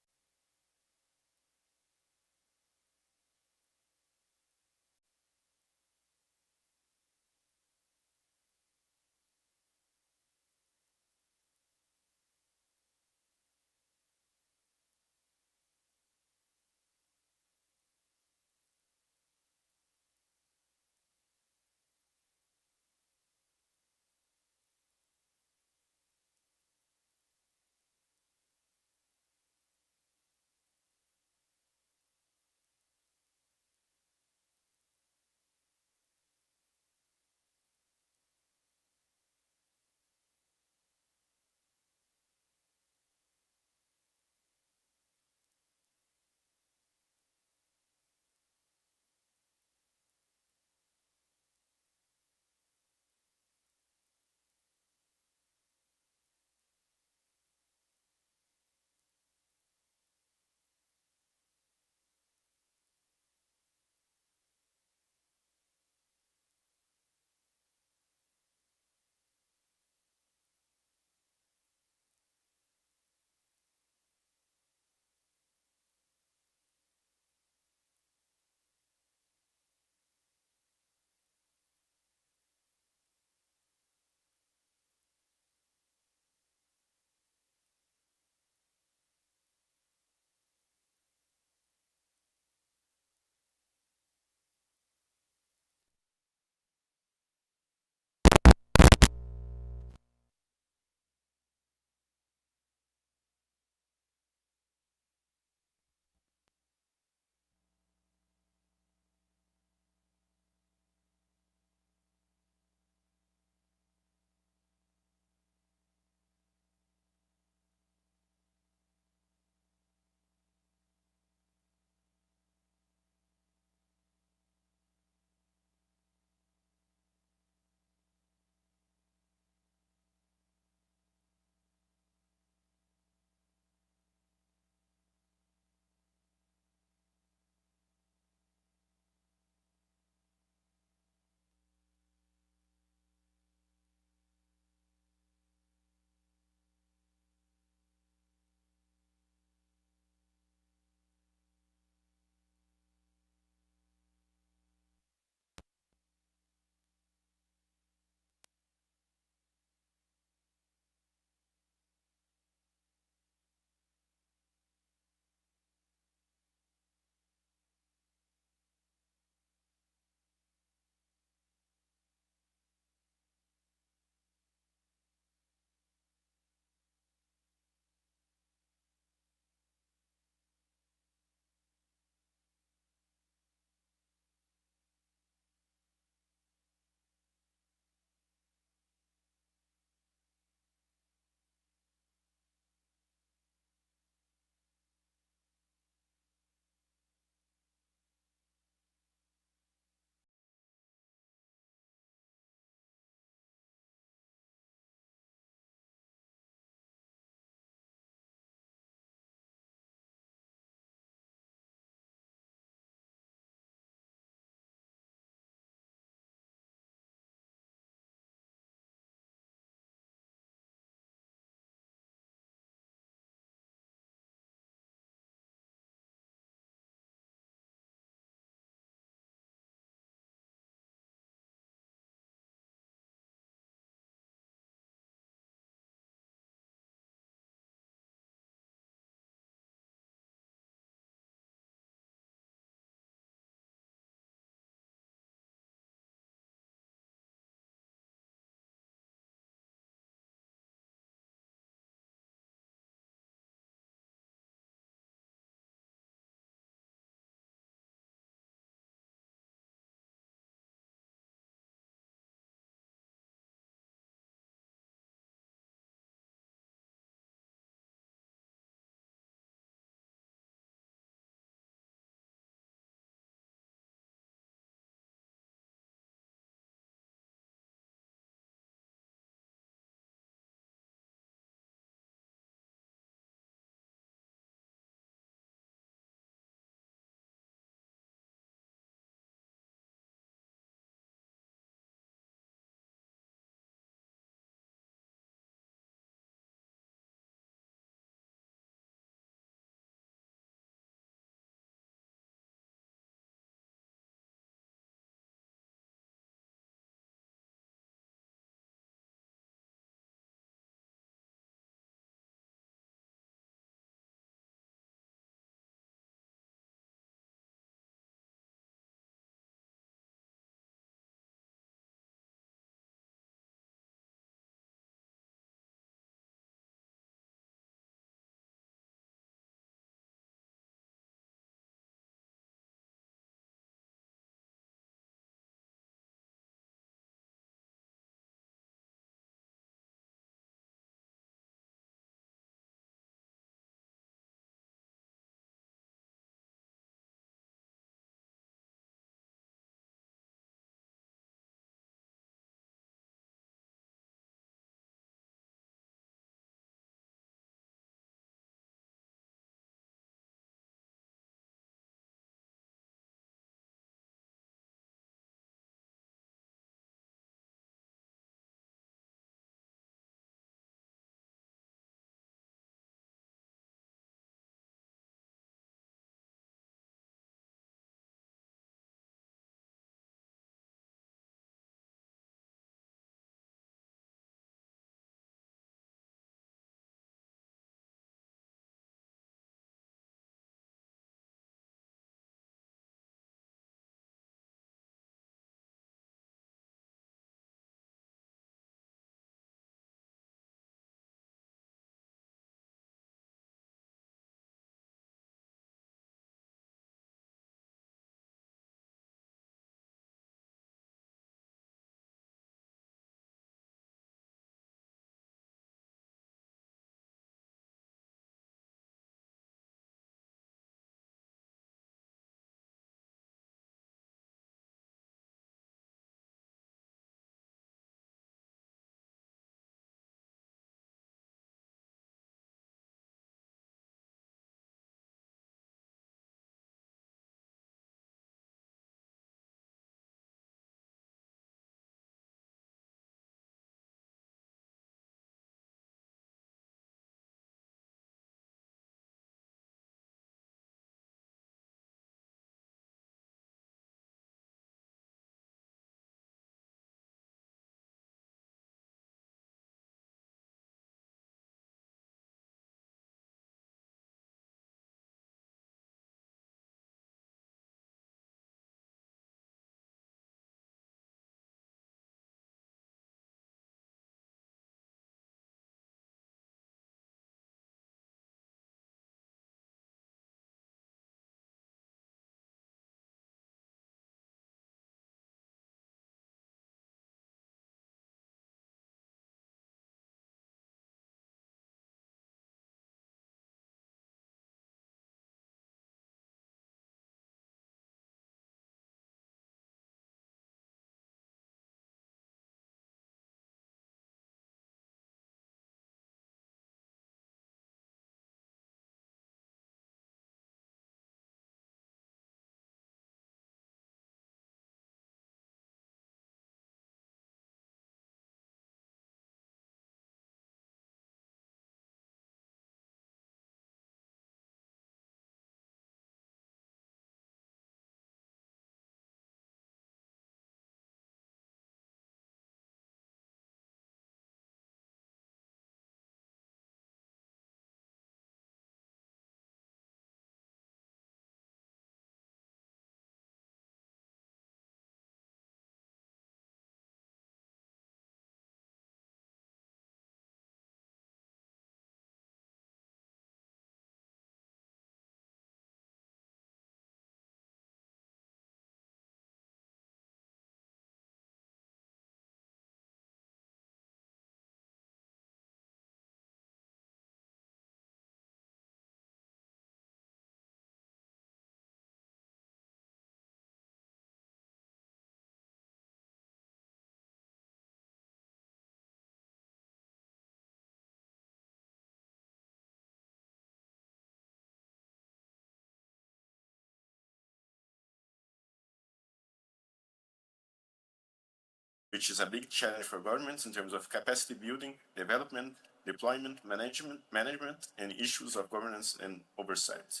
which is a big challenge for governments in terms of capacity building, development, deployment, management, and issues of governance and oversight.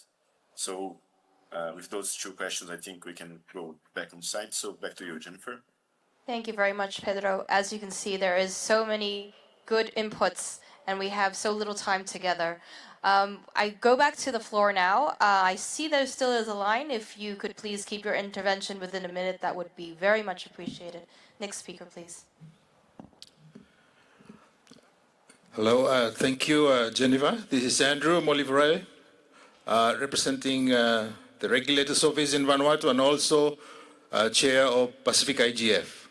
So with those two questions, I think we can go back on site. So back to you, Jennifer. Thank you very much, Pedro. As you can see, there is so many good inputs and we have so little time together. I go back to the floor now. I see there still is a line. If you could please keep your intervention within a minute, that would be very much appreciated. Next speaker, please. Hello, thank you, Geneva. This is Andrew Molivray, representing the Regulator's Office in Vanuatu and also Chair of Pacific IGF.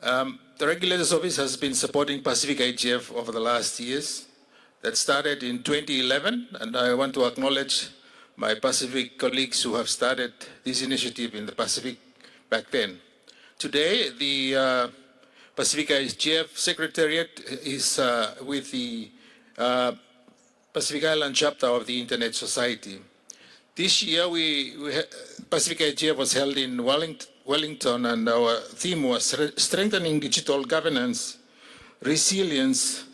The Regulator's Office has been supporting Pacific IGF over the last years. That started in 2011, and I want to acknowledge my Pacific colleagues who have started this initiative in the Pacific back then. Today, the Pacific IGF Secretariat is with the Pacific Island chapter of the Internet Society. This year, Pacific IGF was held in Wellington, and our theme was strengthening digital governance, resilience